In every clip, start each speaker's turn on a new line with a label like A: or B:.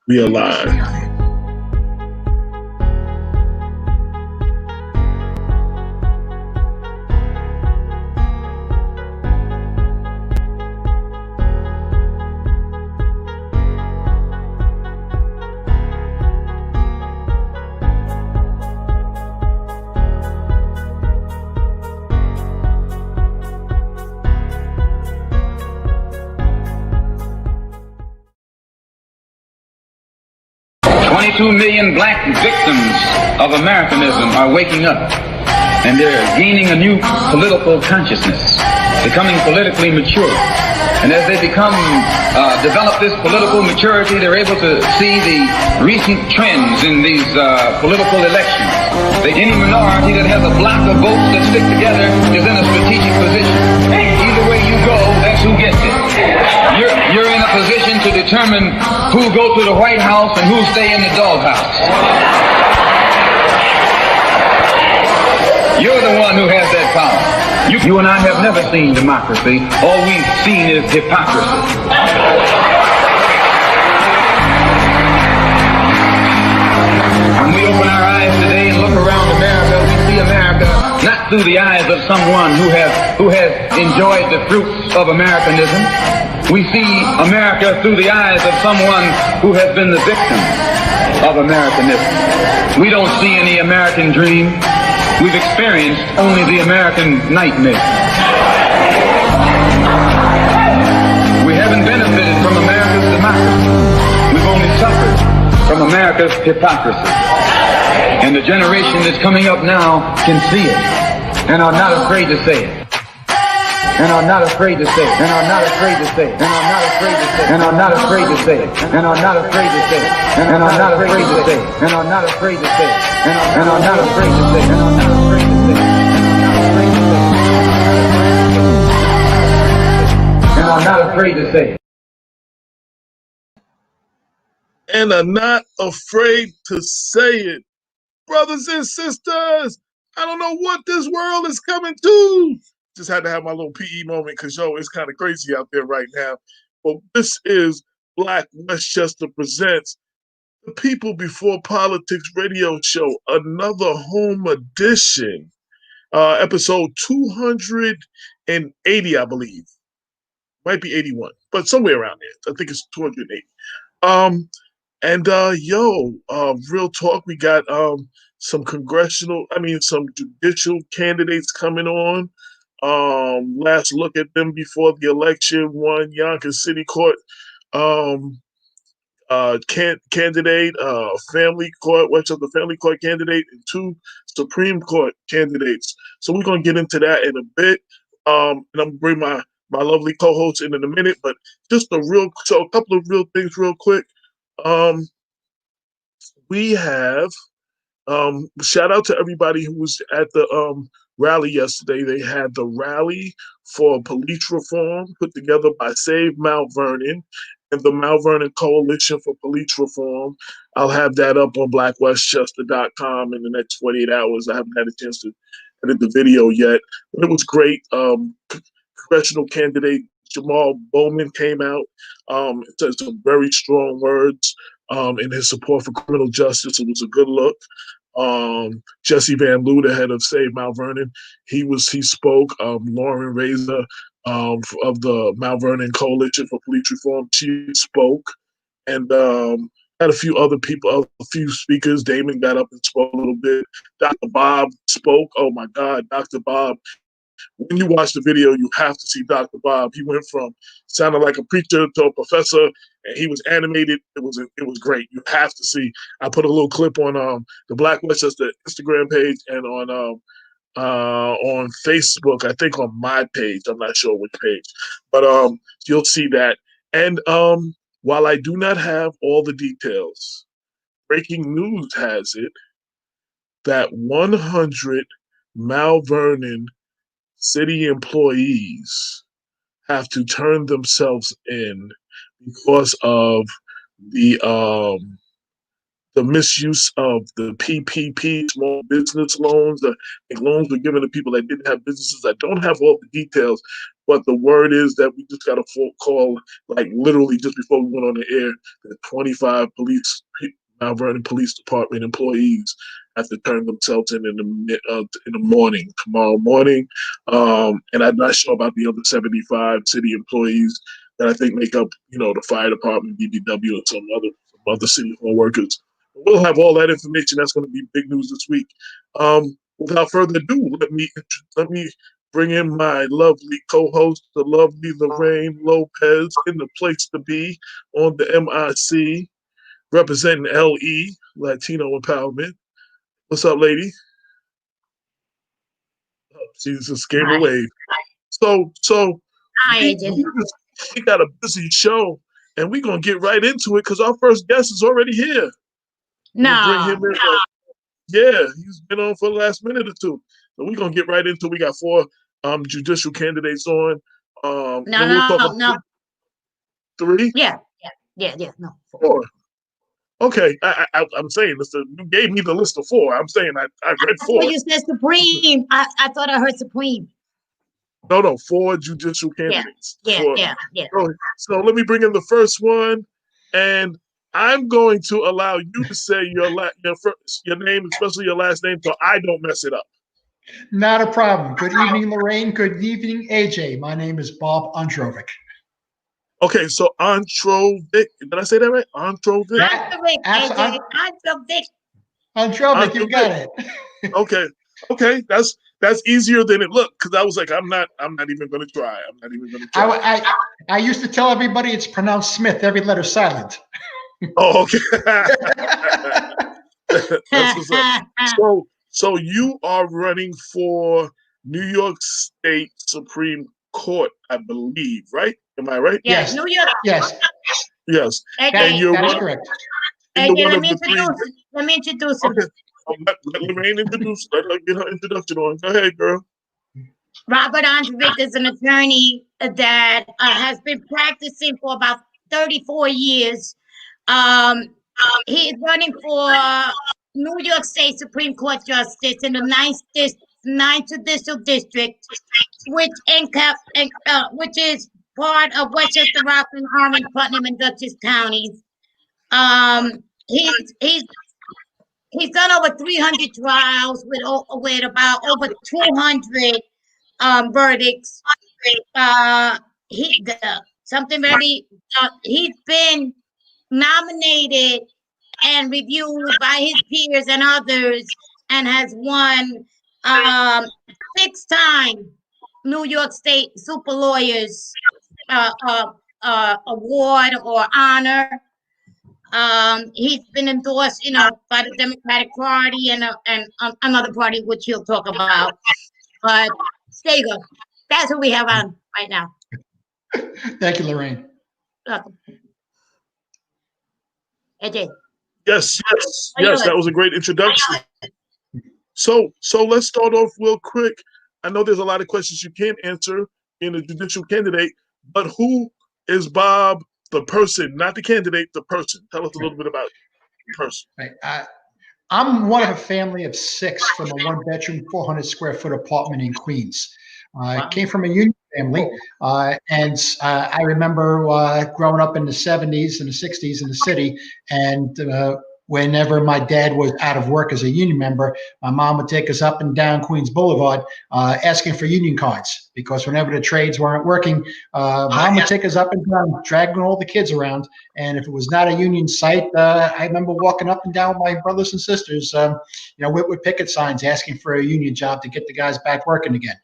A: We are live.
B: "22 million black victims of Americanism are waking up, and they're gaining a new political consciousness, becoming politically mature. And as they develop this political maturity, they're able to see the recent trends in these political elections. Any minority that has a block of votes that stick together is in a strategic position. Either way you go, that's who gets it. You're in a position to determine who go to the White House and who stay in the doghouse. You're the one who has that power. You and I have never seen democracy. All we've seen is hypocrisy. When we open our eyes today and look around America, we see America not through the eyes of someone who has enjoyed the fruits of Americanism. We see America through the eyes of someone who has been the victim of Americanism. We don't see any American dream. We've experienced only the American nightmare. We haven't benefited from America's democracy. We've only suffered from America's hypocrisy. And the generation that's coming up now can see it and are not afraid to say it. And are not afraid to say it. And are not afraid to say it. And are not afraid to say it. And are not afraid to say it. And are not afraid to say it. And are not afraid to say it. And are not afraid to say it. And are not afraid to say it. And are not afraid to say it. And are not afraid to say it.
A: And are not afraid to say it. Brothers and sisters, I don't know what this world is coming to. Just had to have my little PE moment because, it's kind of crazy out there right now. But this is Black Westchester Presents the People Before Politics radio show, another home edition, episode 280, I believe. Might be 81, but somewhere around there. I think it's 280. Real talk, we got some judicial candidates coming on. Last look at them before the election. One Yonkers City Court candidate, Family Court, Westchester Family Court candidate, and two Supreme Court candidates. So we're gonna get into that in a bit. And I'm gonna bring my lovely co-host in a minute, but just a couple of real things real quick. We have shout out to everybody who was at the rally yesterday. They had the rally for police reform put together by Save Mount Vernon and the Mount Vernon Coalition for Police Reform. I'll have that up on blackwestchester.com in the next 48 hours. I haven't had a chance to edit the video yet, but it was great. Congressional candidate Jamal Bowman came out, said some very strong words in his support for criminal justice. It was a good look. Jesse Van Loo, the head of Save Mount Vernon, he spoke. Lauren Razor of the Mount Vernon Coalition for Police Reform, she spoke, and had a few other people, a few speakers. Damon got up and spoke a little bit. Dr. Bob spoke. Oh my God, Dr. Bob. When you watch the video, you have to see Dr. Bob. He went from sounding like a preacher to a professor, and he was animated. It was great. You have to see. I put a little clip on the Black Westchester Instagram page and on Facebook. I think on my page. I'm not sure which page, but you'll see that. And while I do not have all the details, breaking news has it that 100 Mount Vernon city employees have to turn themselves in because of the misuse of the PPP, small business loans. The loans were given to people that didn't have businesses. I don't have all the details, But the word is that we just got a full call, like literally just before we went on the air, that 25 Mount Vernon Police Department employees have to turn themselves in the morning, tomorrow morning. And I'm not sure about the other 75 city employees that I think make up, the fire department, BBW, and some other city hall workers. We'll have all that information. That's going to be big news this week. Without further ado, let me bring in my lovely co-host, the lovely Lorraine Lopez, in the place to be on the MIC, representing LE, Latino Empowerment. What's up, lady? Oh, she just gave a wave. So we, we got a busy show, and we're going to get right into it because our first guest is already here.
C: No.
A: Bring him in. Yeah, he's been on for the last minute or two. So we're going to get right into it. We got 4 judicial candidates on.
C: No.
A: 3?
C: Yeah, no.
A: 4. Okay, I'm saying, listen, you gave me the list of 4. I'm saying I read 4.
C: You said Supreme. I thought I heard Supreme.
A: No, 4 judicial candidates.
C: Yeah.
A: So let me bring in the first one, and I'm going to allow you to say your name, especially your last name, so I don't mess it up.
D: Not a problem. Good evening, Lorraine. Good evening, AJ. My name is Bob Androvic.
A: Okay, so Androvic. Did I say that right? Androvic?
C: Androvic,
D: you got it.
A: Okay, that's easier than it looked, because I was like, I'm not even going to try.
D: I used to tell everybody it's pronounced Smith, every letter silent.
A: Oh, okay. That's what's up. So you are running for New York State Supreme Court, I believe, right? Am I right?
C: Yes. New York.
D: Yes.
A: Yes.
D: And you're that is correct.
C: Let me introduce him.
A: Okay. Let Lorraine introduce. Let her get her introduction on. Go ahead, girl.
C: Robert Androvic is an attorney that has been practicing for about 34 years. He is running for New York State Supreme Court Justice in the 9th Judicial District, which is part of Westchester, Rockland, Orange, Putnam, and Dutchess counties. He's done over 300 trials with about over 200 verdicts. He's been nominated and reviewed by his peers and others, and has won 6-time New York State Super Lawyers award or honor. He's been endorsed, by the Democratic Party and another party, which he'll talk about. But there you go. That's who we have on right now.
D: Thank you, Lorraine.
C: Welcome. AJ.
A: Yes. That was a great introduction. So let's start off real quick. I know there's a lot of questions you can't answer in a judicial candidate, but who is Bob, the person, not the candidate, the person? Tell us a little bit about the person.
D: Right. I'm one of a family of 6 from a 1-bedroom, 400 square foot apartment in Queens. I came from a union family, and I remember growing up in the 70s and the 60s in the city, and whenever my dad was out of work as a union member, my mom would take us up and down Queens Boulevard asking for union cards, because whenever the trades weren't working, mom would take us up and down, dragging all the kids around. And if it was not a union site, I remember walking up and down with my brothers and sisters, with picket signs asking for a union job to get the guys back working again.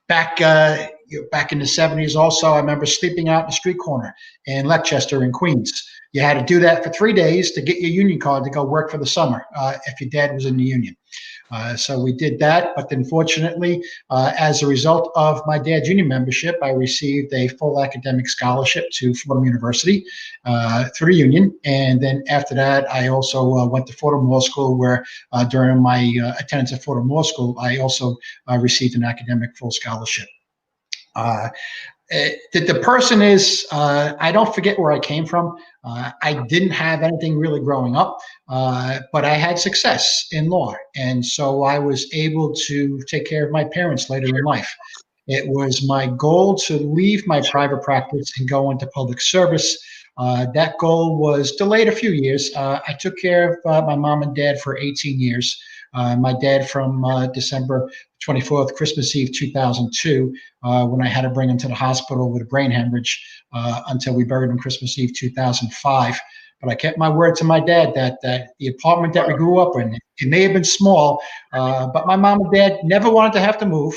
D: Back in the 70s also, I remember sleeping out in the street corner in Westchester in Queens. You had to do that for 3 days to get your union card to go work for the summer if your dad was in the union. So we did that, but unfortunately, as a result of my dad's union membership, I received a full academic scholarship to Fordham University through the union. And then after that, I also went to Fordham Law School, where during my attendance at Fordham Law School, I also received an academic full scholarship. The person is, I don't forget where I came from. I didn't have anything really growing up, but I had success in law. And so I was able to take care of my parents later in life. It was my goal to leave my private practice and go into public service. That goal was delayed a few years. I took care of my mom and dad for 18 years. My dad from December 24th, Christmas Eve 2002, when I had to bring him to the hospital with a brain hemorrhage, until we buried him Christmas Eve 2005. But I kept my word to my dad that the apartment that we grew up in, it may have been small, but my mom and dad never wanted to have to move.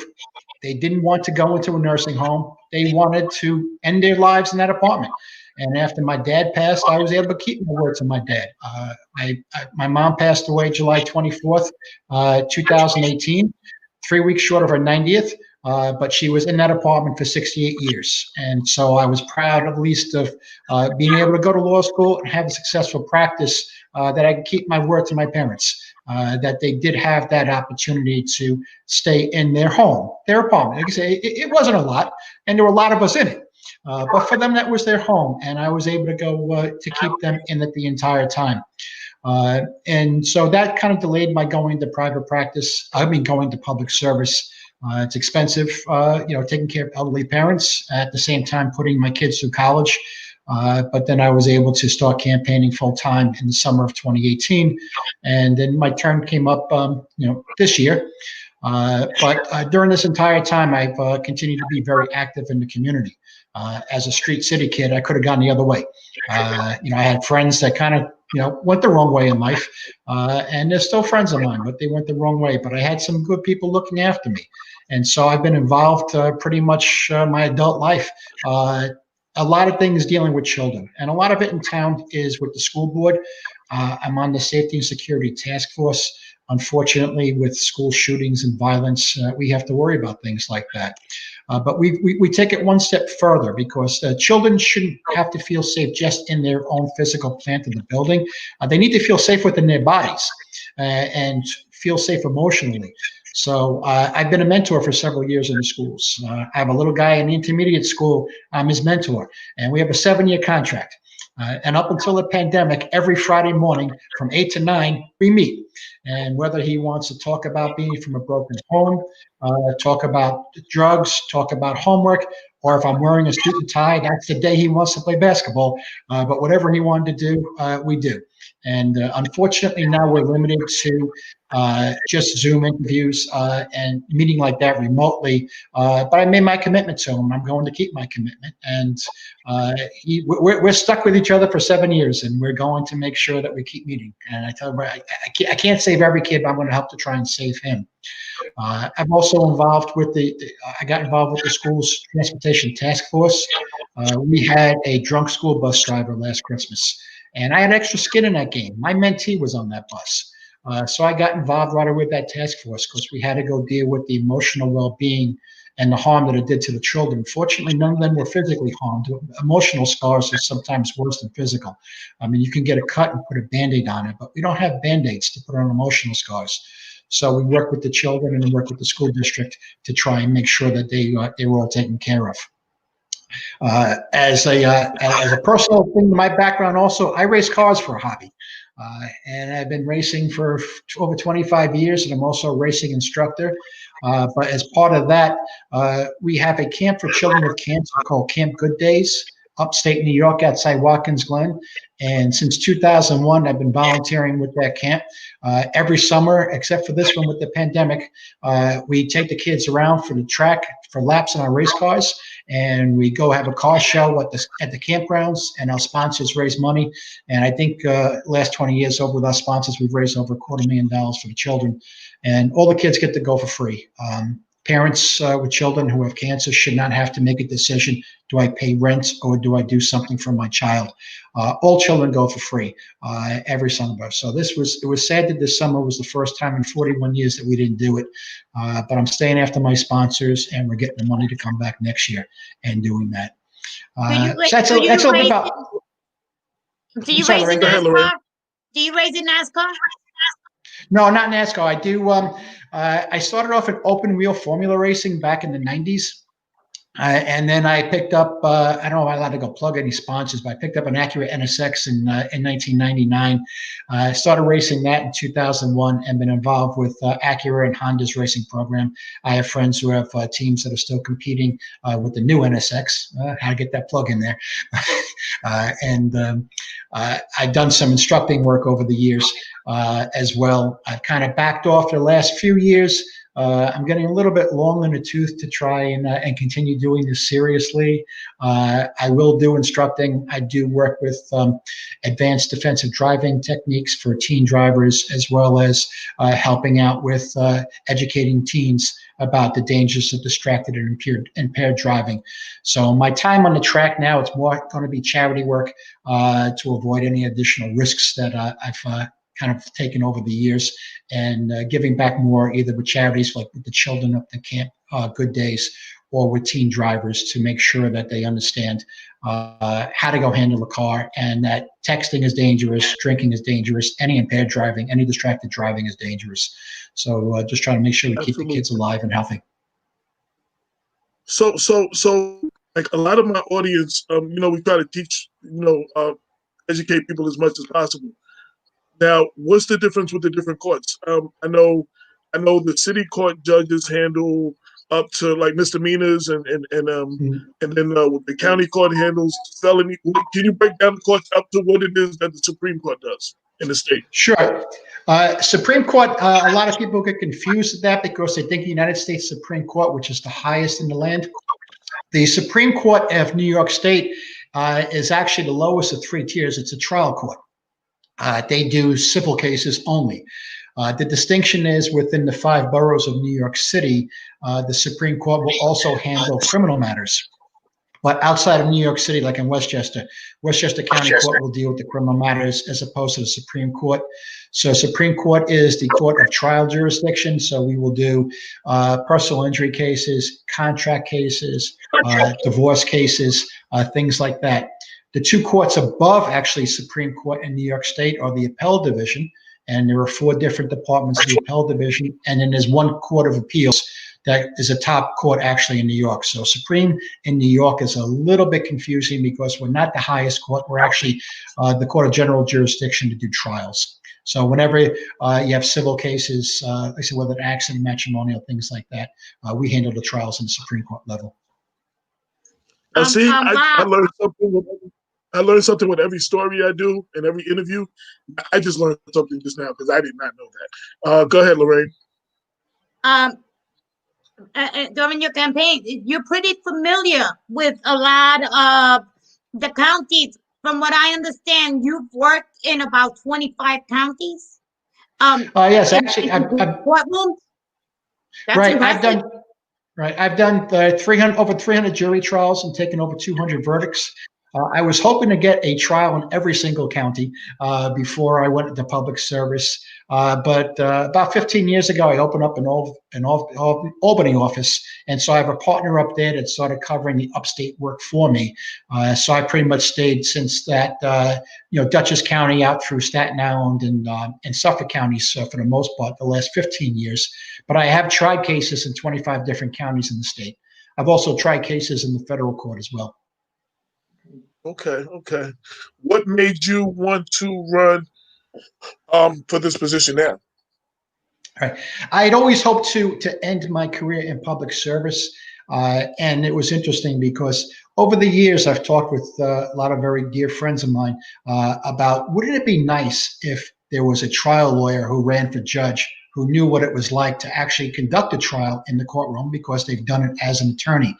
D: They didn't want to go into a nursing home. They wanted to end their lives in that apartment. And after my dad passed, I was able to keep my word to my dad. My mom passed away July 24th, 2018, 3 weeks short of her 90th. But she was in that apartment for 68 years. And so I was proud, at least, of being able to go to law school and have a successful practice, that I could keep my word to my parents, that they did have that opportunity to stay in their home, their apartment. Like I say, it wasn't a lot, and there were a lot of us in it. But for them, that was their home, and I was able to go to keep them in it the entire time. And so that kind of delayed my going to private practice. Going to public service. It's expensive, taking care of elderly parents at the same time putting my kids through college. But then I was able to start campaigning full time in the summer of 2018, and then my turn came up, this year. But during this entire time, I've continued to be very active in the community. As a street city kid, I could have gone the other way. I had friends that kind of went the wrong way in life, and they're still friends of mine, but they went the wrong way. But I had some good people looking after me, and so I've been involved pretty much my adult life. A lot of things dealing with children, and a lot of it in town is with the school board. I'm on the Safety and Security Task Force. Unfortunately, with school shootings and violence, we have to worry about things like that. But we take it one step further, because children shouldn't have to feel safe just in their own physical plant of the building. They need to feel safe within their bodies, and feel safe emotionally. So I've been a mentor for several years in the schools. I have a little guy in the intermediate school. I'm his mentor, and we have a 7-year contract. And up until the pandemic, every Friday morning from 8 to 9, we meet. And whether he wants to talk about being from a broken home, talk about drugs, talk about homework, or if I'm wearing a suit and tie, that's the day he wants to play basketball. But whatever he wanted to do, we do. And unfortunately, now we're limited to just Zoom interviews and meeting like that remotely. But I made my commitment to him. I'm going to keep my commitment. And we're stuck with each other for 7 years, and we're going to make sure that we keep meeting. And I tell him, I can't save every kid, but I'm going to help to try and save him. I'm also involved with I got involved with the school's transportation task force. We had a drunk school bus driver last Christmas, and I had extra skin in that game. My mentee was on that bus. So I got involved right away with that task force, because we had to go deal with the emotional well-being and the harm that it did to the children. Fortunately, none of them were physically harmed. Emotional scars are sometimes worse than physical. I mean, you can get a cut and put a Band-Aid on it, but we don't have Band-Aids to put on emotional scars. So we work with the children and we work with the school district to try and make sure that they were all taken care of. As a personal thing, my background also, I race cars for a hobby. And I've been racing for over 25 years, and I'm also a racing instructor. But as part of that, we have a camp for children with cancer called Camp Good Days, upstate New York outside Watkins Glen. And since 2001, I've been volunteering with that camp. Every summer, except for this one with the pandemic, we take the kids around for the track for laps in our race cars, and we go have a car show at the campgrounds, and our sponsors raise money. And I think last 20 years over with our sponsors, we've raised over $250,000 for the children, and all the kids get to go for free. Parents with children who have cancer should not have to make a decision. Do I pay rent or do I do something for my child? All children go for free every summer. So it was sad that this summer was the first time in 41 years that we didn't do it. But I'm staying after my sponsors, and we're getting the money to come back next year and doing that. That's a little bit about.
C: Do you race in NASCAR? Do you race in NASCAR?
D: No, not NASCAR. I do. I started off in open wheel formula racing back in the 90s. And then I picked up, I don't know if I'm allowed to go plug any sponsors, but I picked up an Acura NSX in 1999. I started racing that in 2001 and been involved with Acura and Honda's racing program. I have friends who have teams that are still competing with the new NSX. How to get that plug in there. I've done some instructing work over the years as well. I've kind of backed off the last few years. I'm getting a little bit long in the tooth to try and continue doing this seriously. I will do instructing. I do work with advanced defensive driving techniques for teen drivers, as well as helping out with educating teens about the dangers of distracted and impaired driving. So my time on the track now, it's more going to be charity work to avoid any additional risks that I've kind of taken over the years, and giving back more either with charities like with the children up the camp Good Days, or with teen drivers to make sure that they understand how to go handle a car, and that texting is dangerous, drinking is dangerous, any impaired driving, any distracted driving is dangerous. So just trying to make sure we keep the kids alive and healthy.
A: So like a lot of my audience, we try to teach, educate people as much as possible. Now, what's the difference with the different courts? I know the city court judges handle up to like misdemeanors, and then the county court handles felony. Can you break down the courts up to what it is that the Supreme Court does in the state?
D: Sure. Supreme Court, a lot of people get confused with that because they think the United States Supreme Court, which is the highest in the land. The Supreme Court of New York State is actually the lowest of three tiers. It's a trial court. They do civil cases only. The distinction is within the 5 boroughs of New York City, the Supreme Court will also handle criminal matters. But outside of New York City, like in Westchester County Court will deal with the criminal matters as opposed to the Supreme Court. So Supreme Court is the court of trial jurisdiction. So we will do personal injury cases, contract cases, divorce cases, things like that. The 2 courts above actually Supreme Court in New York State are the Appellate Division, and there are 4 different departments of the Appellate Division, and then there's 1 Court of Appeals that is a top court actually in New York. So Supreme in New York is a little bit confusing because we're not the highest court. We're actually the Court of General Jurisdiction to do trials. So whenever you have civil cases, like I said, whether it's accident, matrimonial, things like that, we handle the trials in the Supreme Court level.
A: Now, see, I learned something with every story I do and every interview. I just learned something just now because I did not know that. Go ahead, Lorraine.
C: During your campaign, you're pretty familiar with a lot of the counties. From what I understand, you've worked in about 25 counties.
D: Yes, actually,
C: courtrooms.
D: Right, impressive. I've done 300 jury trials and taken over 200 verdicts. I was hoping to get a trial in every single county before I went into public service. But about 15 years ago, I opened up an Albany office. And so I have a partner up there that started covering the upstate work for me. So I pretty much stayed since that, Dutchess County out through Staten Island and Suffolk counties for the most part, the last 15 years. But I have tried cases in 25 different counties in the state. I've also tried cases in the federal court as well.
A: Okay. What made you want to run for this position now?
D: Right. I had always hoped to end my career in public service. And it was interesting because over the years, I've talked with a lot of very dear friends of mine about wouldn't it be nice if there was a trial lawyer who ran for judge who knew what it was like to actually conduct a trial in the courtroom because they've done it as an attorney.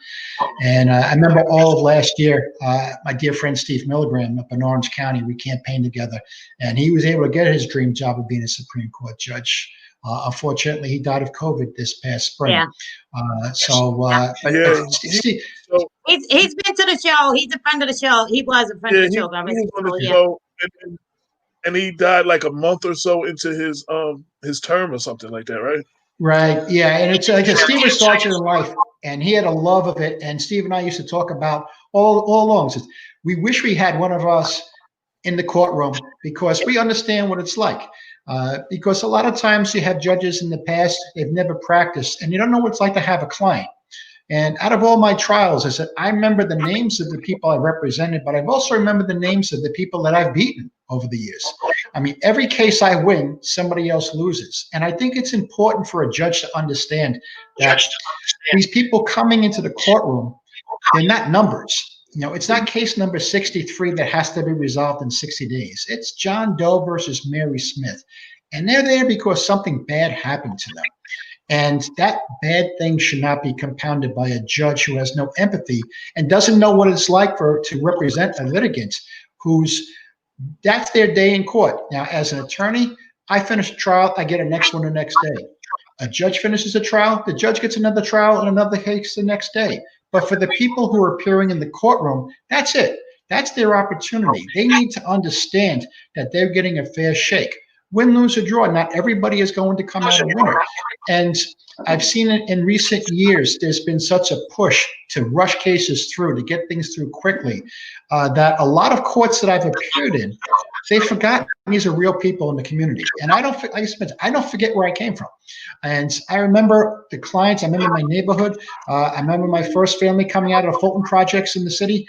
D: And I remember all of last year, my dear friend Steve Milgram up in Orange County, we campaigned together, and he was able to get his dream job of being a Supreme Court judge. Unfortunately, he died of COVID this past spring.
C: Yeah.
D: Steve,
C: he's been to the show. He's a friend of the show. He was a friend of the show.
A: He was on the show, and he died like a month or so into his term or something like that, right?
D: Right. Yeah. And it's like Steve was larger than life, and he had a love of it. And Steve and I used to talk about all along. Says, we wish we had one of us in the courtroom because we understand what it's like. Because a lot of times you have judges in the past, they've never practiced, and you don't know what it's like to have a client. And out of all my trials, I said, I remember the names of the people I represented, but I've also remembered the names of the people that I've beaten over the years. I mean, every case I win, somebody else loses. And I think it's important for a judge to understand that these people coming into the courtroom, they're not numbers. It's not case number 63 that has to be resolved in 60 days. It's John Doe versus Mary Smith. And they're there because something bad happened to them. And that bad thing should not be compounded by a judge who has no empathy and doesn't know what it's like to represent a litigant that's their day in court. Now, as an attorney, I finish a trial, I get a next one the next day. A judge finishes a trial, the judge gets another trial and another case the next day. But for the people who are appearing in the courtroom, that's it. That's their opportunity. They need to understand that they're getting a fair shake. Win, lose, or draw, not everybody is going to come out a winner. And I've seen it in recent years. There's been such a push to rush cases through, to get things through quickly, that a lot of courts that I've appeared in, they've forgotten these are real people in the community. And I don't forget where I came from. And I remember the clients. I remember my neighborhood. I remember my first family coming out of the Fulton projects in the city.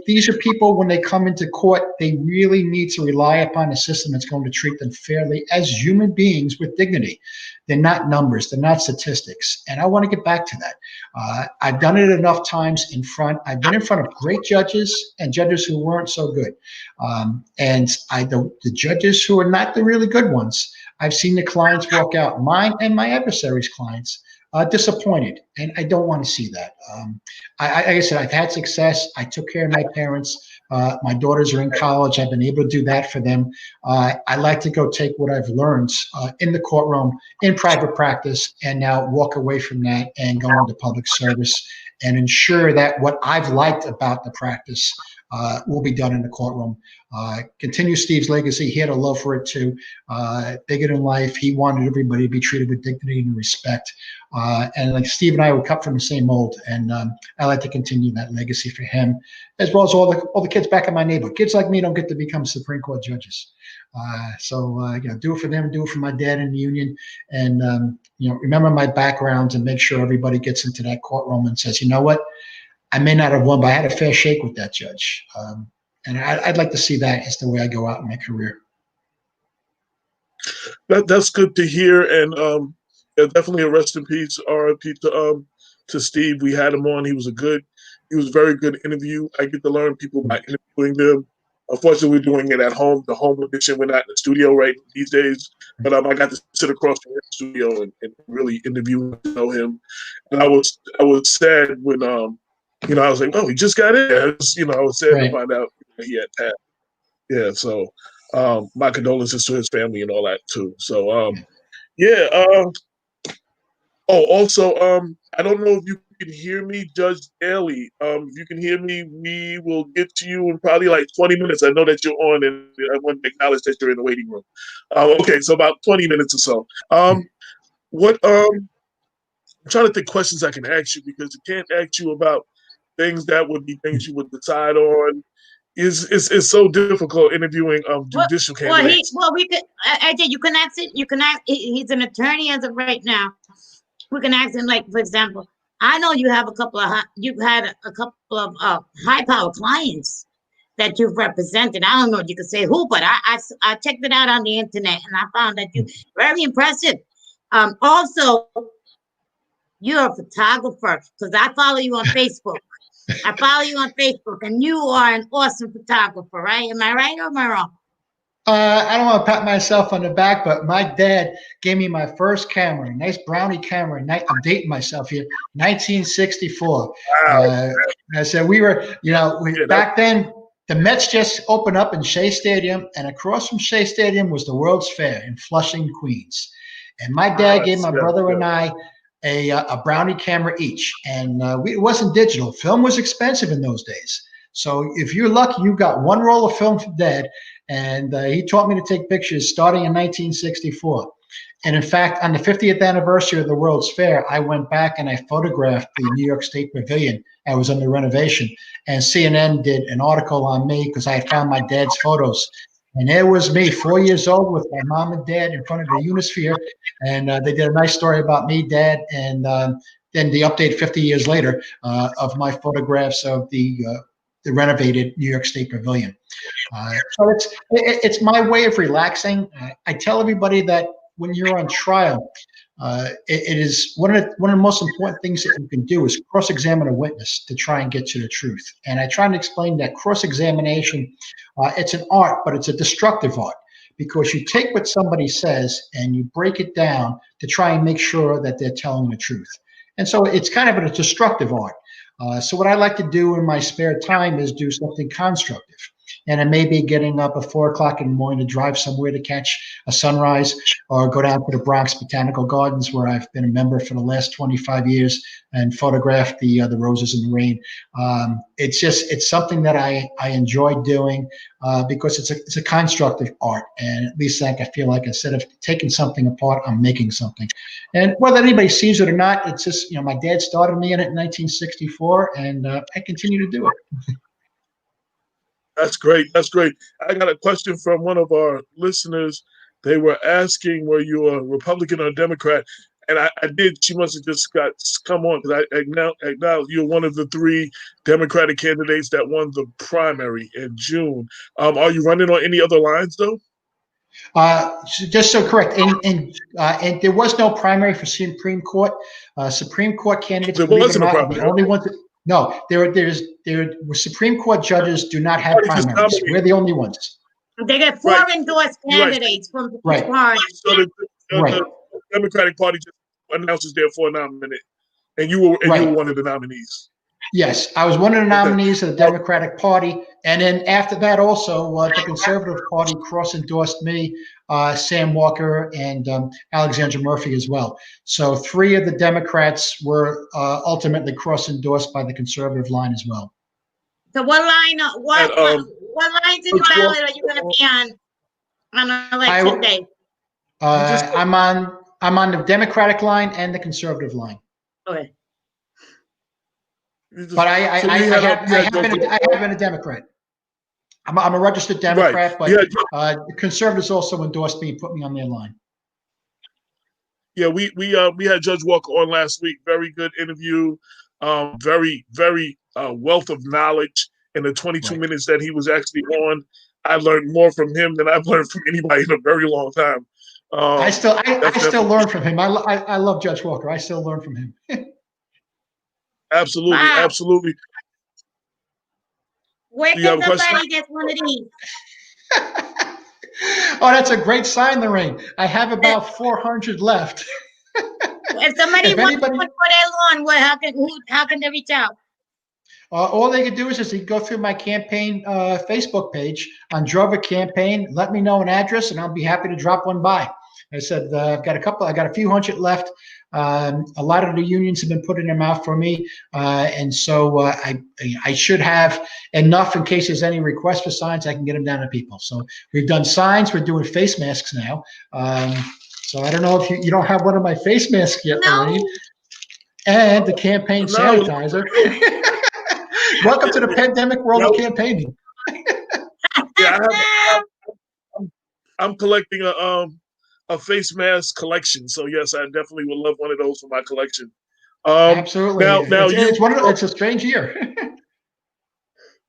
D: These are people, when they come into court, they really need to rely upon a system that's going to treat them fairly as human beings with dignity. They're not numbers. They're not statistics. And I want to get back to that. I've done it enough times I've been in front of great judges and judges who weren't so good. And the judges who are not the really good ones, I've seen the clients walk out, mine and my adversaries' clients, disappointed. And I don't want to see that. Like I said, I've had success. I took care of my parents. My daughters are in college. I've been able to do that for them. I like to go take what I've learned in the courtroom, in private practice, and now walk away from that and go into public service and ensure that what I've liked about the practice will be done in the courtroom. Continue Steve's legacy. He had a love for it too. Bigger than life. He wanted everybody to be treated with dignity and respect. And like Steve and I were cut from the same mold, and I like to continue that legacy for him, as well as all the kids back in my neighborhood. Kids like me don't get to become Supreme Court judges. So do it for them, do it for my dad in the union, and remember my background and make sure everybody gets into that courtroom and says, you know what, I may not have won, but I had a fair shake with that judge. And I'd like to see that as the way I go out in my career.
A: That's good to hear, and definitely a rest in peace, RIP to Steve. We had him on. He was a very good interview. I get to learn people by interviewing them. Unfortunately, we're doing it at home, the home edition. We're not in the studio right these days, but I got to sit across from the studio and really interview him, to know him. And I was sad when I was like, oh, he just got in. I was sad to find out he had passed. Yeah, so my condolences to his family and all that too. So also, I don't know if you can hear me, Judge Daly. If you can hear me, we will get to you in probably like 20 minutes. I know that you're on, and I want to acknowledge that you're in the waiting room. Okay, so about 20 minutes or so. I'm trying to think questions I can ask you, because I can't ask you about things that would be things you would decide on. It's so difficult interviewing judicial candidates.
C: We could. You can ask it. You can ask. He's an attorney as of right now. We can ask him, like, for example, I know you have you've had a couple of high-power clients that you've represented. I don't know if you can say who, but I checked it out on the internet, and I found that you're very impressive. Also, you're a photographer, because I follow you on Facebook. And you are an awesome photographer, right? Am I right or am I wrong?
D: I don't want to pat myself on the back, but my dad gave me my first camera, a nice Brownie camera. I'm dating myself here, 1964. Wow. I said back then, the Mets just opened up in Shea Stadium, and across from Shea Stadium was the World's Fair in Flushing, Queens. And my dad gave my brother and I a Brownie camera each, and it wasn't digital. Film was expensive in those days. So if you're lucky, you got one roll of film from Dad, and he taught me to take pictures starting in 1964. And in fact, on the 50th anniversary of the World's Fair, I went back and I photographed the New York State Pavilion. I was under renovation, and CNN did an article on me because I had found my dad's photos. And there was me, 4 years old, with my mom and dad in front of the Unisphere. And they did a nice story about me, Dad, and then the update 50 years later of my photographs of the renovated New York State Pavilion. So it's my way of relaxing. I tell everybody that when you're on trial, it is one of the most important things that you can do is cross-examine a witness to try and get to the truth. And I try and explain that cross-examination, it's an art, but it's a destructive art, because you take what somebody says and you break it down to try and make sure that they're telling the truth. And so it's kind of a destructive art. So what I like to do in my spare time is do something constructive. And it may be getting up at 4 o'clock in the morning to drive somewhere to catch a sunrise, or go down to the Bronx Botanical Gardens, where I've been a member for the last 25 years, and photograph the roses in the rain. It's something that I enjoy doing because it's a constructive art, and at least I feel like instead of taking something apart, I'm making something. And whether anybody sees it or not, it's just, my dad started me in it in 1964, and I continue to do it.
A: That's great. That's great. I got a question from one of our listeners. They were asking, were you a Republican or a Democrat? And I did. She must have just come on, because I acknowledge you're one of the 3 Democratic candidates that won the primary in June. Are you running on any other lines, though?
D: Just so correct. And there was no primary for Supreme Court. Supreme Court candidates,
A: There
D: believe it or
A: wasn't a
D: not,
A: primary.
D: the only ones that, no, there Supreme Court judges do not have primaries. We're the only ones.
C: They get 4 endorsed candidates from the party.
A: So the Democratic Party just announces their 4 nominee, and you were one of the nominees.
D: Yes, I was one of the nominees of the Democratic Party, and then after that, also the Conservative Party cross-endorsed me, Sam Walker, and Alexandra Murphy as well. So 3 of the Democrats were ultimately cross-endorsed by the Conservative line as well.
C: So what lines in the ballot are you going to be on election day?
D: I'm on the Democratic line and the Conservative line.
C: Okay.
D: But I have been a Democrat. I'm a registered Democrat, but the Conservatives also endorsed me and put me on their line.
A: Yeah, we had Judge Walker on last week. Very good interview. Very wealth of knowledge in the 22 minutes that he was actually on. I learned more from him than I've learned from anybody in a very long time.
D: I still learn from him. I love Judge Walker. I still learn from him.
A: Absolutely, absolutely.
C: Where can somebody get one of these?
D: Oh, that's a great sign, Lorraine. I have about 400 left.
C: If somebody wants one for their lawn, how can they reach out?
D: All they can do is just go through my campaign Facebook page on Drover Campaign. Let me know an address, and I'll be happy to drop one by. I said I've got a few hundred left. A lot of the unions have been putting them out for me, and so I should have enough in case there's any requests for signs. I can get them down to people. So we've done signs. We're doing face masks now. So I don't know if you don't have one of my face masks yet, Lorraine. And the campaign sanitizer. Welcome to the pandemic world of campaigning.
A: Yeah, I'm collecting a face mask collection. So yes, I definitely would love one of those for my collection.
D: Absolutely. It's a strange year.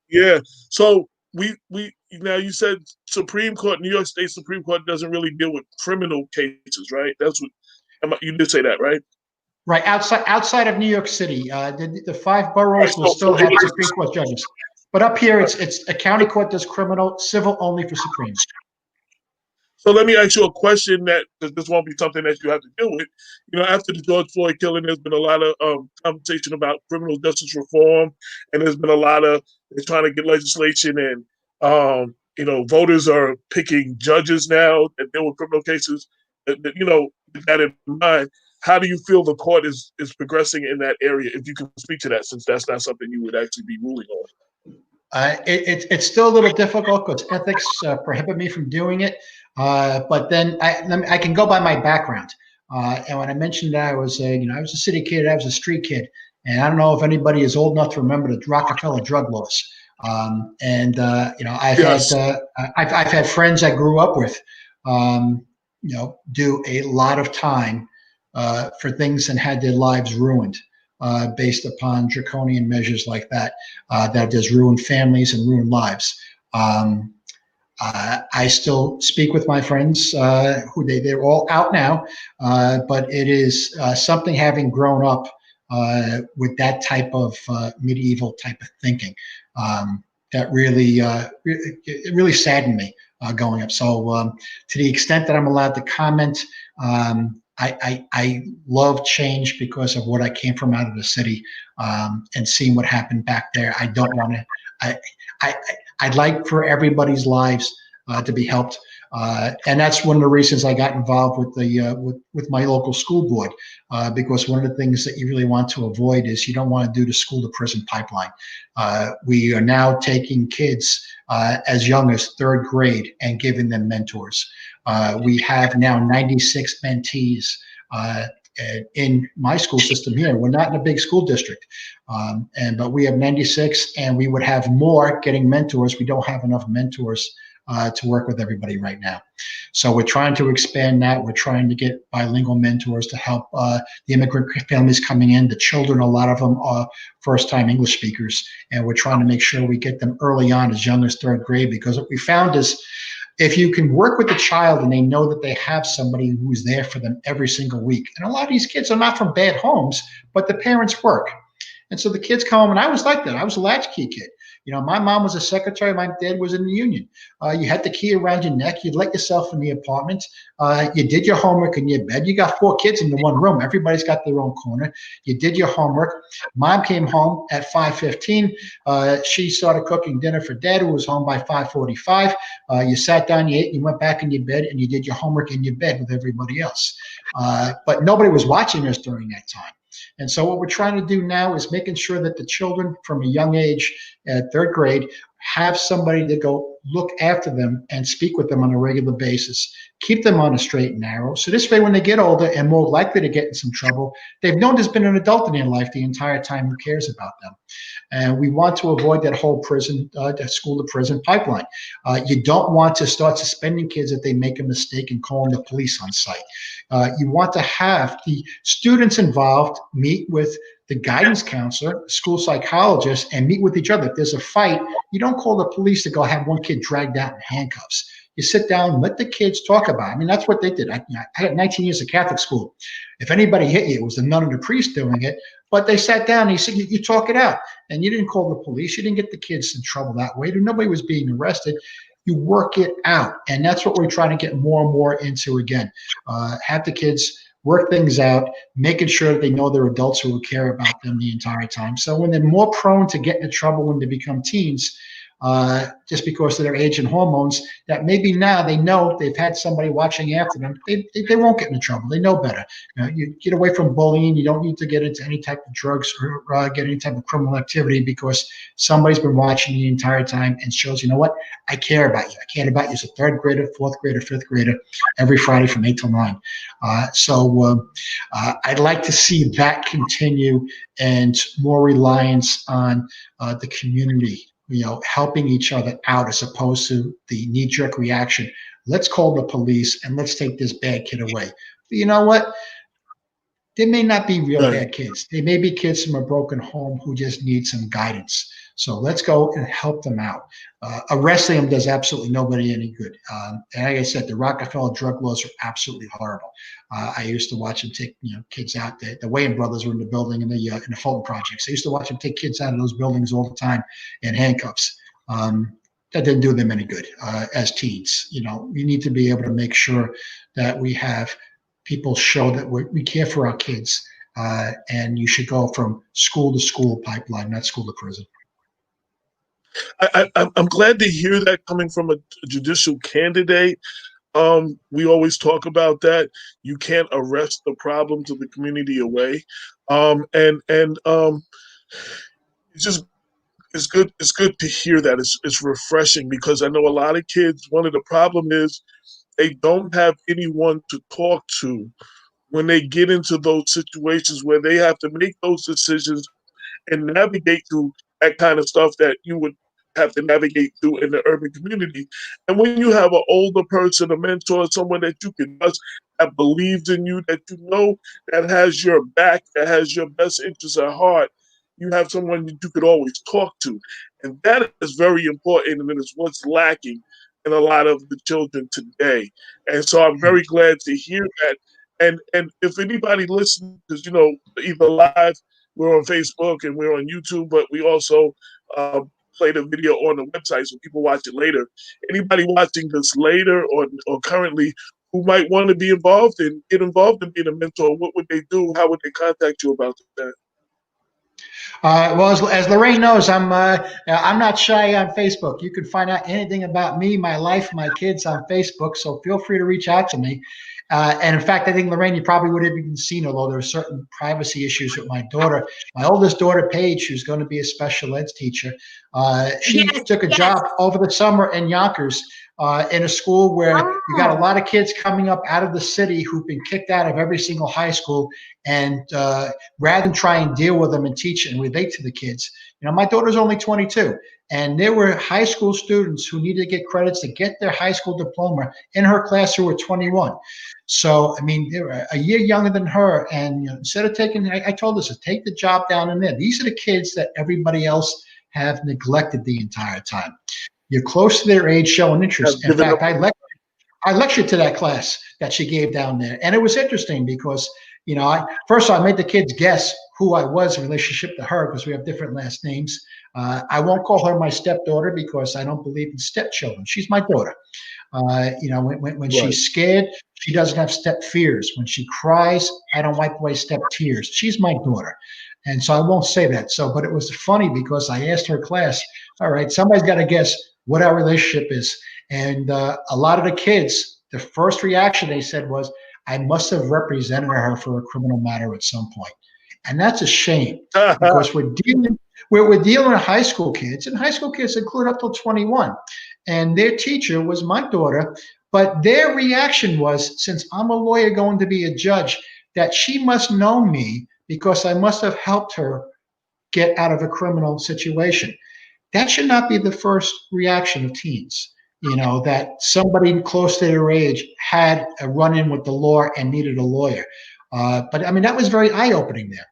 A: Yeah. So we now you said Supreme Court, New York State Supreme Court doesn't really deal with criminal cases, right? That's what you did say that, right?
D: Right. Outside of New York City, the 5 boroughs will still have Supreme Court judges. But up here, it's a county court does criminal, civil only for Supreme.
A: So let me ask you a question because this won't be something that you have to deal with. After the George Floyd killing, there's been a lot of conversation about criminal justice reform, and there's been a lot of trying to get legislation, and voters are picking judges now that deal with criminal cases. With that in mind, how do you feel the court is progressing in that area? If you can speak to that, since that's not something you would actually be ruling on.
D: It's still a little difficult because ethics prohibit me from doing it. But then I can go by my background. And when I mentioned that I was a city kid, I was a street kid, and I don't know if anybody is old enough to remember the Rockefeller drug laws. I've had friends I grew up with, do a lot of time for things and had their lives ruined. based upon draconian measures like that that does ruin families and ruin lives. I still speak with my friends who they're all out now, but it is something having grown up with that type of medieval type of thinking that it really saddened me going up. So to the extent that I'm allowed to comment, I love change because of what I came from out of the city and seeing what happened back there. I don't want to. I, I'd like for everybody's lives to be helped, and that's one of the reasons I got involved with the with my local school board, because one of the things that you really want to avoid is you don't want to do the school to prison pipeline. We are now taking kids as young as third grade and giving them mentors. We have now 96 mentees. In my school system here, we're not in a big school district, but we have 96, and we would have more getting mentors. We don't have enough mentors to work with everybody right now. So we're trying to expand that. We're trying to get bilingual mentors to help the immigrant families coming in. The children, a lot of them are first-time English speakers, and we're trying to make sure we get them early on, as young as third grade, because what we found is if you can work with the child and they know that they have somebody who's there for them every single week, and a lot of these kids are not from bad homes, but the parents work. And so the kids come home, and I was like that. I was a latchkey kid. You know, my mom was a secretary. My dad was in the union. You had the key around your neck. You'd let yourself in the apartment. You did your homework in your bed. You got 4 kids in the one room. Everybody's got their own corner. You did your homework. Mom came home at 5:15. She started cooking dinner for Dad, who was home by 5:45. You sat down, you ate, you went back in your bed, and you did your homework in your bed with everybody else. But nobody was watching us during that time. And so what we're trying to do now is making sure that the children from a young age at third grade have somebody to go look after them and speak with them on a regular basis, keep them on a straight and narrow. So this way, when they get older and more likely to get in some trouble, they've known there's been an adult in their life the entire time who cares about them. And we want to avoid that whole that school to prison pipeline. You don't want to start suspending kids if they make a mistake and calling the police on site. You want to have the students involved meet with the guidance counselor, school psychologist, and meet with each other. If there's a fight, you don't call the police to go have one kid dragged out in handcuffs. You sit down and let the kids talk about it. I mean, that's what they did. I had 19 years of Catholic school. If anybody hit you, it was the nun or the priest doing it. But they sat down and he said, you talk it out. And you didn't call the police. You didn't get the kids in trouble that way. Nobody was being arrested. You work it out. And that's what we're trying to get more and more into again. Have the kids work things out, making sure that they know they're adults who will care about them the entire time. So when they're more prone to get into trouble when they become teens, just because of their age and hormones, that maybe now they know they've had somebody watching after them, they won't get into trouble. They know better. You get away from bullying. You don't need to get into any type of drugs or get any type of criminal activity because somebody's been watching you the entire time and shows, you know what, I care about you. I care about you as a third grader, fourth grader, fifth grader, every Friday from 8 till 9. So I'd like to see that continue and more reliance on the community, helping each other out as opposed to the knee-jerk reaction. Let's call the police and let's take this bad kid away. But you know what? They may not be real bad kids. They may be kids from a broken home who just need some guidance. So let's go and help them out. Arresting them does absolutely nobody any good. And like I said, the Rockefeller drug laws are absolutely horrible. I used to watch them take kids out. The Wayans brothers were in the building in the Fulton projects. I used to watch them take kids out of those buildings all the time in handcuffs. That didn't do them any good as teens. We need to be able to make sure that we have people show that we care for our kids, and you should go from school to school pipeline, not school to prison.
A: I'm glad to hear that coming from a judicial candidate. We always talk about that. You can't arrest the problem to the community away. And it's just it's good to hear that. It's refreshing because I know a lot of kids, one of the problem is they don't have anyone to talk to when they get into those situations where they have to make those decisions and navigate through that kind of stuff that you would have to navigate through in the urban community. And when you have an older person, a mentor, someone that you can trust, that believes in you, that you know that has your back, that has your best interests at heart, you have someone that you could always talk to. And that is very important, and it is what's lacking in a lot of the children today. And so I'm very glad to hear that. And if anybody listening, because either live, we're on Facebook and we're on YouTube, but we also play the video on the website so people watch it later. Anybody watching this later or currently who might want to be involved and get involved in being a mentor, what would they do? How would they contact you about that?
D: Well, as Lorraine knows, I'm not shy on Facebook. You can find out anything about me, my life, my kids on Facebook. So feel free to reach out to me. And in fact, I think Lorraine, you probably would have even seen, although there are certain privacy issues with my daughter. My oldest daughter, Paige, who's going to be a special ed teacher, she took a job over the summer in Yonkers. In a school where you got a lot of kids coming up out of the city who've been kicked out of every single high school, and rather than try and deal with them and teach and relate to the kids, my daughter's only 22, and there were high school students who needed to get credits to get their high school diploma in her class who were 21. So, I mean, they were a year younger than her, and instead of taking, I told her, take the job down in there. These are the kids that everybody else have neglected the entire time. You're close to their age, showing interest. In fact, I lectured to that class that she gave down there, and it was interesting because first of all, I made the kids guess who I was in relationship to her because we have different last names. I won't call her my stepdaughter because I don't believe in stepchildren. She's my daughter. When she's scared, she doesn't have step fears. When she cries, I don't wipe away step tears. She's my daughter. And so I won't say that. But it was funny because I asked her class, all right, somebody's got to guess what our relationship is. And a lot of the kids, the first reaction they said was, I must have represented her for a criminal matter at some point. And that's a shame because we're dealing with high school kids, and high school kids include up till 21. And their teacher was my daughter, but their reaction was, since I'm a lawyer going to be a judge, that she must know me because I must have helped her get out of a criminal situation. That should not be the first reaction of teens, that somebody close to their age had a run-in with the law and needed a lawyer. But I mean, that was very eye-opening there.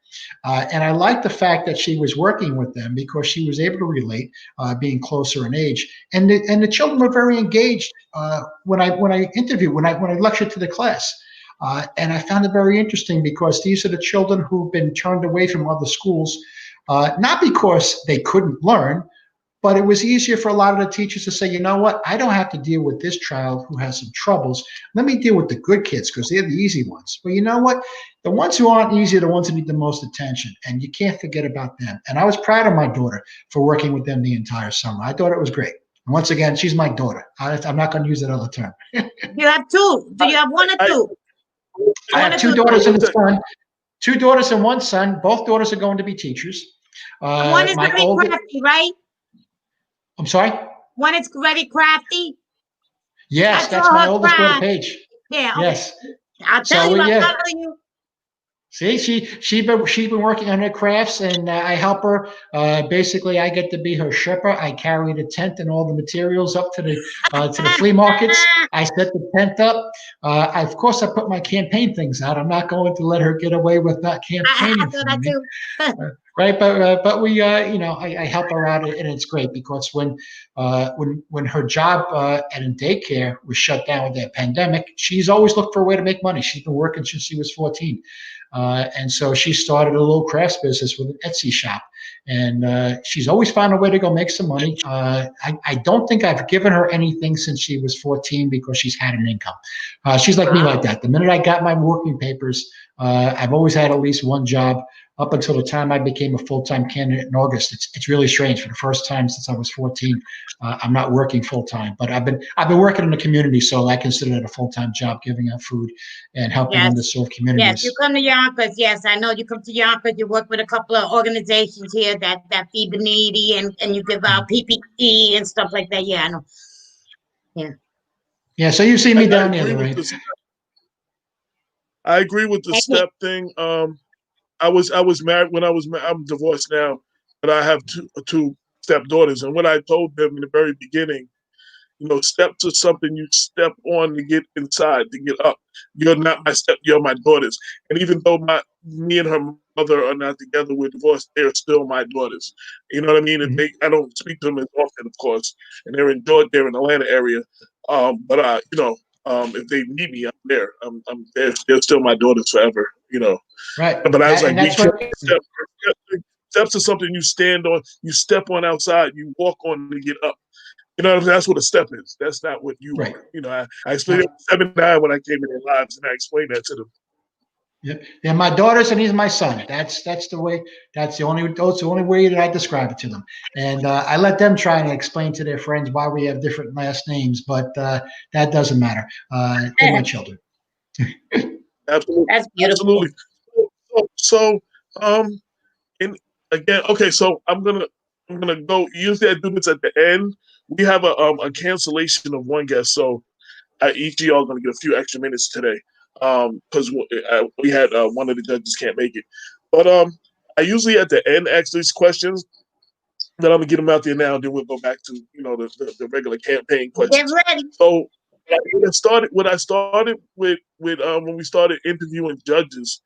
D: And I like the fact that she was working with them because she was able to relate, being closer in age. And the children were very engaged when I lectured to the class. And I found it very interesting because these are the children who've been turned away from other schools, not because they couldn't learn, but it was easier for a lot of the teachers to say, you know what, I don't have to deal with this child who has some troubles. Let me deal with the good kids because they're the easy ones. But you know what? The ones who aren't easy are the ones who need the most attention, and you can't forget about them. And I was proud of my daughter for working with them the entire summer. I thought it was great. And once again, she's my daughter. I'm not going to use that other term.
C: You have two. Do you have one or two?
D: I have two daughters and a son. 2 daughters and 1 son. Both daughters are going to be teachers.
C: One is very crafty, right?
D: I'm sorry?
C: One is very crafty.
D: Yes, that's my oldest daughter, Paige.
C: Yeah. Okay.
D: Yes.
C: I'll tell you. I'll tell you.
D: See, she's been working on her crafts, and I help her. Basically, I get to be her shipper. I carry the tent and all the materials up to the flea markets. I set the tent up. Of course, I put my campaign things out. I'm not going to let her get away with not campaigning for me. Right, but we, I help her out, and it's great because when her job in daycare was shut down with that pandemic, she's always looked for a way to make money. She's been working since she was 14. And so she started a little crafts business with an Etsy shop, and she's always found a way to go make some money. I don't think I've given her anything since she was 14 because she's had an income. She's like me like that. The minute I got my working papers, I've always had at least one job up until the time I became a full-time candidate in August. It's really strange. For the first time since I was 14, I'm not working full-time, but I've been working in the community, so I consider it a full-time job, giving out food and helping underserved communities.
C: Yes, you come to Yonkers. Yes, I know you come to Yonkers. You work with a couple of organizations here that feed the needy, and you give out PPE and stuff like that. Yeah, I know. Yeah.
D: Yeah, so you see me down there, right?
A: I agree with the step thing. I was married when I'm divorced now, but I have two stepdaughters. And what I told them in the very beginning, steps are something you step on to get inside, to get up. You're not my step, you're my daughters. And even though me and her mother are not together, we're divorced, they're still my daughters. You know what I mean? And I don't speak to them as often, of course. And they're in Georgia, they're in the Atlanta area. But if they need me, I'm there. They're still my daughters forever.
D: Right.
A: But I was like, we can't
D: what.
A: steps are something you stand on, you step on outside, you walk on to get up. That's what a step is. That's not what you
D: Right.
A: are. I explained it 7'9" when I came in their lives, and I explained that to them.
D: Yeah, they're my daughters, and he's my son. That's the way. That's the only way that I describe it to them. And I let them try and explain to their friends why we have different last names, but that doesn't matter. They're my children.
A: Absolutely,
C: that's beautiful.
A: Absolutely. So, and again, okay. So I'm gonna go. Usually I do this at the end. We have a cancellation of one guest, so each of y'all are gonna get a few extra minutes today, because we had one of the judges can't make it. But I usually at the end ask these questions. Then I'm gonna get them out there now. Then we'll go back to the regular campaign questions.
C: Get ready.
A: So when I started with when we started interviewing judges,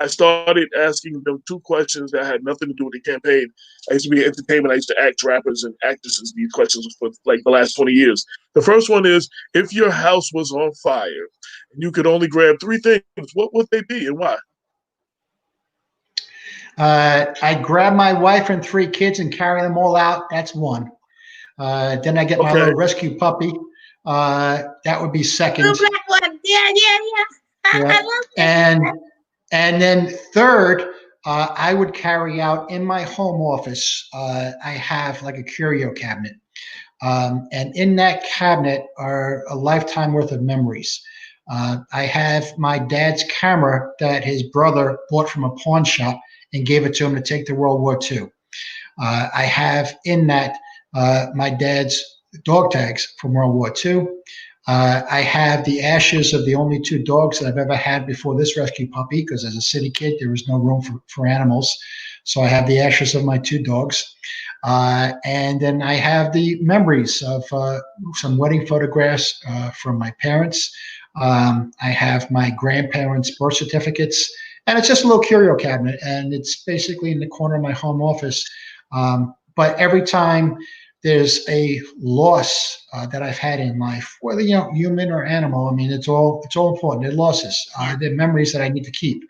A: I started asking them two questions that had nothing to do with the campaign. I used to be in entertainment. I used to act rappers and actresses these questions for like the last 20 years. The first one is, if your house was on fire and you could only grab three things, what would they be and why?
D: I grab my wife and 3 kids and carry them all out. That's one. Then I get my little rescue puppy. That would be second.
C: Blue black one. Yeah. I love
D: that. And then third, I would carry out in my home office. I have like a curio cabinet. And in that cabinet are a lifetime worth of memories. I have my dad's camera that his brother bought from a pawn shop and gave it to him to take to World War II. I have in that my dad's dog tags from World War II. I have the ashes of the only 2 dogs that I've ever had before this rescue puppy, because as a city kid, there was no room for animals. So I have the ashes of my 2 dogs. And then I have the memories of some wedding photographs from my parents. I have my grandparents' birth certificates. And it's just a little curio cabinet. And it's basically in the corner of my home office. But every time there's a loss that I've had in life, whether human or animal, I mean, it's all important. They're losses. They're memories that I need to keep.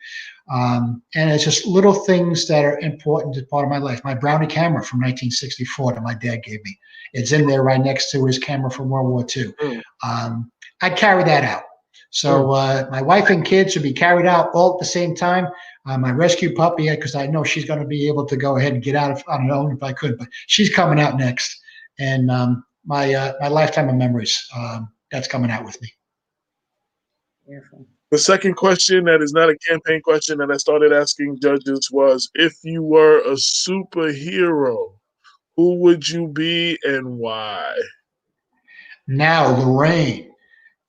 D: And it's just little things that are important as part of my life. My Brownie camera from 1964 that my dad gave me. It's in there right next to his camera from World War II. I'd carry that out. So my wife and kids would be carried out all at the same time. My rescue puppy, because I know she's going to be able to go ahead and get out on her own if I could, but she's coming out next. And my lifetime of memories, that's coming out with me.
C: Beautiful.
A: The second question that is not a campaign question that I started asking judges was, if you were a superhero, who would you be and why?
D: Now, Lorraine,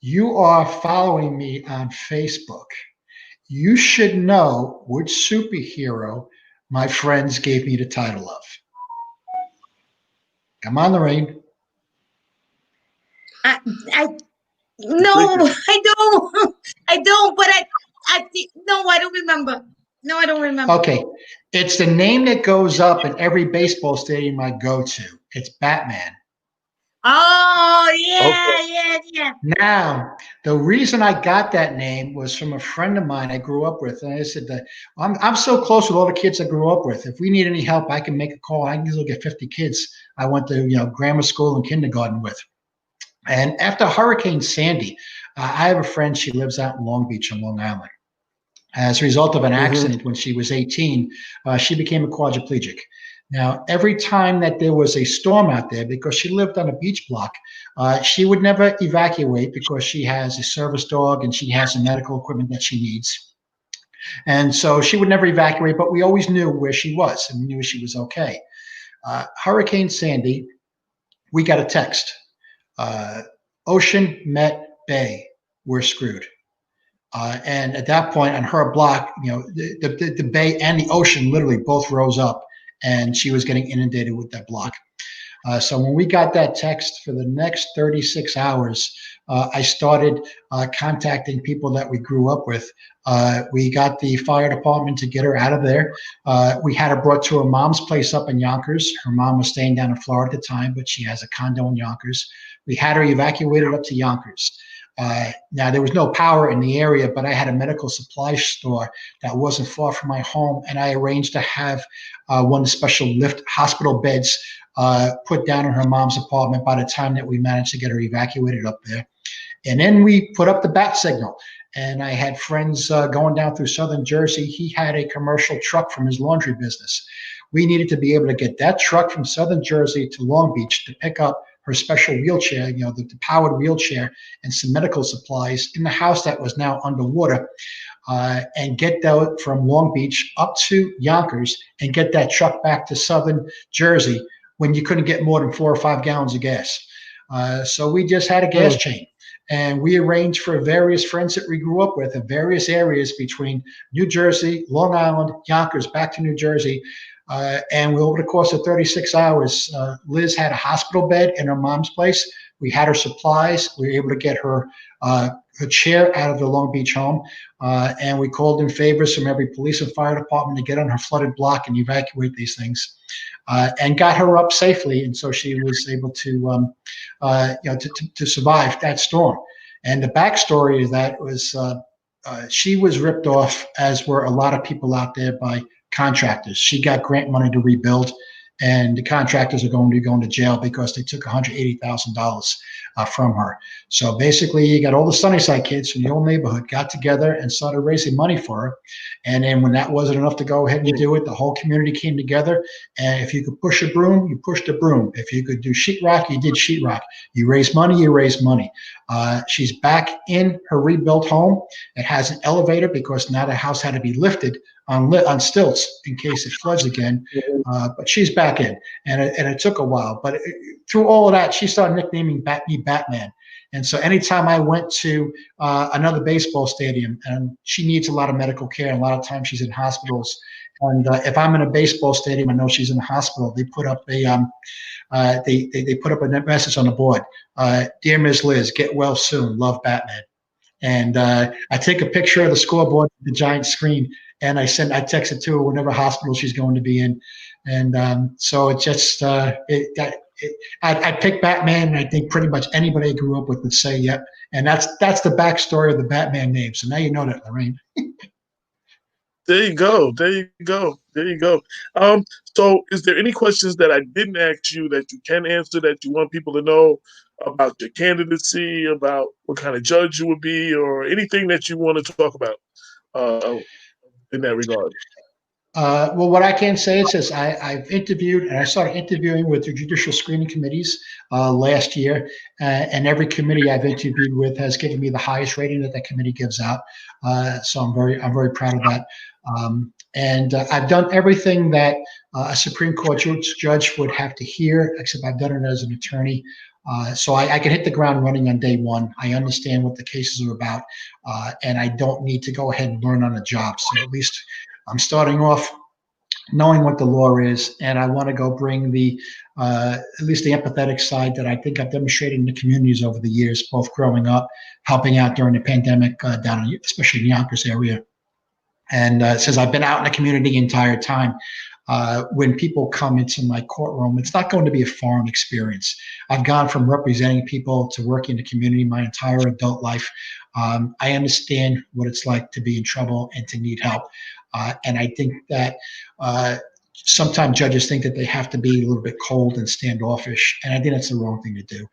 D: you are following me on Facebook. You should know which superhero my friends gave me the title of. Come on, Lorraine.
C: No, I don't. But no, I don't remember. No, I don't remember.
D: Okay, it's the name that goes up in every baseball stadium I go to. It's Batman.
C: Oh, yeah,
A: Okay.
C: yeah.
D: Now, the reason I got that name was from a friend of mine I grew up with. And I said that I'm so close with all the kids I grew up with. If we need any help, I can make a call. I can look at 50 kids I went to grammar school and kindergarten with. And after Hurricane Sandy, I have a friend. She lives out in Long Beach on Long Island. As a result of an accident when she was 18, she became a quadriplegic. Now, every time that there was a storm out there, because she lived on a beach block, she would never evacuate because she has a service dog and she has the medical equipment that she needs. And so she would never evacuate, but we always knew where she was and we knew she was okay. Hurricane Sandy, we got a text. Ocean met Bay, we're screwed. And at that point on her block, the bay and the ocean literally both rose up and she was getting inundated with that block. So when we got that text, for the next 36 hours, I started contacting people that we grew up with. We got the fire department to get her out of there. We had her brought to her mom's place up in Yonkers. Her mom was staying down in Florida at the time, but she has a condo in Yonkers. We had her evacuated up to Yonkers. Now, there was no power in the area, but I had a medical supply store that wasn't far from my home, and I arranged to have one of the special lift hospital beds put down in her mom's apartment by the time that we managed to get her evacuated up there. And then we put up the bat signal. And I had friends going down through southern Jersey. He had a commercial truck from his laundry business. We needed to be able to get that truck from southern Jersey to Long Beach to pick up her special wheelchair, the powered wheelchair, and some medical supplies in the house that was now underwater, and get that from Long Beach up to Yonkers and get that truck back to southern Jersey when you couldn't get more than 4 or 5 gallons of gas. So we just had a gas chain. And we arranged for various friends that we grew up with in various areas between New Jersey, Long Island, Yonkers, back to New Jersey. And over the course of 36 hours, Liz had a hospital bed in her mom's place. We had her supplies. We were able to get her chair out of the Long Beach home. And we called in favors from every police and fire department to get on her flooded block and evacuate these things. And got her up safely, and so she was able to, to survive that storm. And the backstory is that was she was ripped off, as were a lot of people out there, by contractors. She got grant money to rebuild, and the contractors are going to be going to jail because they took $180,000 from her. So basically, you got all the Sunnyside kids from the old neighborhood got together and started raising money for her. And then when that wasn't enough to go ahead and do it, the whole community came together. And if you could push a broom, you pushed a broom. If you could do sheetrock, you did sheetrock. You raised money, you raised money. She's back in her rebuilt home. It has an elevator because now the house had to be lifted on stilts in case it floods again. But she's back in, and it took a while. But through all of that, she started nicknaming me Batman. And so anytime I went to another baseball stadium, and she needs a lot of medical care, and a lot of times she's in hospitals. And if I'm in a baseball stadium, I know she's in the hospital. They put up they put up a message on the board: "Dear Ms. Liz, get well soon. Love, Batman." And I take a picture of the scoreboard, the giant screen, and I text it to her whenever hospital she's going to be in. And so it just I pick Batman, and I think pretty much anybody I grew up with would say, "Yep." And that's the backstory of the Batman name. So now you know that, Lorraine.
A: There you go. There you go. There you go. So is there any questions that I didn't ask you that you can answer that you want people to know about your candidacy, about what kind of judge you would be, or anything that you want to talk about in that regard?
D: Well, what I can say is this: I've interviewed, and I started interviewing with the judicial screening committees last year, and every committee I've interviewed with has given me the highest rating that committee gives out. So I'm very proud of that. And I've done everything that a Supreme Court judge would have to hear, except I've done it as an attorney. So I can hit the ground running on day one. I understand what the cases are about, and I don't need to go ahead and learn on the job. So at least I'm starting off knowing what the law is, and I want to go bring at least the empathetic side that I think I've demonstrated in the communities over the years, both growing up, helping out during the pandemic especially in the Yonkers area. And since I've been out in the community the entire time, when people come into my courtroom, it's not going to be a foreign experience. I've gone from representing people to working in the community my entire adult life. I understand what it's like to be in trouble and to need help. And I think that sometimes judges think that they have to be a little bit cold and standoffish, and I think that's the wrong thing to do.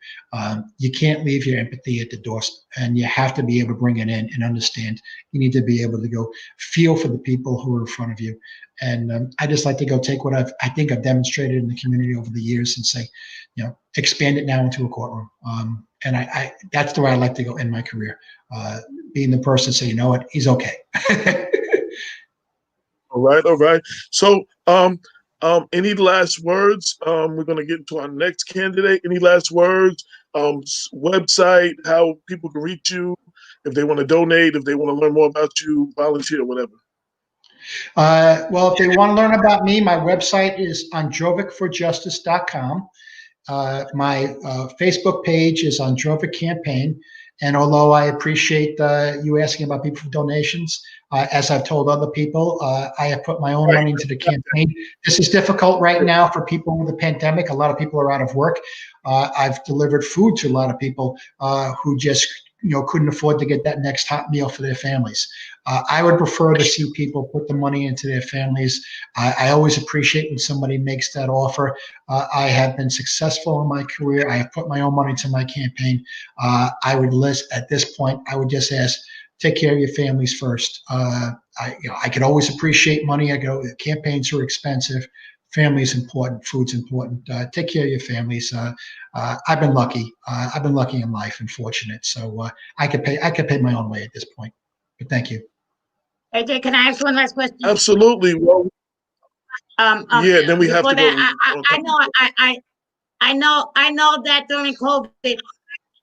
D: You can't leave your empathy at the door, and you have to be able to bring it in and understand. You need to be able to go feel for the people who are in front of you. And I just like to go take what I think I've demonstrated in the community over the years and say, expand it now into a courtroom. And I that's the way I like to go in my career, being the person to say, you know what, he's okay.
A: All right. So, any last words? We're going to get into our next candidate. Any last words? Website, how people can reach you, if they want to donate, if they want to learn more about you, volunteer, whatever.
D: Well, if they want to learn about me, my website is androvicforjustice.com. My Facebook page is Androvic Campaign. And although I appreciate you asking about people for donations, as I've told other people, I have put my own money into the campaign. This is difficult right now for people with the pandemic. A lot of people are out of work. I've delivered food to a lot of people who just couldn't afford to get that next hot meal for their families. I would prefer to see people put the money into their families. I always appreciate when somebody makes that offer. I have been successful in my career. I have put my own money into my campaign. I would list at this point. I would just ask, take care of your families first. I could always appreciate money. Campaigns are expensive. Family's important. Food's important. Take care of your families. I've been lucky. I've been lucky in life and fortunate. So I could pay my own way at this point. But thank you.
C: AJ, can I ask one last question?
A: Absolutely. Well, yeah. Then we have to go.
C: I know that during COVID,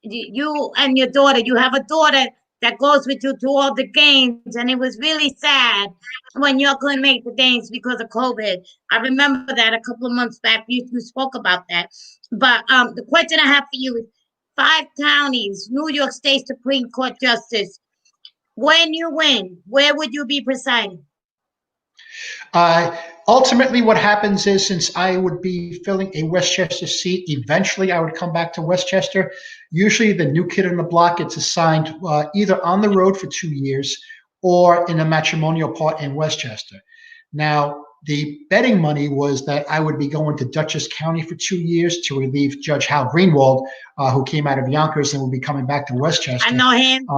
C: you and your daughter, you have a daughter that goes with you to all the games, and it was really sad when you couldn't make the games because of COVID. I remember that a couple of months back, you spoke about that. But the question I have for you is 5 counties, New York State Supreme Court Justice. When you win, where would you be presiding?
D: Ultimately, what happens is, since I would be filling a Westchester seat, eventually I would come back to Westchester. Usually the new kid on the block gets assigned either on the road for 2 years or in a matrimonial part in Westchester. Now, the betting money was that I would be going to Dutchess County for 2 years to relieve Judge Hal Greenwald, who came out of Yonkers and will be coming back to Westchester.
C: I know him.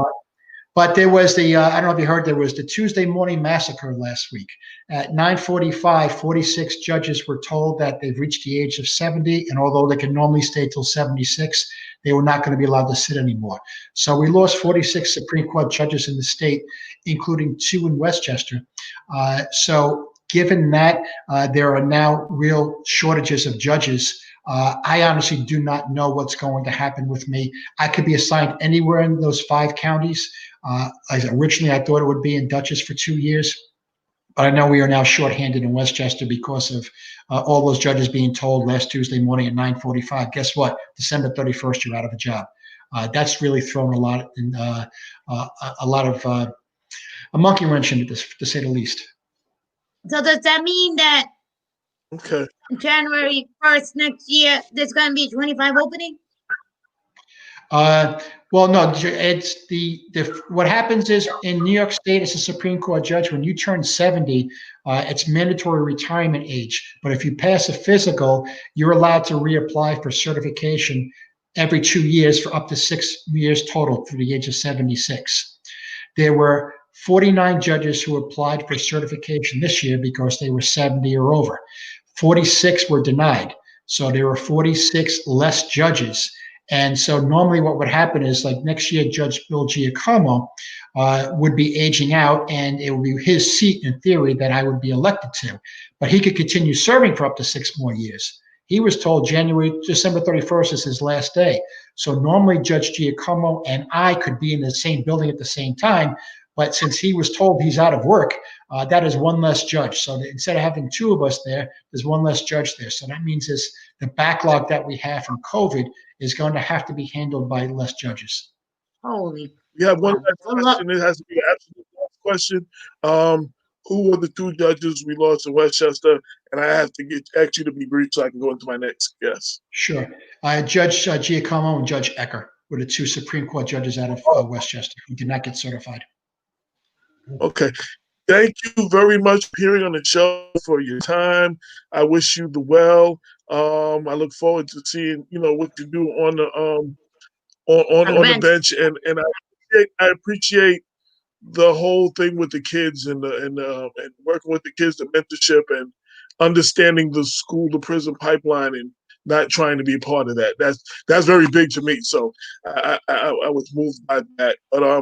D: But there was I don't know if you heard, there was the Tuesday morning massacre last week. At 9:45, 46 judges were told that they've reached the age of 70, and although they can normally stay till 76, they were not going to be allowed to sit anymore. So we lost 46 Supreme Court judges in the state, including 2 in Westchester. So given that there are now real shortages of judges, I honestly do not know what's going to happen with me. I could be assigned anywhere in those 5 counties. Originally, I thought it would be in Dutchess for 2 years, but I know we are now shorthanded in Westchester because of all those judges being told last Tuesday morning at 9:45. Guess what? December 31st, you're out of a job. That's really thrown a lot of a monkey wrench into this, to say the least.
C: So does that mean that January 1st next year there's going to be 25 opening?
D: Well, no, it's what happens is in New York State as a Supreme Court judge, when you turn 70, it's mandatory retirement age. But if you pass a physical, you're allowed to reapply for certification every 2 years for up to 6 years total through the age of 76. There were 49 judges who applied for certification this year because they were 70 or over. 46 were denied. So there were 46 less judges. And so normally what would happen is, like next year, Judge Bill Giacomo would be aging out, and it would be his seat in theory that I would be elected to. But he could continue serving for up to 6 more years. He was told December 31st is his last day. So normally Judge Giacomo and I could be in the same building at the same time. But since he was told he's out of work, that is one less judge. So instead of having 2 of us there, there's one less judge there. So that means the backlog that we have from COVID is going to have to be handled by less judges.
C: Holy.
A: We have one last question. It has to be an absolute last question. Who were the 2 judges we lost in Westchester? And I have to ask you to be brief so I can go into my next guest.
D: Sure. Judge Giacomo and Judge Ecker were the 2 Supreme Court judges out of Westchester who did not get certified.
A: Okay. Thank you very much for appearing on the show, for your time. I wish you the well. I look forward to seeing what you do on the bench, and I appreciate the whole thing with the kids and working with the kids, the mentorship and understanding the school to prison pipeline and not trying to be part of that. That's very big to me. So I was moved by that. But I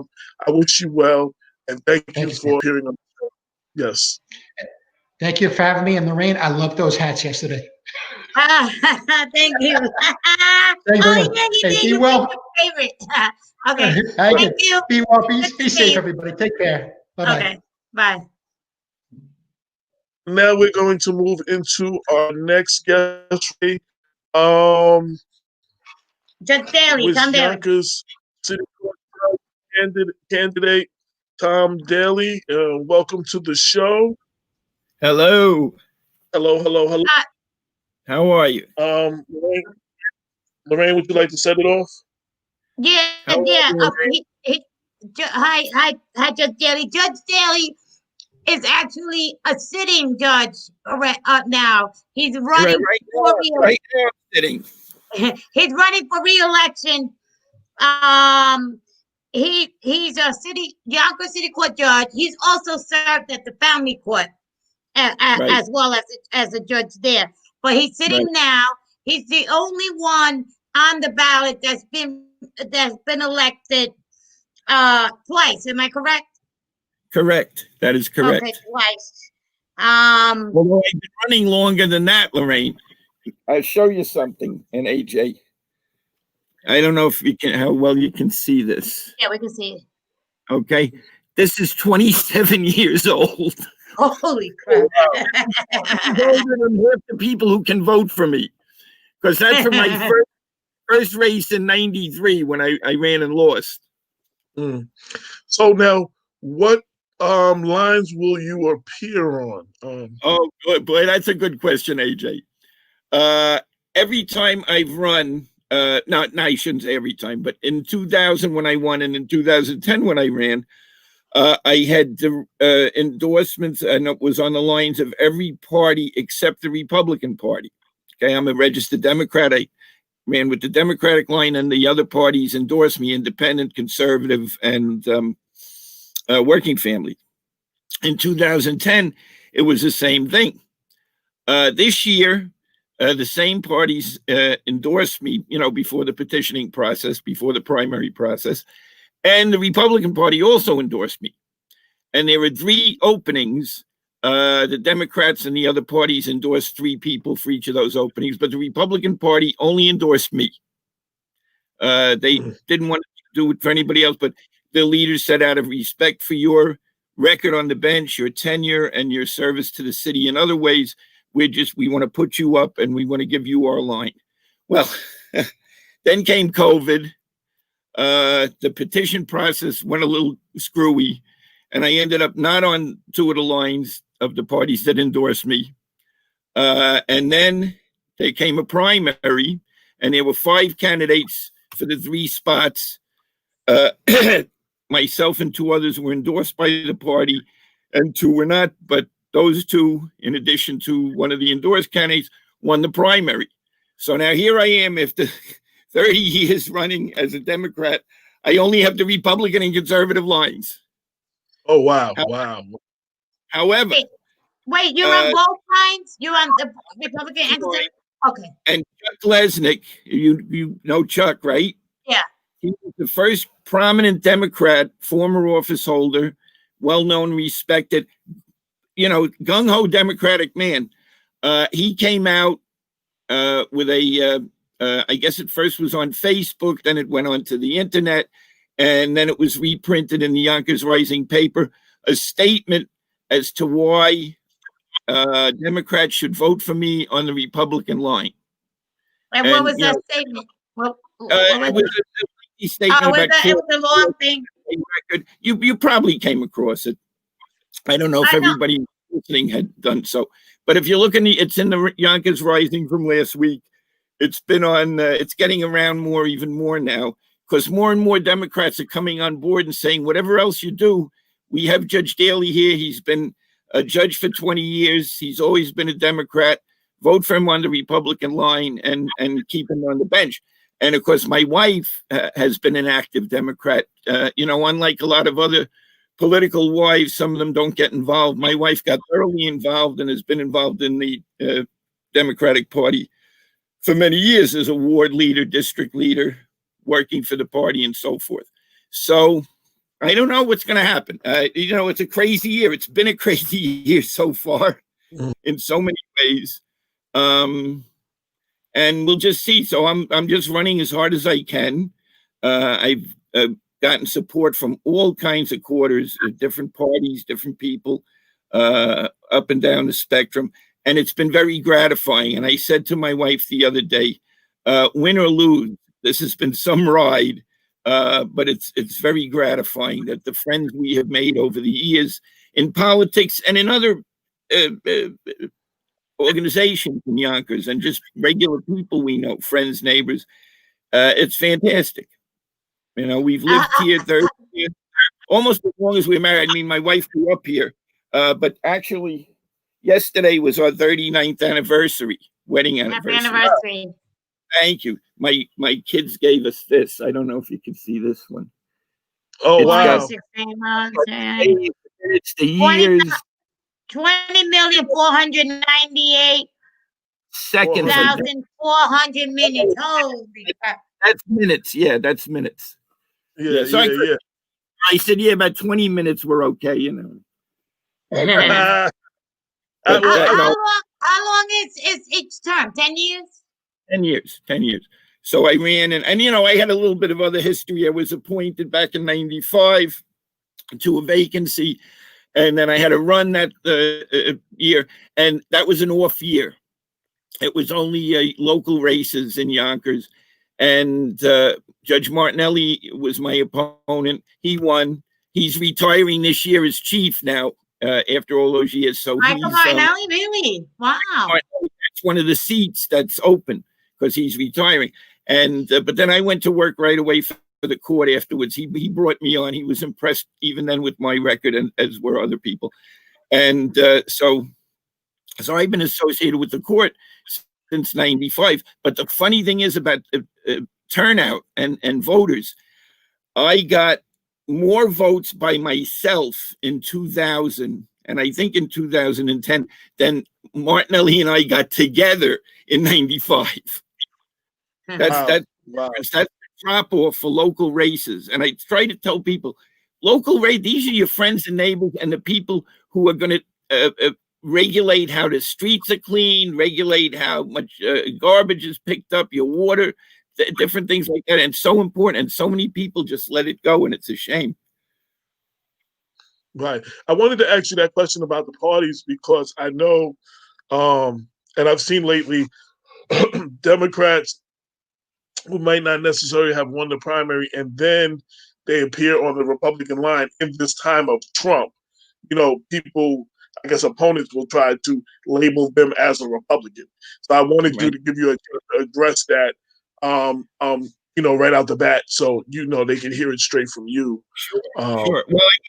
A: wish you well, and thank you for appearing on the show. Yes.
D: Thank you for having me in the rain. I loved those hats yesterday.
C: Thank you.
D: Be well.
C: Favorite. Okay. Thank you.
D: Be well. Be safe, everybody. Take care. Bye-bye.
C: Okay. Bye.
A: Now we're going to move into our next guest. Um,
C: Judge Daly,
A: with
C: Tom Daly.
A: Yonkers City Court candidate Tom Daly. Welcome to the show.
E: Hello.
A: Hello, hello, hello.
E: How are you?
A: Lorraine, would you like to set it off?
C: Yeah,
E: How are
C: yeah.
E: you,
C: Hi, Judge Daly. Judge Daly is actually a sitting judge now. He's running for
E: right now, sitting.
C: he's running for re-election. He's a Yonkers City Court judge. He's also served at the family court
E: Right.
C: as well as a judge there. But he's sitting now. He's the only one on the ballot that's been elected twice. Am I correct?
E: Correct. That is correct.
C: Okay, twice.
E: Well, I've been running longer than that, Lorraine. I'll show you something, and AJ. I don't know if you can how well you can see this.
C: Yeah, we can see it.
E: Okay. This is 27 years old.
C: Holy crap.
E: Older than half the people who can vote for me. Because that's for my first race in 93 when I ran and lost.
A: Mm. So now, what lines will you appear on?
E: Oh, boy, that's a good question, AJ. Every time I've run, no, I shouldn't say every time, but in 2000 when I won and in 2010 when I ran, I had the endorsements, and it was on the lines of every party except the Republican Party. Okay, I'm a registered Democrat. I ran with the Democratic line, and the other parties endorsed me: independent, conservative, and working family. In 2010, it was the same thing. This year, the same parties endorsed me, before the petitioning process, before the primary process, and the Republican Party also endorsed me. And there were 3 openings. The Democrats and the other parties endorsed 3 people for each of those openings, but the Republican Party only endorsed me. They didn't want to do it for anybody else, but the leaders said, out of respect for your record on the bench, your tenure, and your service to the city in other ways, we want to put you up and we want to give you our line. Well, then came COVID. The petition process went a little screwy, and I ended up not on 2 of the lines of the parties that endorsed me. And then there came a primary, and there were 5 candidates for the 3 spots. Myself and 2 others were endorsed by the party, and 2 were not. But those 2, in addition to one of the endorsed candidates, won the primary. So now here I am after 30 years running as a Democrat. I only have the Republican and conservative lines.
A: Oh, wow. Wow.
E: However.
C: Wait, you're on both lines? You're on the Republican and conservative? Okay.
E: And Chuck Lesnick, you know Chuck, right?
C: Yeah.
E: He was the first prominent Democrat, former office holder, well-known, respected, gung-ho Democratic man. He came out with I guess it first was on Facebook, then it went onto the internet, and then it was reprinted in the Yonkers Rising paper, a statement as to why Democrats should vote for me on the Republican line.
C: And what was that statement? What
E: it was a statement about
C: it was a long thing.
E: Record. You probably came across it. I don't know if everybody listening had done so, but if you look it's in the Yonkers Rising from last week. It's been on. It's getting around even more now, because more and more Democrats are coming on board and saying, whatever else you do, we have Judge Daly here. He's been a judge for 20 years. He's always been a Democrat. Vote for him on the Republican line and keep him on the bench. And of course, my wife has been an active Democrat. Unlike a lot of other political wives, some of them don't get involved. My wife got thoroughly involved and has been involved in the Democratic Party for many years as a ward leader, district leader, working for the party and so forth. So I don't know what's going to happen. It's a crazy year. It's been a crazy year so far in so many ways. And we'll just see. So I'm just running as hard as I can. I've gotten support from all kinds of quarters, different parties, different people. up and down the spectrum. And it's been very gratifying. And I said to my wife the other day, win or lose, this has been some ride, but it's very gratifying that the friends we have made over the years in politics and in other organizations in Yonkers and just regular people we know, friends, neighbors, it's fantastic. You know, we've lived here 30 years, almost as long as we're married. I mean, my wife grew up here, but actually, yesterday was our 39th anniversary, wedding anniversary.
C: Happy anniversary.
E: Thank you. My kids gave us this. I don't know if you can see this one.
A: Oh, wow.
E: It's the years.
C: 20,498,400 minutes. Holy crap.
E: That's minutes. Yeah, that's minutes.
A: Yeah,
E: so I said, yeah, about 20 minutes were okay, you know.
C: How long is each term? 10 years?
E: 10 years. 10 years. So I ran and you know, I had a little bit of other history. I was appointed back in 95 to a vacancy. And then I had a run that year, and that was an off year. It was only local races in Yonkers, and Judge Martinelli was my opponent. He won. He's retiring this year as chief now after all those years. So
C: Michael Martinelli, really? Wow.
E: It's one of the seats that's open because he's retiring. And but then I went to work right away for the court afterwards. He brought me on. He was impressed even then with my record, and as were other people. And so I've been associated with the court since 95. But the funny thing is about turnout and voters, I got more votes by myself in 2000, and I think in 2010, than Martinelli and I got together in 95. That's drop off for local races. And I try to tell people, local race, these are your friends and neighbors and the people who are going to regulate how the streets are clean, regulate how much garbage is picked up, your water, different things like that. And so important. And so many people just let it go, and it's a shame.
A: Right. I wanted to ask you that question about the parties because I know, and I've seen lately, Democrats who might not necessarily have won the primary, and then they appear on the Republican line in this time of Trump. You know, people, I guess opponents will try to label them as a Republican. So I wanted you to give you a address that, you know, right out the bat, so you know they can hear it straight from you.
E: Sure. Well,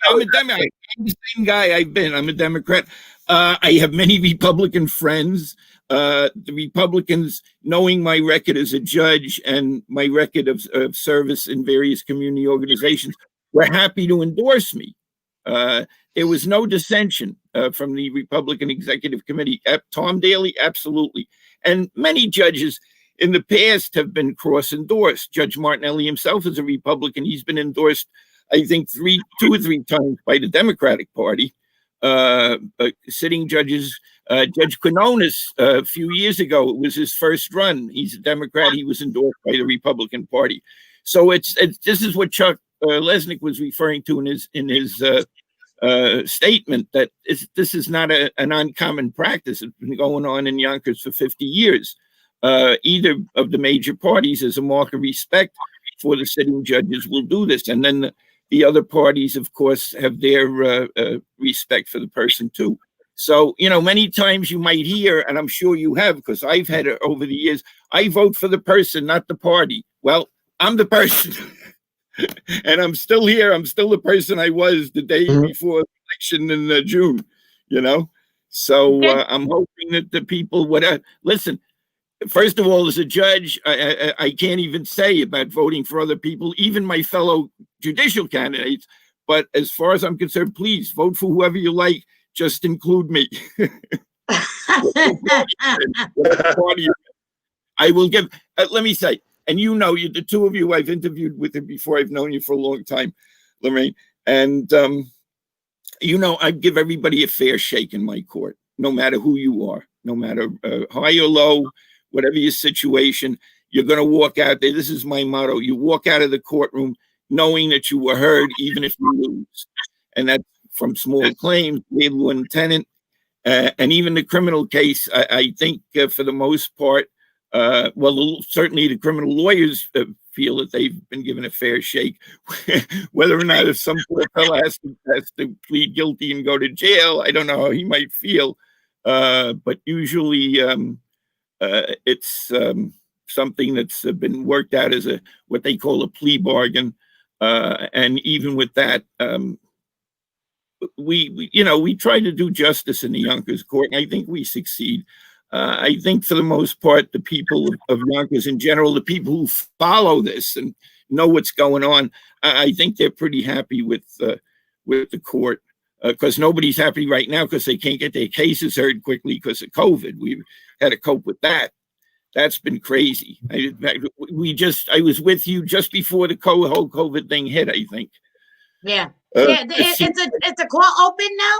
E: I'm a Democrat. I'm the same guy I've been. I'm a Democrat. I have many Republican friends. The Republicans, knowing my record as a judge and my record of service in various community organizations, were happy to endorse me. There was no dissension from the Republican Executive Committee. Tom Daley, absolutely. And many judges in the past have been cross-endorsed. Judge Martinelli himself is a Republican. He's been endorsed, I think, 2 or 3 times by the Democratic Party. Sitting judges, Judge Quinones, a few years ago, it was his first run. He's a Democrat. He was endorsed by the Republican Party. So it's this is what Chuck Lesnick was referring to in his statement, that this is not an uncommon practice. It's been going on in Yonkers for 50 years. Either of the major parties, as a mark of respect for the sitting judges, will do this. And then the other parties, of course, have their respect for the person, too. So, you know, many times you might hear, and I'm sure you have, because I've had it over the years, I vote for the person, not the party. Well, I'm the person. And I'm still here. I'm still the person I was the day before the election in June, you know. So I'm hoping that the people would listen. First of all, as a judge, I can't even say about voting for other people, even my fellow judicial candidates. But as far as I'm concerned, please vote for whoever you like. Just include me. I will give, let me say, and you know, the two of you, I've interviewed with it before. I've known you for a long time, Lorraine. And, you know, I give everybody a fair shake in my court, no matter who you are, no matter high or low, whatever your situation, you're going to walk out there. This is my motto. You walk out of the courtroom knowing that you were heard, even if you lose. And that's from small claims, landlord and tenant, And even the criminal case, I think for the most part, well, certainly the criminal lawyers feel that they've been given a fair shake. Whether or not if some poor fellow has to plead guilty and go to jail, I don't know how he might feel. But usually it's something that's been worked out as what they call a plea bargain. And even with that, we try to do justice in the Yonkers court, and I think we succeed. I think for the most part, the people of Yonkers in general, the people who follow this and know what's going on, I think they're pretty happy with the court, because nobody's happy right now because they can't get their cases heard quickly because of COVID. We've had to cope with that. That's been crazy. I was with you just before the whole COVID thing hit, I think.
C: Yeah. It's a court open now?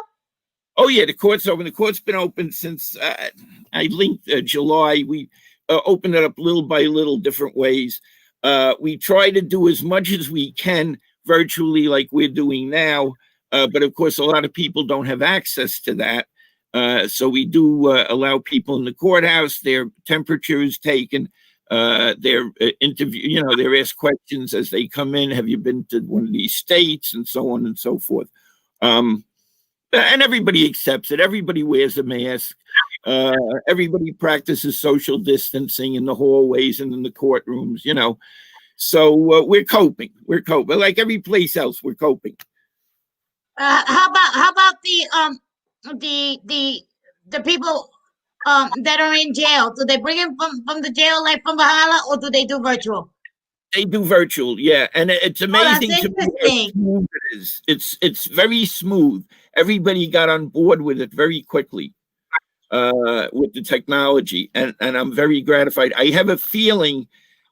E: Oh, yeah, the court's open. The court's been open since, I linked July. We opened it up little by little, different ways. We try to do as much as we can virtually like we're doing now. But, of course, a lot of people don't have access to that. So we do allow people in the courthouse, their temperature is taken, their interview, they're asked questions as they come in. Have you been to one of these states, and so on and so forth. And everybody accepts it. Everybody wears a mask. Everybody practices social distancing in the hallways and in the courtrooms, So we're coping. We're coping like every place else. We're coping.
C: How about the people that are in jail? Do they bring them from the jail, like from Bahala, or do they do virtual?
E: They do virtual, yeah, and it's amazing to me how smooth it is. It's very smooth. Everybody got on board with it very quickly, with the technology, and I'm very gratified. I have a feeling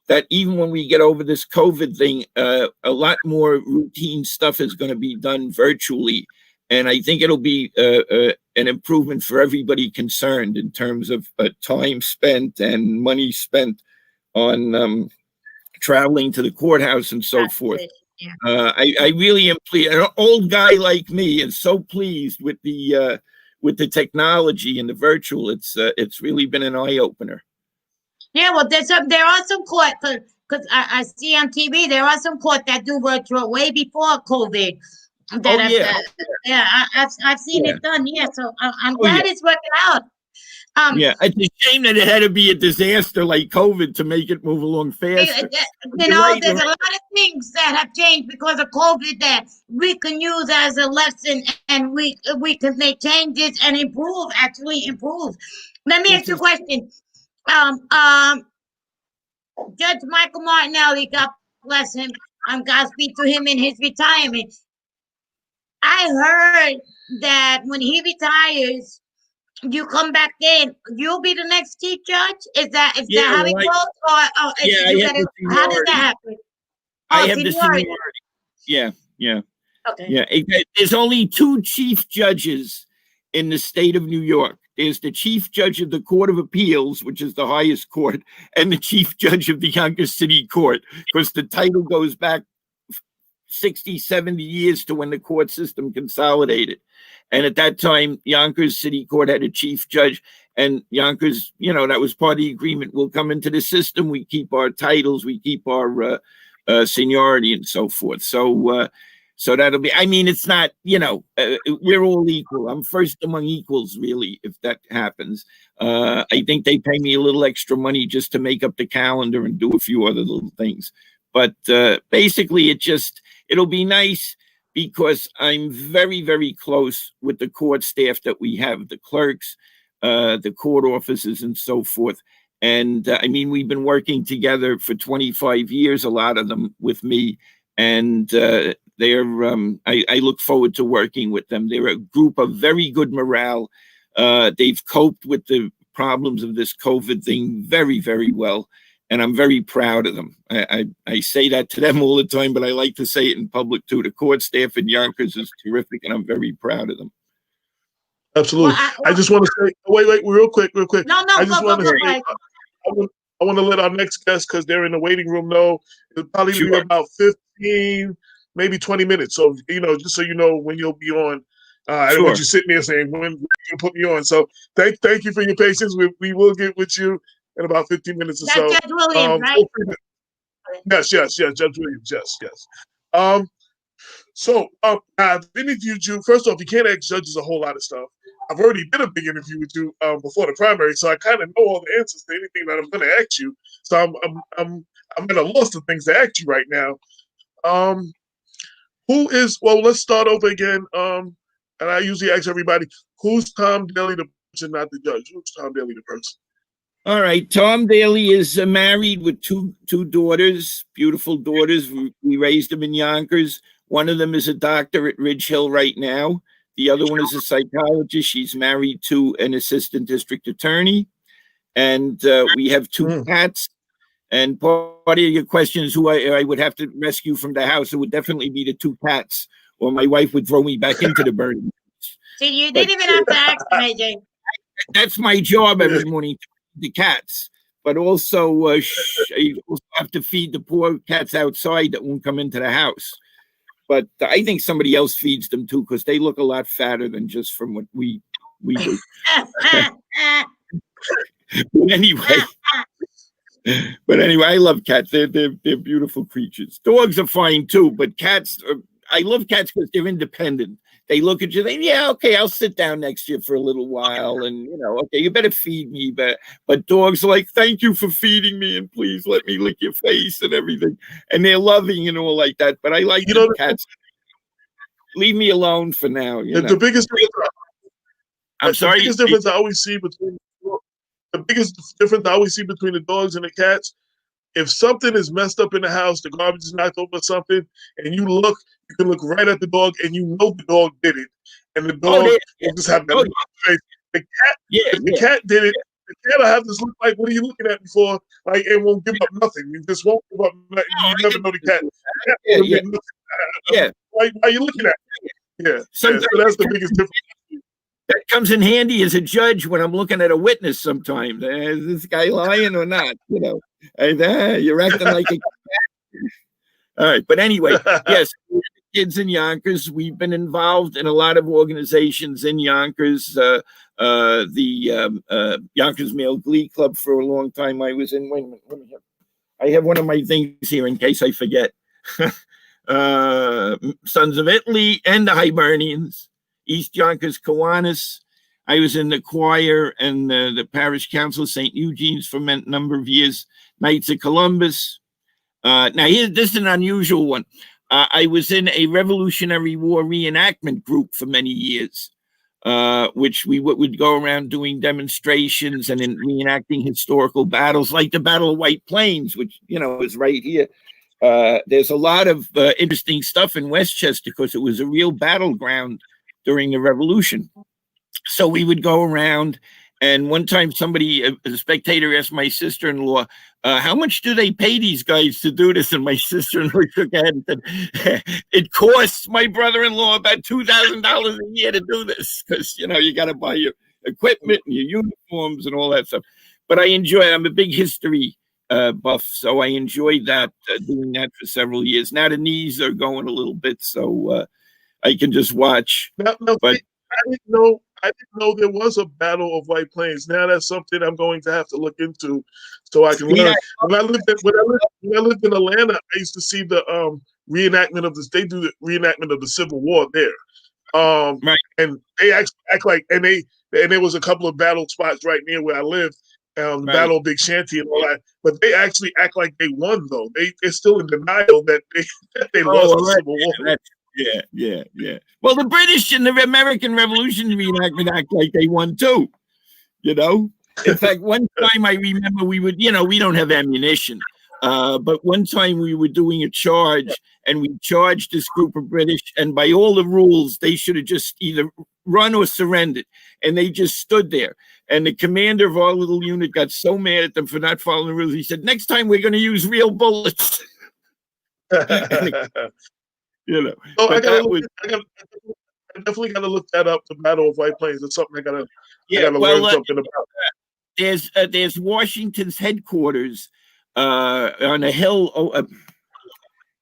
E: that even when we get over this COVID thing, a lot more routine stuff is going to be done virtually, and I think it'll be an improvement for everybody concerned in terms of time spent and money spent on traveling to the courthouse and so forth. Yeah. I really am pleased. An old guy like me is so pleased with the technology and the virtual. It's really been an eye opener.
C: Yeah, well, there are some courts, because I see on TV there are some courts that do virtual way before COVID. I've seen it done. Yeah, so I'm glad it's working out.
E: It's a shame that it had to be a disaster like COVID to make it move along faster.
C: There's a lot of things that have changed because of COVID that we can use as a lesson, and we can make changes and improve. Let me ask you a question. Judge Michael Martinelli, God bless him, Godspeed to him in his retirement. I heard that when he retires, you come back in, you'll be the next chief judge? Is that how it goes? How does that happen?
E: I have the seniority. Yeah.
C: Okay.
E: Yeah. There's only 2 chief judges in the state of New York. There's the chief judge of the Court of Appeals, which is the highest court, and the chief judge of the Yonkers City Court, because the title goes back 60, 70 years to when the court system consolidated. And at that time, Yonkers City Court had a chief judge, and Yonkers, that was part of the agreement. We'll come into the system. We keep our titles. We keep our seniority and so forth. So that'll be, it's not, we're all equal. I'm first among equals, really, if that happens. I think they pay me a little extra money just to make up the calendar and do a few other little things. But basically, it'll be nice because I'm very, very close with the court staff that we have, the clerks, the court officers, and so forth. And we've been working together for 25 years, a lot of them with me. And I look forward to working with them. They're a group of very good morale. They've coped with the problems of this COVID thing very, very well. And I'm very proud of them. I say that to them all the time, but I like to say it in public too. The court staff in Yonkers is terrific, and I'm very proud of them.
A: Absolutely. I just want to say, wait, real quick.
C: No,
A: I just want to say,
C: I
A: want to let our next guest, because they're in the waiting room, know it'll probably be about 15, maybe 20 minutes. So, just so you know when you'll be on, I didn't want
E: Sure.
A: you sitting there saying, when are you going to put me on? So thank you for your patience. We will get with you in about 15 minutes or
C: That's
A: so.
C: Judge Williams, right?
A: Yes, Judge Williams, yes. I've interviewed you. First off, you can't ask judges a whole lot of stuff. I've already did a big interview with you before the primary, so I kind of know all the answers to anything that I'm going to ask you. So I'm at a loss of things to ask you right now. Who is? Well, let's start over again. And I usually ask everybody, who's Tom Daly the person, not the judge? Who's Tom Daly the person?
E: All right. Tom Daly is married with two daughters, beautiful daughters. We raised them in Yonkers. One of them is a doctor at Ridge Hill right now. The other one is a psychologist. She's married to an assistant district attorney. And we have two cats. And part of your question is who I would have to rescue from the house. It would definitely be the two cats, or my wife would throw me back into the burning.
C: See, you didn't even have to ask him, AJ.
E: That's my job every morning, to feed the cats. But also, I also have to feed the poor cats outside that won't come into the house. But I think somebody else feeds them too, because they look a lot fatter than just from what we do. But anyway, I love cats. They're beautiful creatures. Dogs are fine too, but cats I love cats because they're independent. They look at you, okay, I'll sit down next to you for a little while, and okay, you better feed me. But dogs are like, thank you for feeding me, and please let me lick your face and everything. And they're loving and all like that. But I like cats. Leave me alone for now.
A: The biggest
E: I'm sorry.
A: The biggest difference I always see between the dogs and the cats, if something is messed up in the house, the garbage is knocked over something, and you can look right at the dog, and you know the dog did it, and the dog will just have that look on face. The cat, if the cat did it, the cat will have this look like, what are you looking at me for? Like, it won't give up nothing. You just won't give up nothing. You never know the cat. Why are you looking at me? So that's the biggest difference.
E: That comes in handy as a judge when I'm looking at a witness sometimes. Is this guy lying or not? You're acting like a all right. But anyway, yes, kids in Yonkers. We've been involved in a lot of organizations in Yonkers. The Yonkers Male Glee Club for a long time. I was in. Wait a minute. I have one of my things here in case I forget. Sons of Italy and the Hibernians. East Yonkers Kiwanis. I was in the choir and the parish council of St. Eugene's for a number of years. Knights of Columbus. Now, this is an unusual one. I was in a Revolutionary War reenactment group for many years, which we would go around doing demonstrations and in reenacting historical battles, like the Battle of White Plains, which, is right here. There's a lot of interesting stuff in Westchester because it was a real battleground during the Revolution. So we would go around, and one time a spectator asked my sister-in-law, how much do they pay these guys to do this? And my sister-in-law shook her head and said, it costs my brother-in-law about $2,000 a year to do this, because, you got to buy your equipment and your uniforms and all that stuff. But I enjoy it. I'm a big history buff, so I enjoyed that, doing that for several years. Now the knees are going a little bit, so I can just watch.
A: But I didn't know there was a Battle of White Plains. Now that's something I'm going to have to look into so I can learn. When I lived in Atlanta, I used to see the reenactment of this. They do the reenactment of the Civil War there,
E: right.
A: And they actually act like, and there was a couple of battle spots right near where I lived. The Battle of Big Shanty and all that, but they actually act like they won. Though they're still in denial that they lost the Civil War.
E: Yeah. Well, the British and the American Revolution reenactment act like they won too. In fact, one time I remember we don't have ammunition, but one time we were doing a charge and we charged this group of British, and by all the rules, they should have just either run or surrendered, and they just stood there. And the commander of our little unit got so mad at them for not following the rules. He said, "Next time we're going to use real bullets."
A: I definitely got to look that up. The Battle of White Plains. It's something I got to learn something about.
E: There's Washington's headquarters on a hill.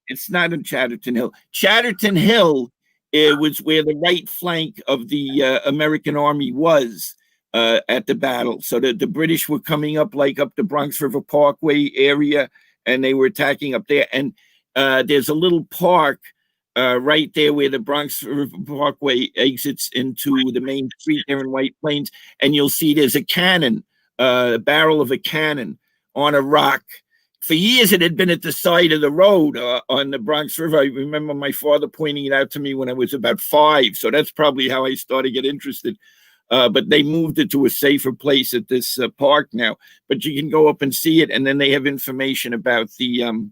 E: It's not on Chatterton Hill. Chatterton Hill it was where the right flank of the American army was at the battle. So the British were coming up like up the Bronx River Parkway area, and they were attacking up there. And there's a little park right there where the Bronx River Parkway exits into the main street there in White Plains. And you'll see there's a cannon, a barrel of a cannon on a rock. For years, it had been at the side of the road on the Bronx River. I remember my father pointing it out to me when I was about 5. So that's probably how I started to get interested. But they moved it to a safer place at this park now. But you can go up and see it, and then they have information about the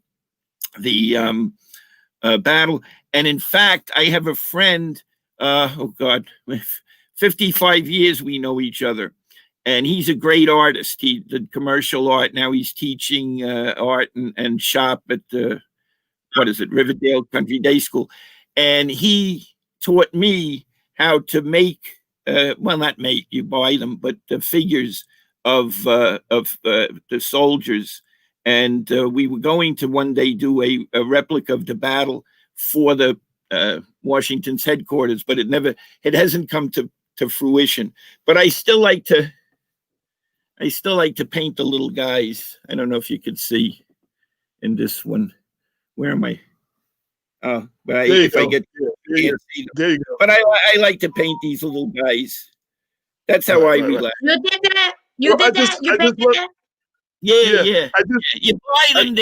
E: battle. And in fact, I have a friend. 55 years we know each other. And he's a great artist. He did commercial art. Now he's teaching art and shop at Riverdale Country Day School. And he taught me how to make, not make, you buy them, but the figures of the soldiers. And we were going to one day do a replica of the battle for the Washington's headquarters, but it hasn't come to fruition. But I still like to paint the little guys. I don't know if you could see in this one. Where am I? Oh, but I can't see them. There you go. But I like to paint these little guys. That's how I relax.
C: You did that? You did that? You painted that?
E: Yeah. You buy them,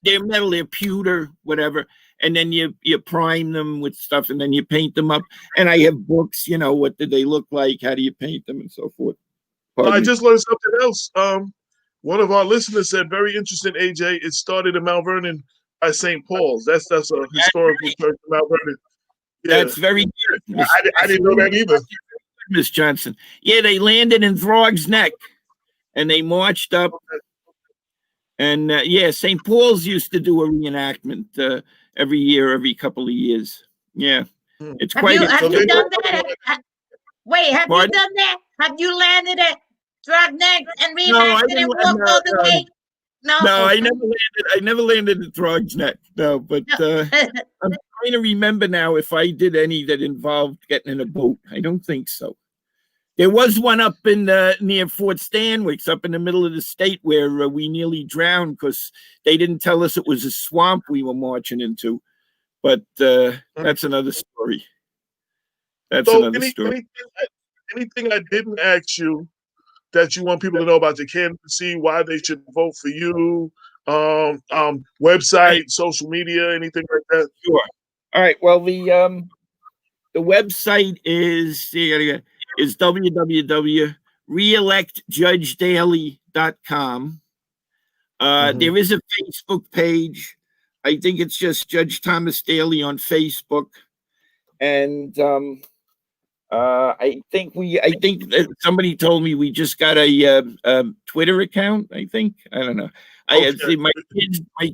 E: they're metal, they're pewter, whatever. And then you prime them with stuff, and then you paint them up. And I have books, what do they look like? How do you paint them and so forth.
A: I just learned something else. One of our listeners said, very interesting, AJ. It started in Mount Vernon by St. Paul's. That's a historical church in Mount Vernon. Yeah.
E: That's very good.
A: I didn't know that either.
E: Miss Johnson. Yeah, they landed in Throg's Neck, and they marched up. And St. Paul's used to do a reenactment every year, every couple of years. Yeah, it's quite.
C: Have you done that? Wait, have you done that? Have you landed at Throg's Neck and reenacted and walked all the way? No,
E: I never landed at Throg's Neck. No, but I'm trying to remember now if I did any that involved getting in a boat. I don't think so. There was one up in near Fort Stanwix, up in the middle of the state, where we nearly drowned because they didn't tell us it was a swamp we were marching into. But that's another story. Story.
A: Anything I didn't ask you that you want people to know about your candidacy, why they should vote for you, website, social media, anything like that?
E: Sure. All right. Well, the website is www.reelectjudgedaly.com. There is a Facebook page. I think it's just Judge Thomas Daly on Facebook. And I think that somebody told me we just got a Twitter account. I think, I don't know. I see my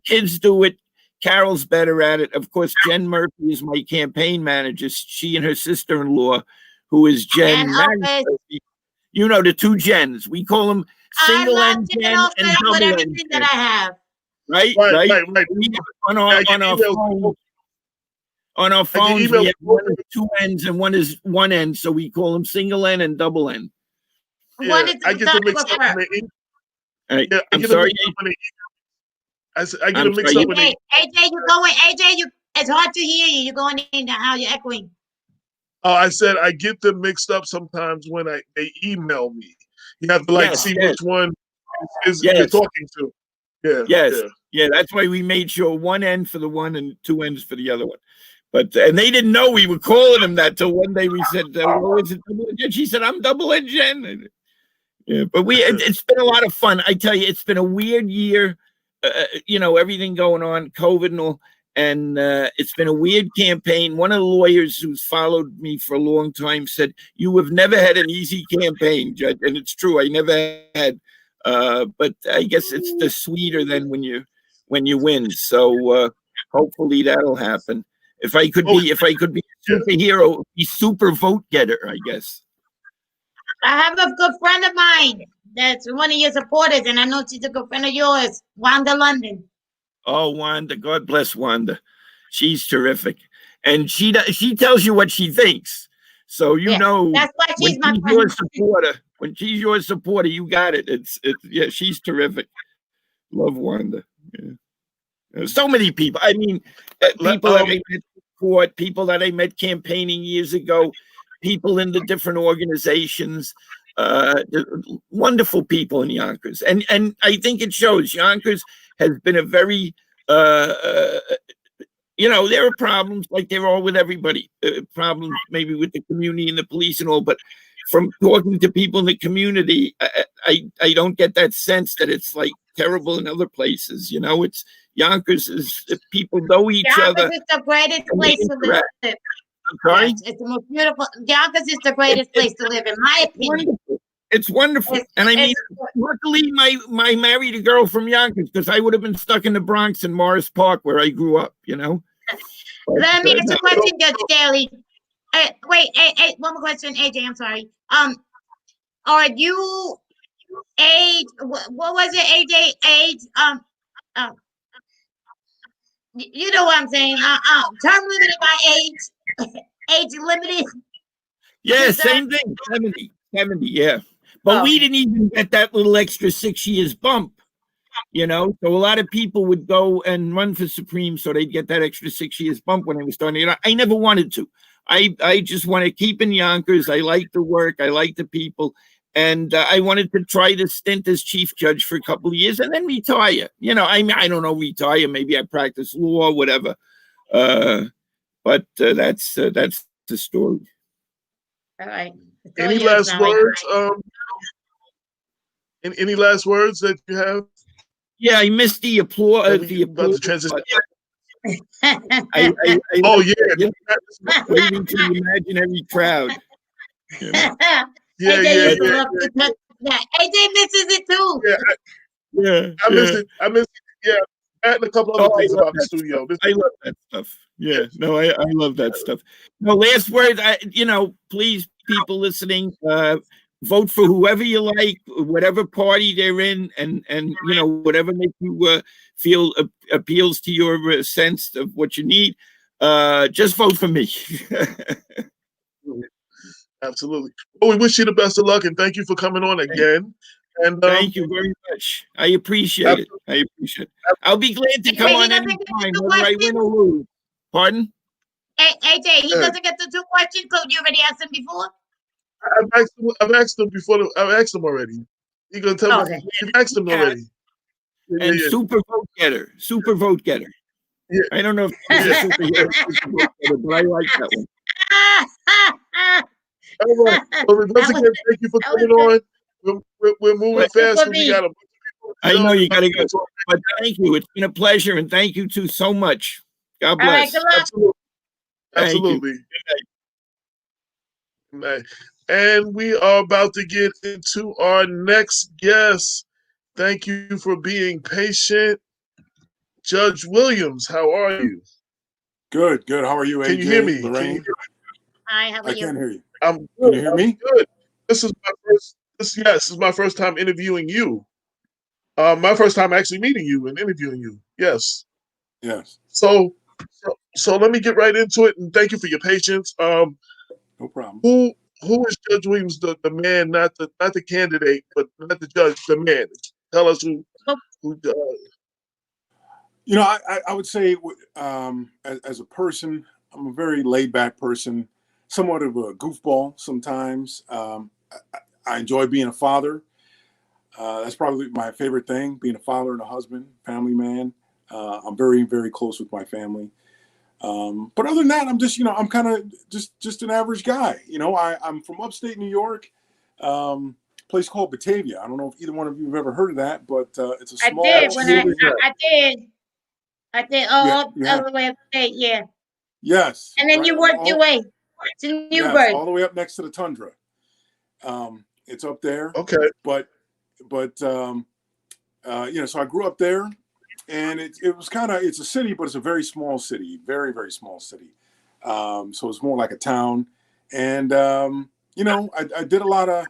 E: kids do it. Carol's better at it. Of course, Jen Murphy is my campaign manager. She and her sister-in-law, who is Jen. The two Jens. We call them single N Jen and double N
C: everything that I have.
E: Right. On our phones, we have one is two N's and one is one N, so we call them single N and double N.
C: What is
A: I get them mixed up. I'm sorry. I get them mixed up.
C: AJ, it's hard to hear you. You're going in how you're echoing.
A: Oh, I said I get them mixed up sometimes when they email me. You have to see which one is you're talking to.
E: Yeah. That's why we made sure one N for the one and two N's for the other one. But and they didn't know we were calling him that till one day we said, "Is it double N Jen?" She said, "I'm double N Jen." Yeah, but it's been a lot of fun. I tell you, it's been a weird year. Everything going on, COVID and all. And it's been a weird campaign. One of the lawyers who's followed me for a long time said, "You have never had an easy campaign, Judge." And it's true. I never had. But I guess it's the sweeter than when you win. So hopefully that'll happen. If I could be a superhero, be super vote getter, I guess.
C: I have a good friend of mine that's one of your supporters, and I know she's a good friend of yours, Wanda London.
E: Oh, Wanda. God bless Wanda. She's terrific. and she tells you what she thinks. So you know
C: that's why
E: when
C: she's my
E: she's
C: friend.
E: your supporter. When she's your supporter, you got it. It's yeah, she's terrific. Love Wanda. Yeah. So many people. I mean, people that I met in court, people that I met campaigning years ago, people in the different organizations. Wonderful people in Yonkers, and I think it shows. Yonkers has been a very there are problems like there are with everybody. Problems maybe with the community and the police and all, but from talking to people in the community, I don't get that sense that it's like terrible in other places. It's Yonkers is people know each other.
C: Yonkers is the greatest place to live.
E: I'm sorry?
C: Yes, it's the most beautiful. Yonkers is the greatest place to live, in my opinion.
E: It's wonderful. And I mean, luckily, my married a girl from Yonkers, because I would have been stuck in the Bronx in Morris Park where I grew up,
C: Let me ask you a question, Judge Daly. Wait, one more question, AJ. I'm sorry. Are you age? What was it, AJ? Age? You know what I'm saying? Term limited by age. Age limited.
E: Yeah, same thing. 70, yeah. But we didn't even get that little extra 6 years bump. So a lot of people would go and run for Supreme, so they'd get that extra 6 years bump when they were starting. I never wanted to. I just want to keep in Yonkers. I like the work. I like the people. And I wanted to try to stint as chief judge for a couple of years and then retire. I mean, I don't know, retire. Maybe I practice law or whatever. But that's the story.
C: All right.
A: Any last words? Any last words that you have?
E: Yeah, I missed the applause.
A: About the transition.
E: I
A: oh yeah,
E: waiting to the imaginary crowd.
A: Yeah.
C: AJ misses it too.
A: Yeah, I miss it. Yeah, and a couple other things about the studio.
E: I love that stuff. Yeah, no, I love that stuff. No, last words. Please, people listening, vote for whoever you like, whatever party they're in, and whatever makes you feel appeals to your sense of what you need. Just vote for me.
A: Absolutely. Well, we wish you the best of luck, and thank you for coming on again. And
E: thank you very much. I appreciate it. I'll be glad to come on anytime, whether I win or lose. Pardon?
C: AJ, he doesn't get the 2 questions because you already asked him before.
A: I've asked him before. I've asked him already. He's gonna tell me. You've asked him already.
E: And super vote getter. Yeah. I don't know if he's a super vote getter, but I like that one.
A: All right. Well, once again, thank you for coming on. We're moving fast. We got
E: I know you got to go, but thank you. It's been a pleasure, and thank you too so much. God bless.
C: All right,
A: Absolutely. Good night. And we are about to get into our next guest. Thank you for being patient. Judge Williams, how are you?
F: Good. How are you, AJ?
A: Can you hear me?
F: Lorraine?
C: Hi, how are you?
F: I can hear you.
A: I'm good.
F: Can you hear me?
A: Good. This is my first time interviewing you. My first time actually meeting you and interviewing you. Yes. So let me get right into it, and thank you for your patience.
F: No problem.
A: Who is Judge Williams, the man, not the candidate, but not the judge, the man? Tell us who.
F: I would say, as a person, I'm a very laid back person, somewhat of a goofball sometimes. I enjoy being a father. That's probably my favorite thing, being a father and a husband, family man. I'm very, very close with my family. But other than that, I'm just, I'm kind of just an average guy. I'm from upstate New York, place called Batavia. I don't know if either one of you have ever heard of that, but it's a small.
C: I did. All the way up state, yeah.
F: Yes.
C: And then you worked your way to Newburgh.
F: Yes, all the way up next to the tundra. It's up there.
A: Okay.
F: But so I grew up there. And it was it's a city, but it's a very small city, very, very small city. So it's more like a town. And, I did a lot of,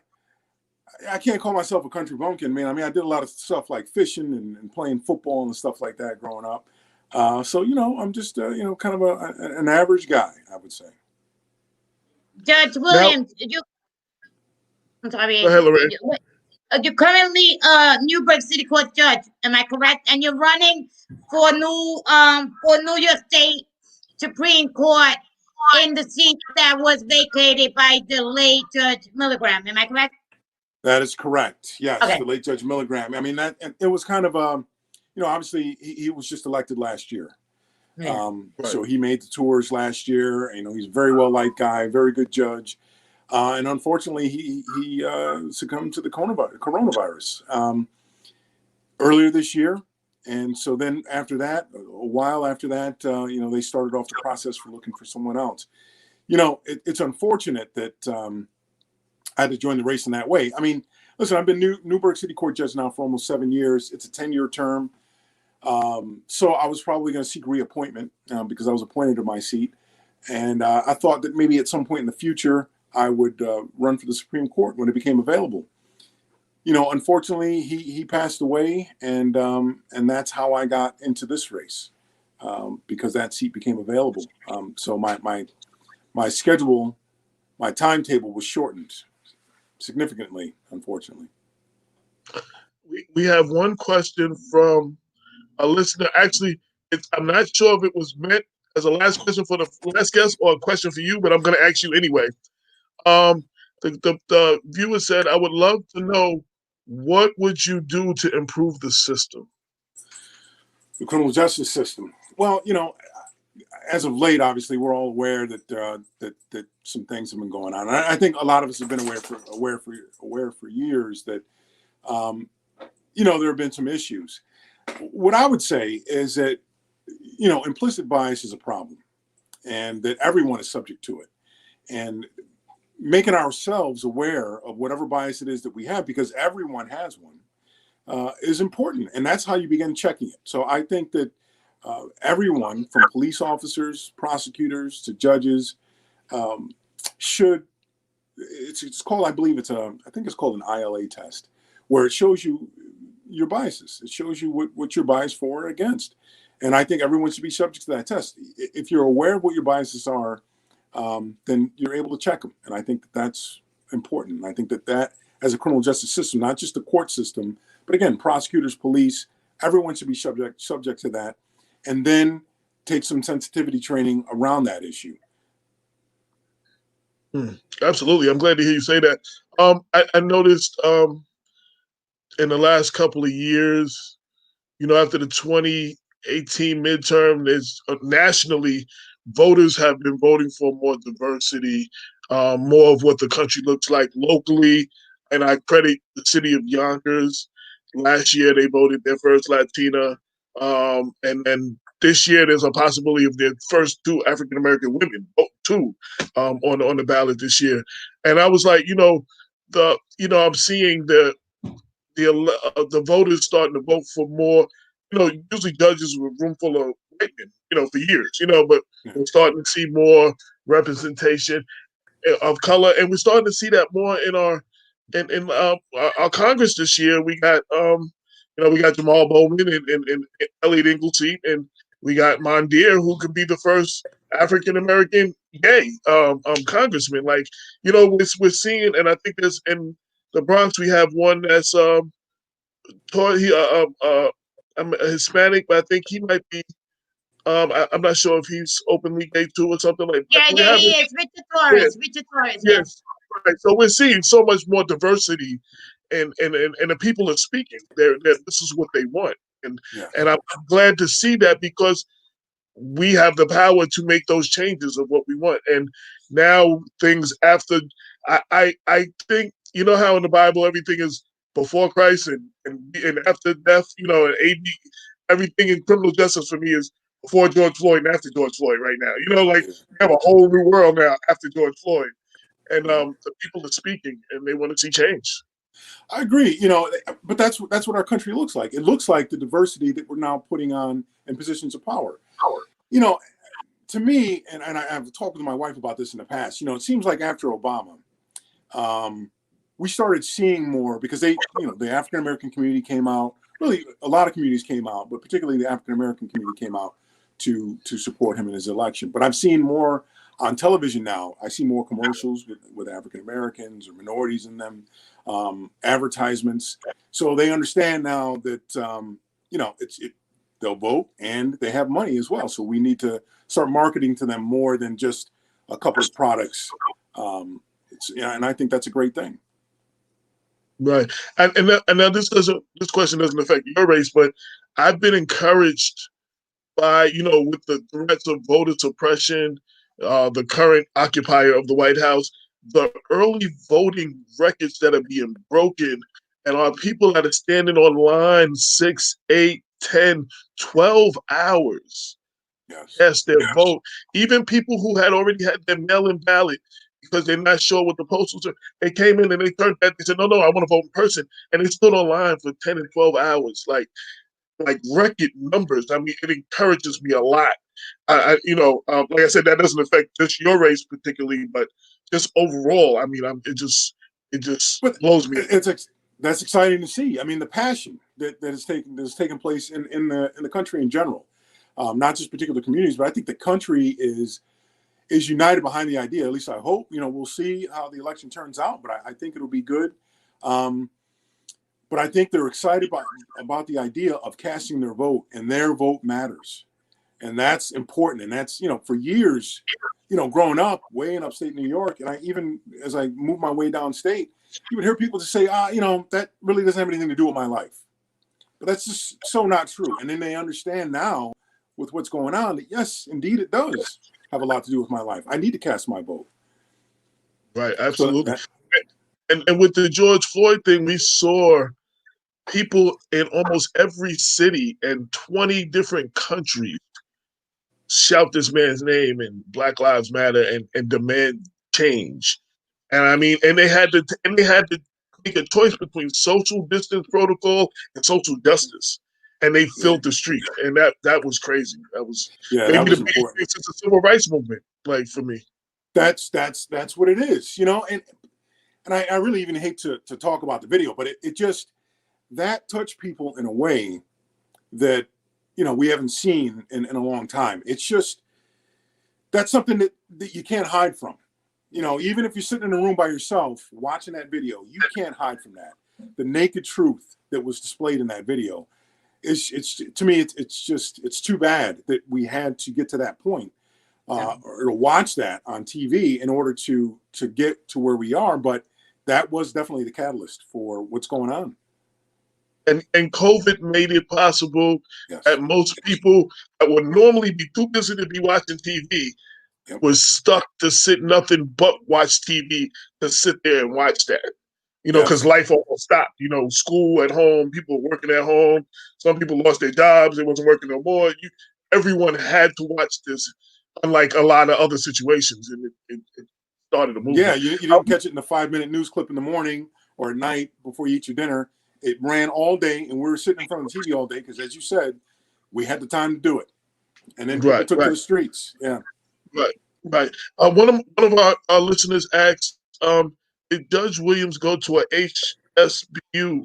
F: I can't call myself a country bumpkin, man. I mean, I did a lot of stuff like fishing and playing football and stuff like that growing up. So, I'm just, kind of an average guy, I would say.
C: Judge
A: Now,
C: Williams, I'm
A: go
C: sorry.
A: ahead, Lorraine.
C: You're currently Newburgh City Court judge, am I correct? And you're running for New York State Supreme Court in the seat that was vacated by the late Judge Milligram, am I correct?
F: That is correct. Yes,
C: Okay.
F: the late Judge Milligram. I mean, and it was kind of, obviously he was just elected last year.
C: Yeah.
F: So he made the tours last year. He's a very well liked guy, very good judge. And unfortunately, he succumbed to the coronavirus earlier this year. And so then after that, a while after that, they started off the process for looking for someone else. It's unfortunate that I had to join the race in that way. I mean, listen, I've been Newburgh City Court judge now for almost 7 years. It's a 10-year term. So I was probably going to seek reappointment because I was appointed to my seat. And I thought that maybe at some point in the future, I would run for the Supreme Court when it became available. Unfortunately, he passed away, and that's how I got into this race because that seat became available. So my schedule, my timetable was shortened significantly, unfortunately.
A: We have one question from a listener. Actually, I'm not sure if it was meant as a last question for the last guest or a question for you, but I'm going to ask you anyway. The viewer said, I would love to know, what would you do to improve the system?
F: The criminal justice system. Well, as of late, obviously, we're all aware that that some things have been going on. And I think a lot of us have been aware for years that there have been some issues. What I would say is that implicit bias is a problem, and that everyone is subject to it. And making ourselves aware of whatever bias it is that we have, because everyone has one, is important. And that's how you begin checking it. So I think that everyone, from police officers, prosecutors to judges, should, it's called, I think it's called an ILA test, where it shows you your biases. It shows you what you're biased for or against. And I think everyone should be subject to that test. If you're aware of what your biases are, then you're able to check them. And I think that that's important. And I think that as a criminal justice system, not just the court system, but again, prosecutors, police, everyone should be subject to that. And then take some sensitivity training around that issue.
A: Absolutely. I'm glad to hear you say that. I noticed in the last couple of years, after the 2018 midterm, there's nationally, voters have been voting for more diversity, more of what the country looks like locally. And I credit the city of Yonkers. Last year, they voted their first Latina. And then this year, there's a possibility of their first 2 African-American women, on the ballot this year. And I was like, I'm seeing the voters starting to vote for more. Usually judges were a room full of white men, for years, but we're starting to see more representation of color, and we're starting to see that more in our Congress this year. We got we got Jamal Bowman and Elliot Inglesey, and we got Mondier, who could be the first African American gay congressman. Like, we're seeing, and I think there's in the Bronx we have one that's I'm Hispanic, but I think he might be. I'm not sure if he's openly gay too or something like that.
C: Yeah, he is. Richard Torres.
A: Yeah.
C: Richard Torres.
A: Yes. Right. So we're seeing so much more diversity, and the people are speaking. This is what they want, and I'm glad to see that, because we have the power to make those changes of what we want. And now things after, I think, how in the Bible everything is before Christ and after death, and AD, everything in criminal justice for me is before George Floyd and after George Floyd right now. We have a whole new world now after George Floyd. And the people are speaking, and they want to see change.
F: I agree, but that's what our country looks like. It looks like the diversity that we're now putting on in positions of power. To me, and I've talked with my wife about this in the past, it seems like after Obama, we started seeing more, because the African-American community came out. Really, a lot of communities came out, but particularly the African-American community came out to support him in his election. But I've seen more on television now. I see more commercials with African Americans or minorities in them, advertisements. So they understand now that they'll vote and they have money as well. So we need to start marketing to them more than just a couple of products. And I think that's a great thing.
A: Right. And now this question doesn't affect your race, but I've been encouraged by, with the threats of voter suppression, the current occupier of the White House, the early voting records that are being broken, and are people that are standing on line 6, 8, 10, 12 hours cast their vote. Even people who had already had their mail-in ballot because they're not sure what the postals are, they came in and they turned back. They said, no, I want to vote in person. And they stood online for 10 and 12 hours. Like record numbers. I mean, it encourages me a lot. Like I said, that doesn't affect just your race particularly, but just overall. I mean, it just blows me.
F: That's exciting to see. I mean, the passion that is taking place in the country in general, not just particular communities, but I think the country is united behind the idea. At least I hope. We'll see how the election turns out, but I think it'll be good. But I think they're excited about the idea of casting their vote, and their vote matters. And that's important. And that's, for years, growing up way in upstate New York, and even as I moved my way downstate, you would hear people just say, that really doesn't have anything to do with my life. But that's just so not true. And then they understand now with what's going on that, yes, indeed, it does have a lot to do with my life. I need to cast my vote.
A: Right. Absolutely. And with the George Floyd thing, we saw people in almost every city and 20 different countries shout this man's name and Black Lives Matter and demand change. And I mean, and they had to make a choice between social distance protocol and social justice. And they filled the street, and that was crazy. That was maybe the biggest thing since the civil rights movement. Like for me,
F: that's what it is, And I really even hate to talk about the video, but it just that touched people in a way that we haven't seen in a long time. It's just that's something that you can't hide from. Even if you're sitting in a room by yourself watching that video, you can't hide from that. The naked truth that was displayed in that video it's to me it's too bad that we had to get to that point or to watch that on TV in order to get to where we are. But that was definitely the catalyst for what's going on.
A: And COVID made it possible that most people that would normally be too busy to be watching TV was stuck to sit nothing but watch TV, to sit there and watch that. Because life almost stopped. School at home, people working at home. Some people lost their jobs. They wasn't working no more. Everyone had to watch this, unlike a lot of other situations. And it started a movement.
F: Yeah, you didn't catch it in the 5-minute news clip in the morning or at night before you eat your dinner. It ran all day, and we were sitting in front of the TV all day because, as you said, we had the time to do it. And then people took to the streets. Yeah.
A: Right. One of our listeners asked, did Judge Williams go to a HSBU,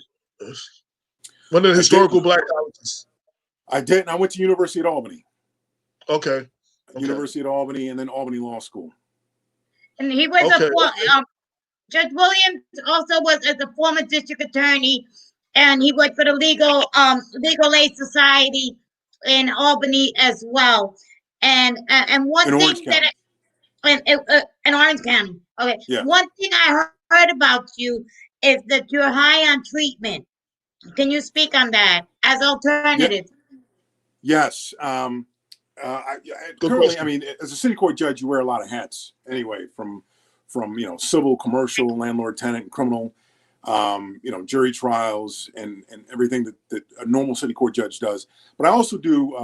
A: one of the historical Black colleges?
F: I did. I went to University at Albany.
A: Okay.
F: University at Albany, and then Albany Law School.
C: And he was Judge Williams also was as a former district attorney, and he worked for the Legal Aid Society in Albany as well. And one
F: in
C: thing in Orange County. Okay.
F: Yeah.
C: One thing I heard about you is that you're high on treatment. Can you speak on that as alternative?
F: Yes. Currently, I mean, as a city court judge, you wear a lot of hats anyway, from civil, commercial, landlord, tenant, criminal, jury trials and everything that a normal city court judge does. But I also do,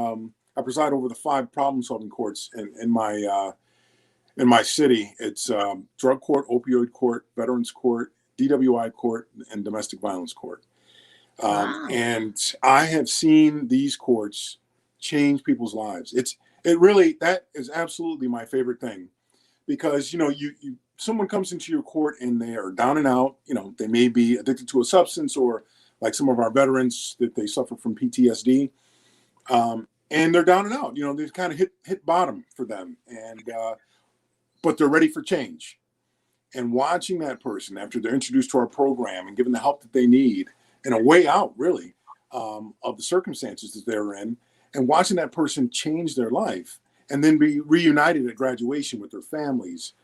F: I preside over the 5 problem-solving courts in my city. It's drug court, opioid court, veterans court, DWI court, and domestic violence court.
C: Wow.
F: And I have seen these courts change people's lives. That is absolutely my favorite thing, because someone comes into your court and they are down and out. They may be addicted to a substance, or like some of our veterans, that they suffer from PTSD. and they're down and out. You know, they've kind of hit bottom for them, and but they're ready for change. And watching that person after they're introduced to our program and given the help that they need and a way out, really, of the circumstances that they're in, and watching that person change their life and then be reunited at graduation with their families,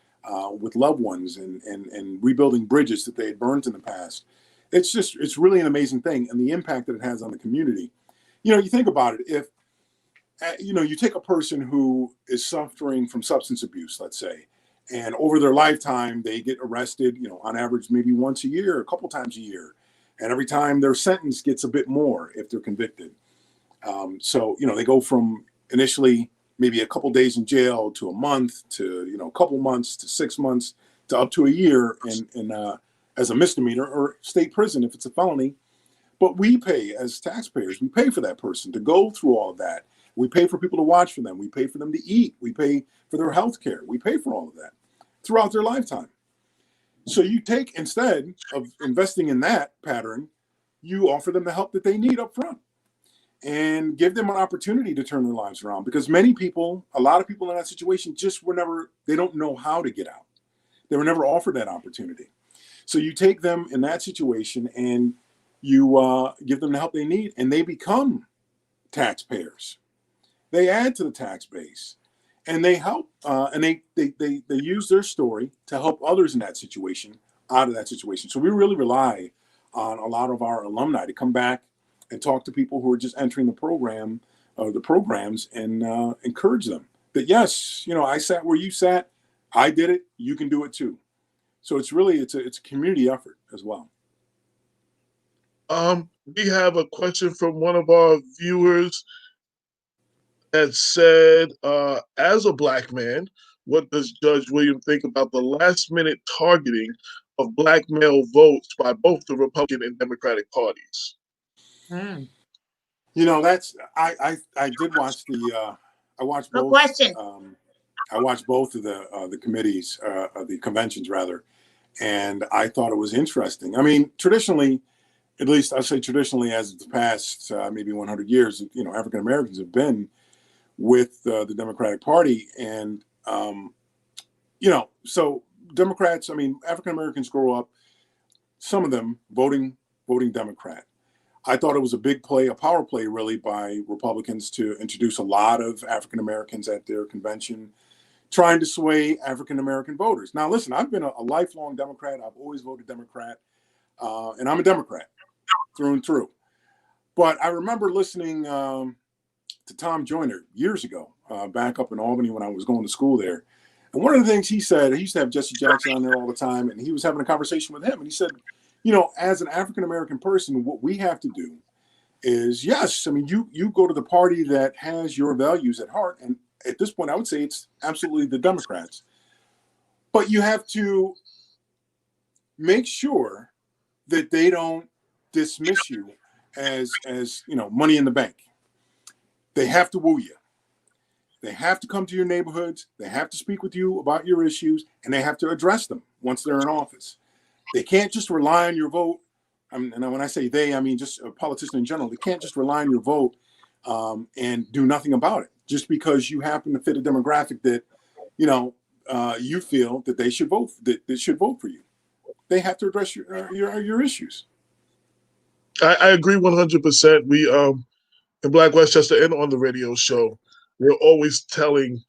F: with loved ones, and rebuilding bridges that they had burned in the past. It's really an amazing thing, and the impact that it has on the community. You know, you think about it, if, you know, you take a person who is suffering from substance abuse, let's say, and over their lifetime, they get arrested, you know, on average, maybe once a year, a couple times a year. And every time their sentence gets a bit more if they're convicted. So, you know, they go from initially maybe a couple days in jail to a month to, you know, a couple months to 6 months to up to a year as a misdemeanor, or state prison if it's a felony. But we pay, as taxpayers, we pay for that person to go through all of that. We pay for people to watch for them. We pay for them to eat. We pay for their health care. We pay for all of that throughout their lifetime. So you take, instead of investing in that pattern, you offer them the help that they need up front and give them an opportunity to turn their lives around. Because many people, a lot of people in that situation just were never, they don't know how to get out. They were never offered that opportunity. So you take them in that situation and you give them the help they need, and they become taxpayers. They add to the tax base, and they help, and they use their story to help others in that situation out of that situation. So we really rely on a lot of our alumni to come back and talk to people who are just entering the program, the programs, and encourage them that, yes, you know, I sat where you sat, I did it, you can do it too. So it's really, it's a community effort as well.
A: We have a question from one of our viewers that said, as a Black man, what does Judge William think about the last minute targeting of Black male votes by both the Republican and Democratic parties?
F: You know, that's, I did watch I watched
C: Good
F: both.
C: question.
F: I watched both of the committees, the conventions rather, and I thought it was interesting. I mean, traditionally, at least I say traditionally, as the past maybe 100 years, you know, African Americans have been with the Democratic Party, and you know, so Democrats. I mean, African Americans grow up, some of them voting Democrat. I thought it was a big play, a power play, really, by Republicans to introduce a lot of African Americans at their convention, trying to sway African American voters. Now, listen, I've been a lifelong Democrat. I've always voted Democrat, and I'm a Democrat through and through. But I remember listening to Tom Joyner years ago, back up in Albany when I was going to school there. And one of the things he said, he used to have Jesse Jackson on there all the time, and he was having a conversation with him. And he said, you know, as an African-American person, what we have to do is, yes, I mean, you go to the party that has your values at heart. And at this point, I would say it's absolutely the Democrats. But you have to make sure that they don't dismiss you as you know, money in the bank. They have to woo you. They have to come to your neighborhoods. They have to speak with you about your issues, and they have to address them once they're in office. They can't just rely on your vote. And when I say they, I mean just a politician in general. They can't just rely on your vote and do nothing about it just because you happen to fit a demographic that, you know, you feel that they should vote, that should vote for you. They have to address your issues.
A: I agree 100%. We in Black Westchester and on the radio show, we're always telling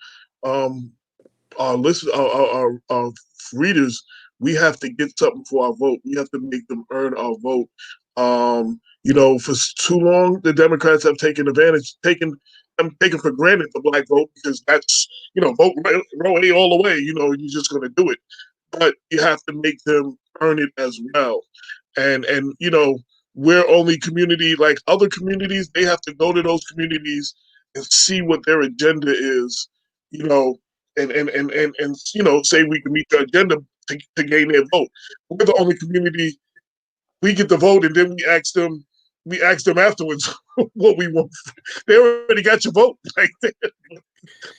A: our listeners, our readers, we have to get something for our vote. We have to make them earn our vote. You know, for too long, the Democrats have taken for granted the Black vote because that's, you know, vote row A all the way. You know, you're just going to do it, but you have to make them earn it as well. And you know, we're only community like other communities. They have to go to those communities and see what their agenda is. You know, and you know, say we can meet their agenda to gain their vote. We're the only community, we get the vote and then we ask them afterwards what we want. They already got your vote. Like,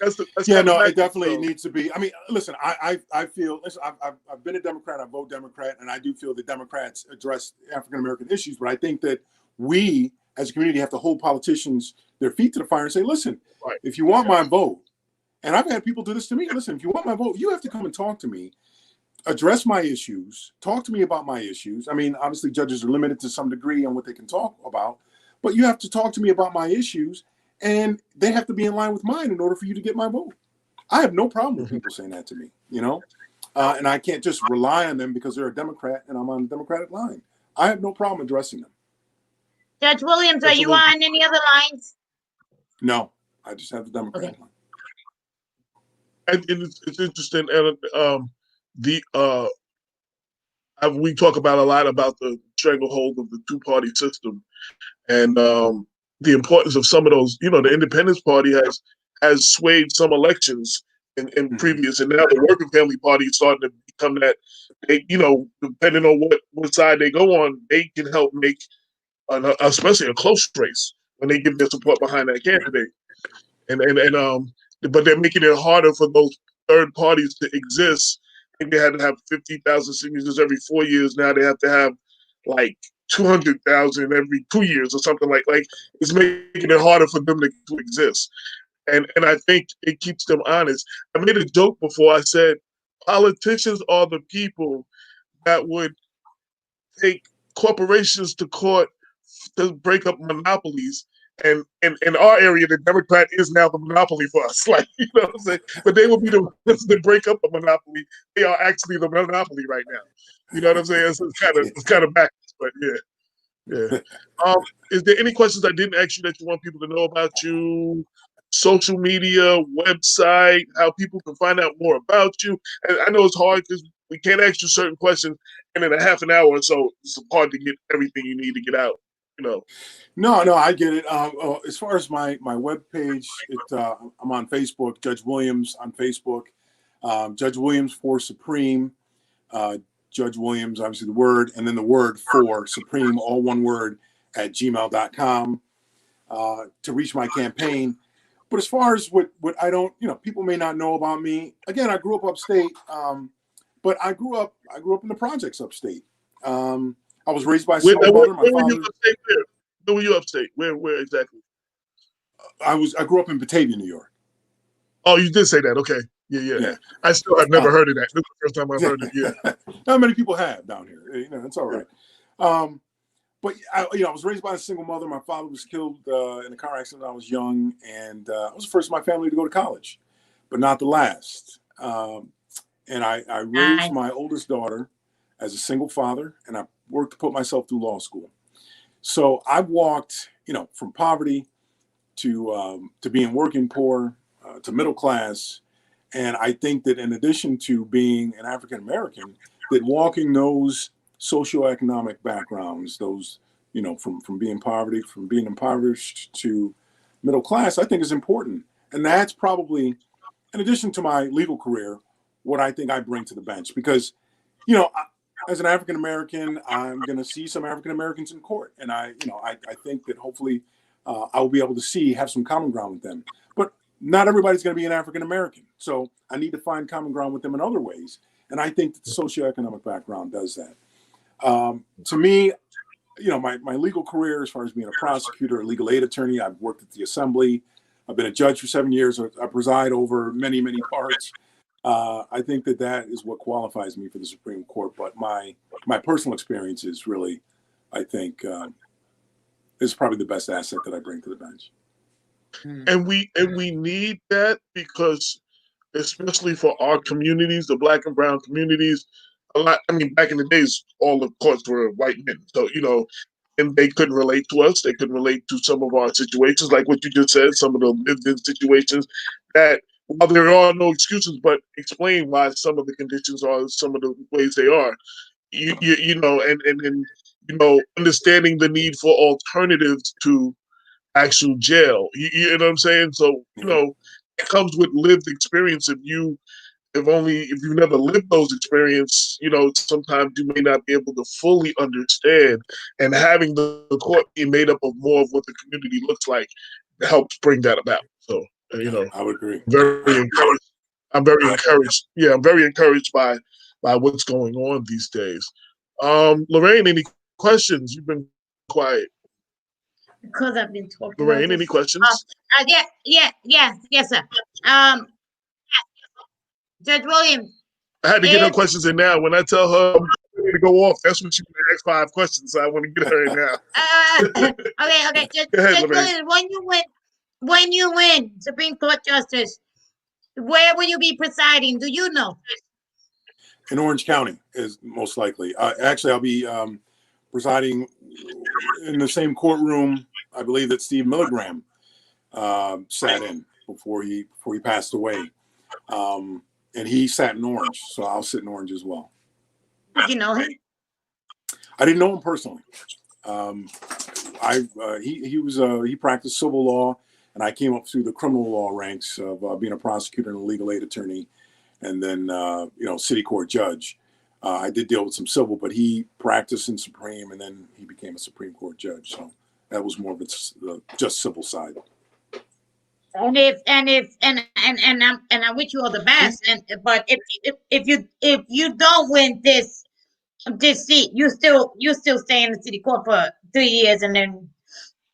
A: that's
F: yeah, no, it definitely needs to be. I mean, listen, I feel, listen, I've been a Democrat, I vote Democrat, and I do feel that Democrats address African American issues, but I think that we as a community have to hold politicians their feet to the fire and say, listen,
A: Right.
F: if you want my vote, and I've had people do this to me, listen, if you want my vote, you have to come and talk to me, address my issues, talk to me about my issues. I mean, obviously judges are limited to some degree on what they can talk about, but you have to talk to me about my issues, and they have to be in line with mine in order for you to get my vote. I have no problem with people saying that to me, you know, and I can't just rely on them because they're a Democrat and I'm on the Democratic line. I have no problem addressing them.
C: Judge Williams, are you on any other lines?
F: No, I just have the Democratic line.
A: And it's interesting, and we talk about a lot about the stranglehold of the two-party system, and the importance of some of those. You know, the Independence Party has swayed some elections in previous, and now the Working Family Party is starting to become that. They, you know, depending on what side they go on, they can help make, especially a close race when they give their support behind that candidate. But they're making it harder for those third parties to exist. I think they had to have 50,000 signatures every 4 years. Now they have to have like 200,000 every 2 years or something like it's making it harder for them to exist. And I think it keeps them honest. I made a joke before. I said politicians are the people that would take corporations to court to break up monopolies. And in our area, the Democrat is now the monopoly for us. Like, you know what I'm saying? But they will be the ones that break up a monopoly. They are actually the monopoly right now. You know what I'm saying? So it's kind of backwards, but yeah. Is there any questions I didn't ask you that you want people to know about you? Social media, website, how people can find out more about you? And I know it's hard because we can't ask you certain questions, and in a half an hour or so, it's hard to get everything you need to get out. You know.
F: No, I get it. As far as my webpage, I'm on Facebook, Judge Williams on Facebook, Judge Williams for Supreme, Judge Williams, obviously the word, and then the word for Supreme, all one word, at gmail.com to reach my campaign. But as far as what I don't, you know, people may not know about me. Again, I grew up upstate, but I grew up in the projects upstate. I was raised by a single mother. My father.
A: Where were you upstate? Where exactly?
F: I grew up in Batavia, New York.
A: Oh, you did say that. Okay. Yeah. I still have never heard of that. This is the first time I've heard it. Yeah.
F: Not many people have down here. You know, it's all right. But I was raised by a single mother. My father was killed in a car accident when I was young, and I was the first in my family to go to college, but not the last. And I raised my oldest daughter as a single father, and I worked to put myself through law school. So I've walked, you know, from poverty to being working poor to middle class, and I think that in addition to being an African American, that walking those socioeconomic backgrounds, those, you know, from being impoverished to middle class, I think is important. And that's probably, in addition to my legal career, what I think I bring to the bench. Because, you know, as an African American, I'm going to see some African Americans in court, and I think that hopefully I will be able to have some common ground with them. But not everybody's going to be an African American, so I need to find common ground with them in other ways. And I think that the socioeconomic background does that. To me, you know, my legal career, as far as being a prosecutor, a legal aid attorney, I've worked at the Assembly. I've been a judge for 7 years. I preside over many parts. I think that is what qualifies me for the Supreme Court. But my personal experience is really, I think, is probably the best asset that I bring to the bench.
A: And we need that because, especially for our communities, the Black and Brown communities, a lot. I mean, back in the days, all the courts were white men, so you know, and they couldn't relate to us. They couldn't relate to some of our situations, like what you just said, some of the lived-in situations that. While there are no excuses, but explain why some of the conditions are some of the ways they are. You know, and you know, understanding the need for alternatives to actual jail. You know what I'm saying? So you know, it comes with lived experience. If you've never lived those experiences, you know, sometimes you may not be able to fully understand. And having the court be made up of more of what the community looks like helps bring that about. So you know,
F: I would agree.
A: I'm very encouraged. Yeah, I'm very encouraged by what's going on these days. Lorraine, any questions? You've been quiet.
C: because I've been talking about
A: Lorraine, any
C: this.
A: questions?
C: Yes, sir. Um, Judge Williams,
A: I had to get her
C: if
A: questions in now. When I tell her I'm ready to go off, that's when she's going to ask 5 questions. So I want to get her in now.
C: okay,
A: Go ahead,
C: Judge
A: Lorraine.
C: Williams, when you win Supreme Court Justice, where will you be presiding? Do you know?
F: In Orange County is most likely. Actually, I'll be presiding in the same courtroom, I believe, that Steve Milligram sat in before he passed away. And he sat in Orange, so I'll sit in Orange as well.
C: Did you know him?
F: I didn't know him personally. He practiced civil law, and I came up through the criminal law ranks of being a prosecutor and a legal aid attorney, and then city court judge. I did deal with some civil, but he practiced in Supreme, and then he became a Supreme Court judge. So that was more of the just civil side.
C: And I wish you all the best. But if you don't win this seat, you still stay in the city court for 3 years and then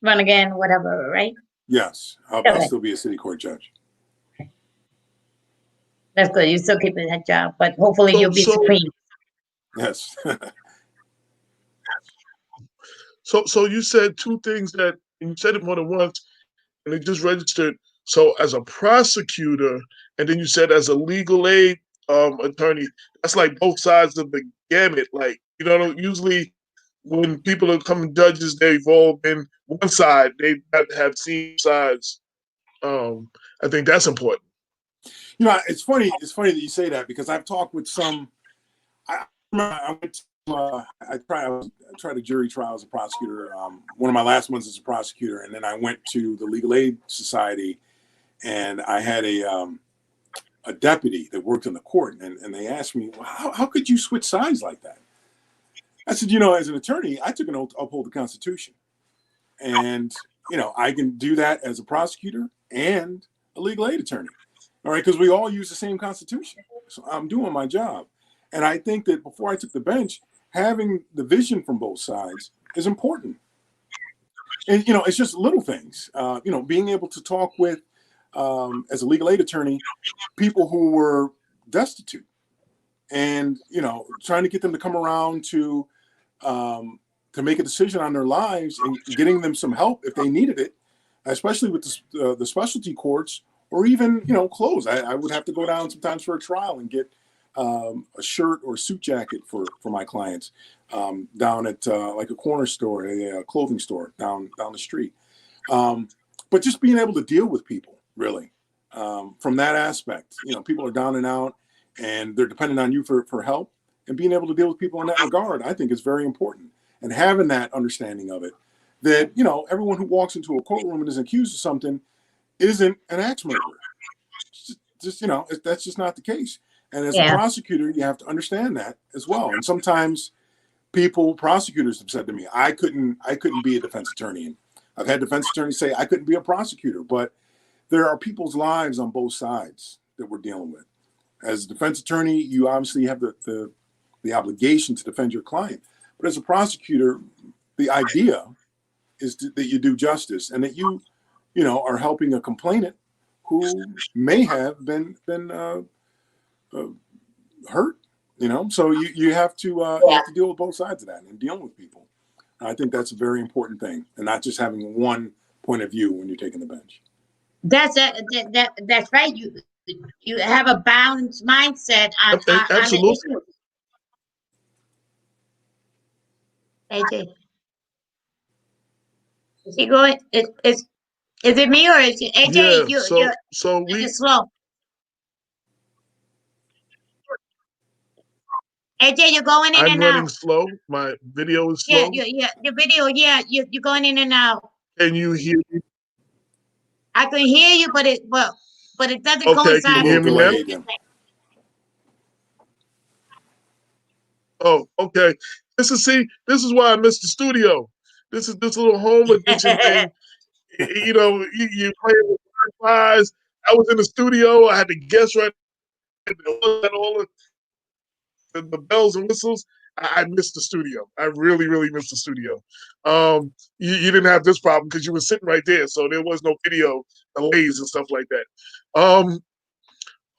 C: run again, whatever, right?
F: Yes, I'll still be a city court judge.
C: That's good. You still keeping that job, but hopefully you'll be Supreme.
F: Yes.
A: So you said 2 things that you said it more than once, and it just registered. So as a prosecutor, and then you said as a legal aid attorney, that's like both sides of the gamut. Like, usually when people are coming judges, they've all been one side. They have seen sides. I think that's important.
F: It's funny. It's funny that you say that because I've talked with some. I remember I went to, I tried a jury trial as a prosecutor. One of my last ones as a prosecutor, and then I went to the Legal Aid Society, and I had a deputy that worked in the court, and they asked me, well, how could you switch sides like that? I said, as an attorney, I took an oath to uphold the Constitution, and I can do that as a prosecutor and a legal aid attorney. All right, because we all use the same Constitution. So I'm doing my job. And I think that before I took the bench, having the vision from both sides is important. And, it's just little things, being able to talk with, as a legal aid attorney, people who were destitute and, trying to get them to come around to make a decision on their lives and getting them some help if they needed it, especially with the specialty courts. Or even, clothes. I would have to go down sometimes for a trial and get a shirt or suit jacket for my clients down at like a corner store, a clothing store down the street. But just being able to deal with people, really, from that aspect. People are down and out, and they're dependent on you for help. And being able to deal with people in that regard, I think, is very important. And having that understanding of it, that, everyone who walks into a courtroom and is accused of something isn't an axe murderer. Just that's just not the case. And as a prosecutor, you have to understand that as well. And sometimes prosecutors have said to me, I couldn't be a defense attorney. And I've had defense attorneys say I couldn't be a prosecutor, but there are people's lives on both sides that we're dealing with. As a defense attorney, you obviously have the obligation to defend your client. But as a prosecutor, the idea is that you do justice and that you are helping a complainant who may have been hurt. So you have to deal with both sides of that and dealing with people. I think that's a very important thing, and not just having one point of view when you're taking the bench.
C: That's right. You have a balanced mindset on
A: Absolutely.
C: On AJ, is he going? Is it me or is it AJ?
A: Yeah, so
C: you're just slow. AJ, you're going in
A: I'm
C: and
A: running
C: out.
A: slow. My video is slow.
C: Yeah, your video, you're going in and out.
A: Can you hear me?
C: I can hear you, but it doesn't
A: Okay, can
C: coincide.
A: you hear me now?
F: Yeah.
A: Oh, okay. This is why I missed the studio. This is this little home edition thing. You playing with Wi-Fi's. I was in the studio. I had to guess right. All the bells and whistles. I missed the studio. I really, really missed the studio. You didn't have this problem because you were sitting right there, so there was no video delays and stuff like that.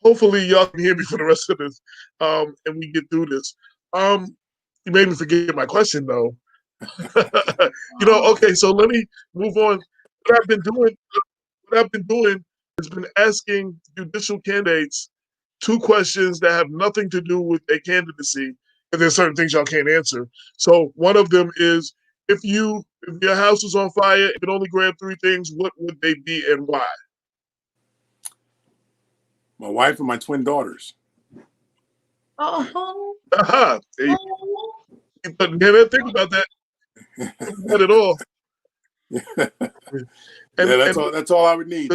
A: Hopefully, y'all can hear me for the rest of this, and we get through this. You made me forget my question, though. Okay, so let me move on. What I've been doing has been asking judicial candidates 2 questions that have nothing to do with their candidacy, and there's certain things y'all can't answer. So one of them is, if your house was on fire, you could only grab 3 things, what would they be and why?
F: My wife and my twin daughters.
C: Oh.
A: Aha. But never think about that. Not at all.
F: That's all I would need.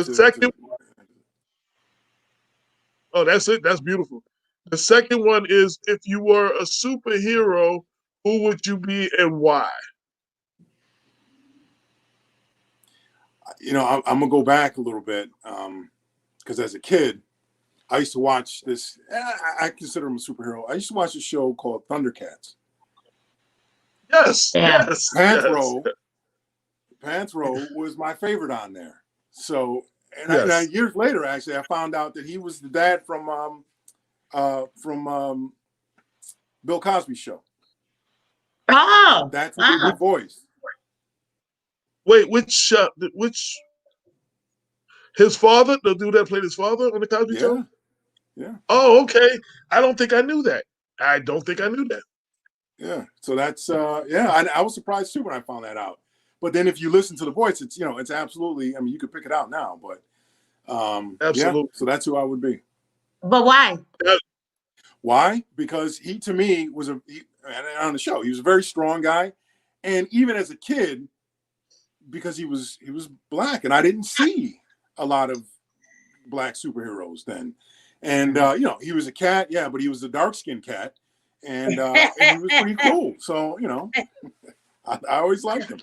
A: Oh, that's it. That's beautiful. The second one is, if you were a superhero, who would you be and why?
F: I'm gonna go back a little bit because as a kid, I used to watch this. I consider him a superhero. I used to watch a show called Thundercats.
A: Yes,
C: Yeah.
A: yes.
F: Panthro was my favorite on there. So, and years later, actually, I found out that he was the dad from Bill Cosby's show.
C: Oh,
F: That's the voice.
A: Wait, which his father, the dude that played his father on the Cosby Show?
F: Yeah.
A: Oh, okay. I don't think I knew that.
F: Yeah. So that's I was surprised too when I found that out. But then if you listen to the voice, it's absolutely. I mean, you could pick it out now, but absolutely. Yeah, so that's who I would be.
C: But why?
F: Why? Because he, to me, was on the show. He was a very strong guy, and even as a kid, because he was Black, and I didn't see a lot of Black superheroes then. And he was a cat, but he was a dark-skinned cat, and he was pretty cool. So I always liked him.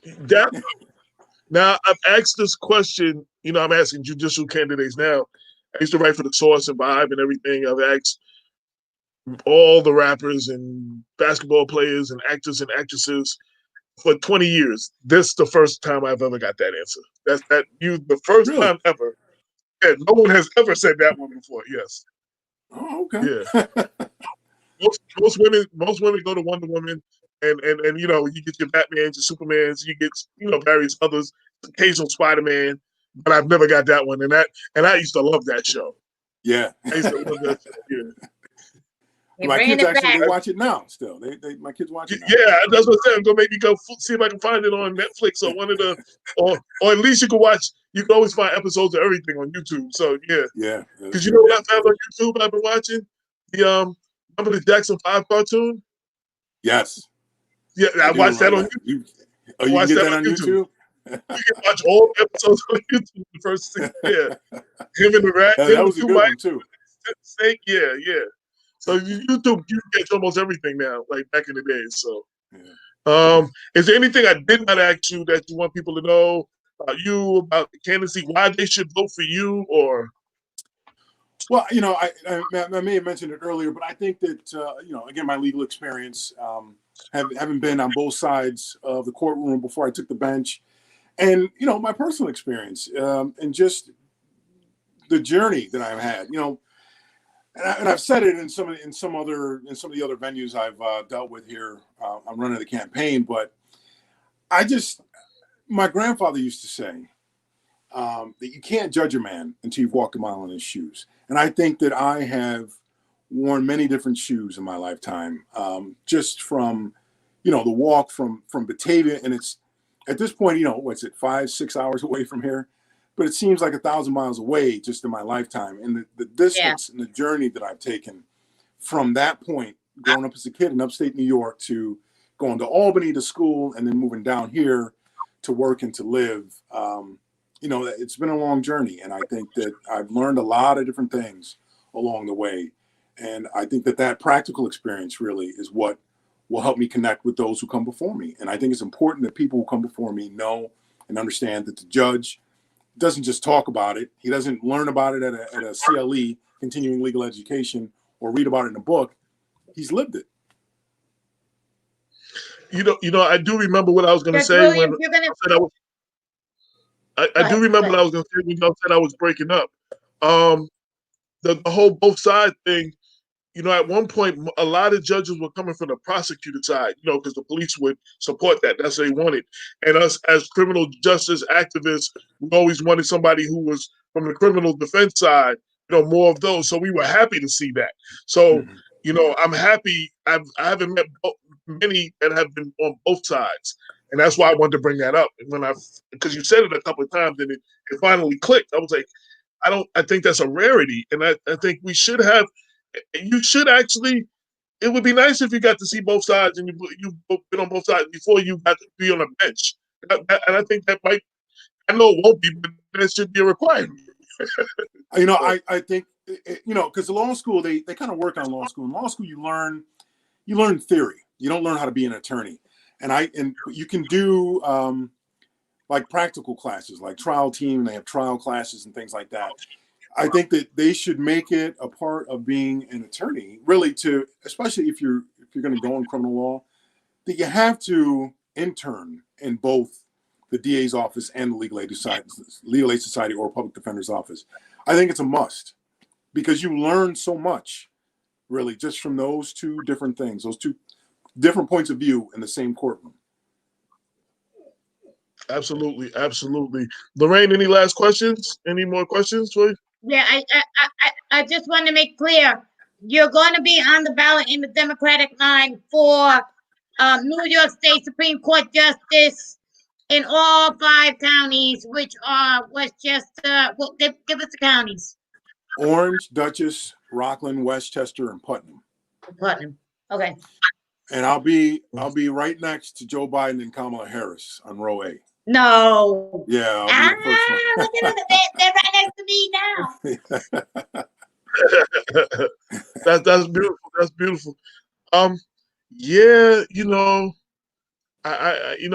A: Now I've asked this question. I'm asking judicial candidates now. I used to write for The Source and Vibe and everything. I've asked all the rappers and basketball players and actors and actresses for 20 years. This is the first time I've ever got that answer. The first time ever. Yeah, no one has ever said that one before. Yes.
F: Oh, okay.
A: Yeah. most women go to Wonder Woman, and you get your Batmans, your Supermans, you get various others, occasional Spider-Man, but I've never got that one, and I used to love that show.
F: Yeah.
A: I used to love that show. Yeah.
F: My kids actually watch it now. Still, my kids watch it now.
A: Yeah, that's what I'm saying. I'm gonna maybe go see if I can find it on Netflix or one of the, or at least you can watch. You can always find episodes of everything on YouTube. So
F: yeah.
A: Because you know what I found on YouTube? I've been watching remember the Jackson 5 cartoon?
F: Yes.
A: Yeah, I watched that on YouTube.
F: You can get that on YouTube?
A: You can watch all episodes on YouTube. The first thing, yeah. Him and the rat.
F: That was a good one too.
A: Snake, yeah. So YouTube, you get almost everything now, like back in the day. So, is there anything I did not ask you that you want people to know about you, about the candidacy, why they should vote for you, or?
F: Well, I may have mentioned it earlier, but I think that again, my legal experience, having been on both sides of the courtroom before I took the bench, and my personal experience, and just the journey that I've had, and I've said it in some of the other venues I've dealt with here. I'm running the campaign, but my grandfather used to say that you can't judge a man until you've walked a mile in his shoes. And I think that I have worn many different shoes in my lifetime, just from, the walk from Batavia. And it's at this point, what's it, 5-6 hours away from here? But it seems like 1,000 miles away just in my lifetime. And the distance and the journey that I've taken from that point, growing up as a kid in upstate New York, to going to Albany to school and then moving down here to work and to live, it's been a long journey. And I think that I've learned a lot of different things along the way. And I think that practical experience really is what will help me connect with those who come before me. And I think it's important that people who come before me know and understand that the judge doesn't just talk about it. He doesn't learn about it at a CLE, continuing legal education, or read about it in a book. He's lived it.
A: I do remember what I was going to
C: Judge
A: say when
C: Williams, you're gonna.
A: I said I was. I
C: Go
A: do
C: ahead.
A: remember what I was going to say when y'all said I was breaking up. Um, the whole both side thing. At one point, a lot of judges were coming from the prosecutor side, because the police would support that. That's what they wanted. And us as criminal justice activists, we always wanted somebody who was from the criminal defense side, more of those. So we were happy to see that. So, I'm happy. I haven't met many that have been on both sides. And that's why I wanted to bring that up. And because you said it a couple of times and it finally clicked. I was like, I think that's a rarity. And I think we should have, you should actually, it would be nice if you got to see both sides and you've been on both sides before you got to be on a bench. And I think that might, I know it won't be, but that should be a requirement.
F: I think, because the law school, they kind of work on law school. In law school, you learn theory. You don't learn how to be an attorney. And you can do like practical classes, like trial team. They have trial classes and things like that. I think that they should make it a part of being an attorney, really, especially if you're going to go in criminal law, that you have to intern in both the DA's office and the Legal Aid Society or Public Defender's office. I think it's a must because you learn so much, really, just from those two different things, those two different points of view in the same courtroom.
A: Absolutely, absolutely. Lorraine, any last questions? Any more questions for you?
C: Yeah, I just want to make clear, you're going to be on the ballot in the Democratic line for New York State Supreme Court Justice in all 5 counties, which are Westchester. Well, give us the counties.
F: Orange, Dutchess, Rockland, Westchester, and Putnam.
C: Putnam. Okay.
F: And I'll be right next to Joe Biden and Kamala Harris on row A.
C: No.
F: Yeah, I'll be the first one.
C: Look at them. They're right next to me now.
A: That's beautiful. That's beautiful. Yeah,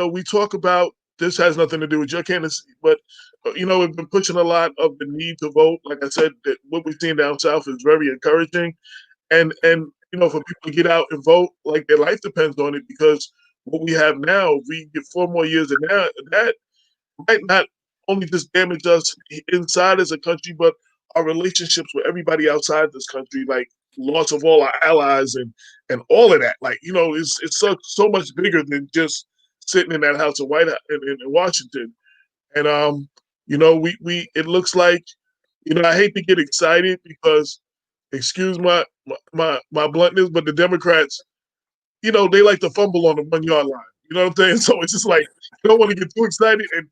A: we talk about this has nothing to do with your candidacy, but we've been pushing a lot of the need to vote. Like I said, that what we've seen down south is very encouraging, and for people to get out and vote, like their life depends on it, because what we have now, if we get 4 more years of that might not only just damage us inside as a country, but our relationships with everybody outside this country, like loss of all our allies and all of that. Like, it's so much bigger than just sitting in that house in Washington. And we it looks like, I hate to get excited because, excuse my bluntness, but the Democrats, they like to fumble on the 1 yard line. You know what I'm saying? So it's just like, you don't want to get too excited. And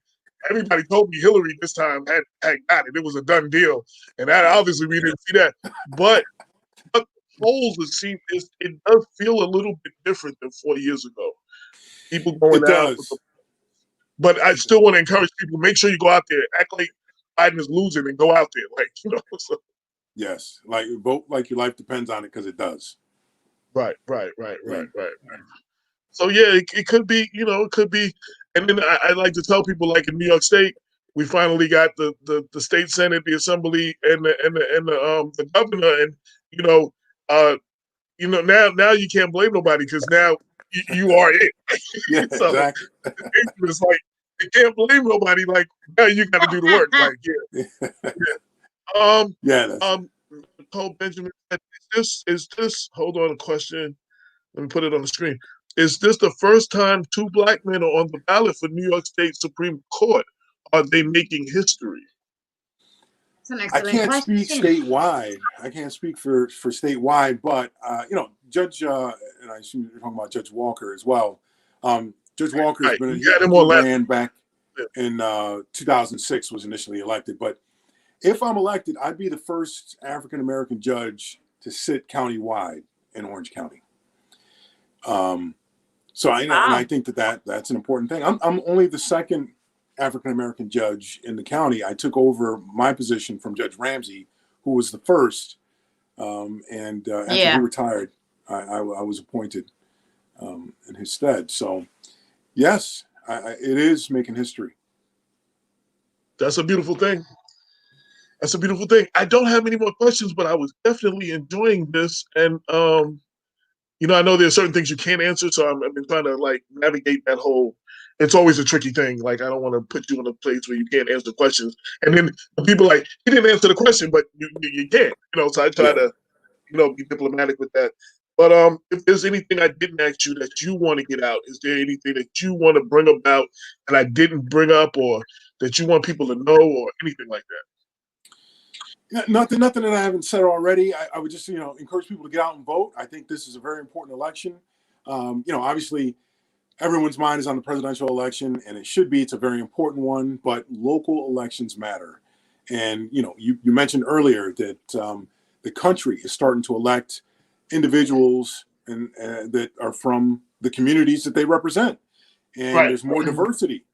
A: everybody told me Hillary this time had got it. It was a done deal. And that obviously we didn't see that. But polls, it does feel a little bit different than 4 years ago. People going out. But I still want to encourage people, make sure you go out there, act like Biden is losing and go out there. Like, so.
F: Yes. Like, vote like your life depends on it, because it does.
A: Right. So yeah, it could be, it could be. And then I like to tell people, like in New York State, we finally got the state senate, the assembly, and the governor, and now you can't blame nobody, because now you are it.
F: Yeah,
A: so
F: exactly.
A: It's like you can't blame nobody. Like, now you got to do the work. Like, yeah. Cole Benjamin said, is this? Hold on, a question. Let me put it on the screen. Is this the first time 2 Black men are on the ballot for New York State Supreme Court? Are they making history?
F: I can't speak statewide. I can't speak for statewide, but Judge, and I assume you're talking about Judge Walker as well. Judge Walker has been ran back in 2006, was initially elected. But if I'm elected, I'd be the first African American judge to sit countywide in Orange County. So I think that's an important thing. I'm only the second African American judge in the county. I took over my position from Judge Ramsey, who was the first. And after he retired, I was appointed in his stead. So, yes, it is making history.
A: That's a beautiful thing. That's a beautiful thing. I don't have any more questions, but I was definitely enjoying this. And, I know there's certain things you can't answer, so I've been trying to like navigate that whole. It's always a tricky thing. Like I don't want to put you in a place where you can't answer the questions, and then people like he didn't answer the question, but you can't. So I try to be diplomatic with that. But if there's anything I didn't ask you that you want to get out, is there anything that you want to bring about that I didn't bring up, or that you want people to know, or anything like that?
F: Nothing that I haven't said already. I would just encourage people to get out and vote. I think this is a very important election. Obviously, everyone's mind is on the presidential election, and it should be. It's a very important one, but local elections matter. And you mentioned earlier that the country is starting to elect individuals and that are from the communities that they represent, and there's more diversity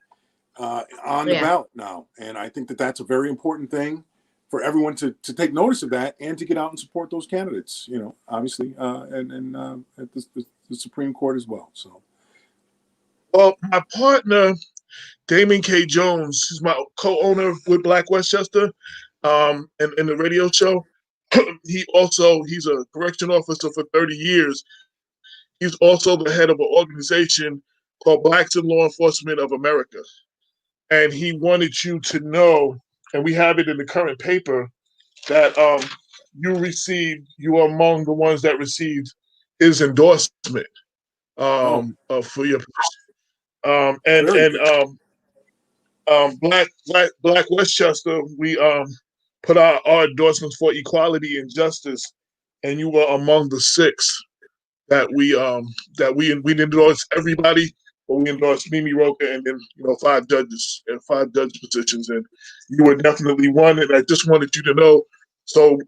F: on the ballot now. And I think that that's a very important thing for everyone to take notice of that and to get out and support those candidates. Obviously, and at the Supreme Court as well. So,
A: well, my partner Damon K. Jones is my co-owner with Black Westchester, and the radio show. He's a correction officer for 30 years. He's also the head of an organization called Blacks in Law Enforcement of America. And he wanted you to know, and we have it in the current paper, that you are among the ones that received his endorsement for your position. Black Westchester, we put our endorsements for equality and justice, and you were among the 6 that we endorsed everybody, but we endorsed Mimi Roca and then 5 judges and 5 judge positions, and you were definitely one. And I just wanted you to know. So,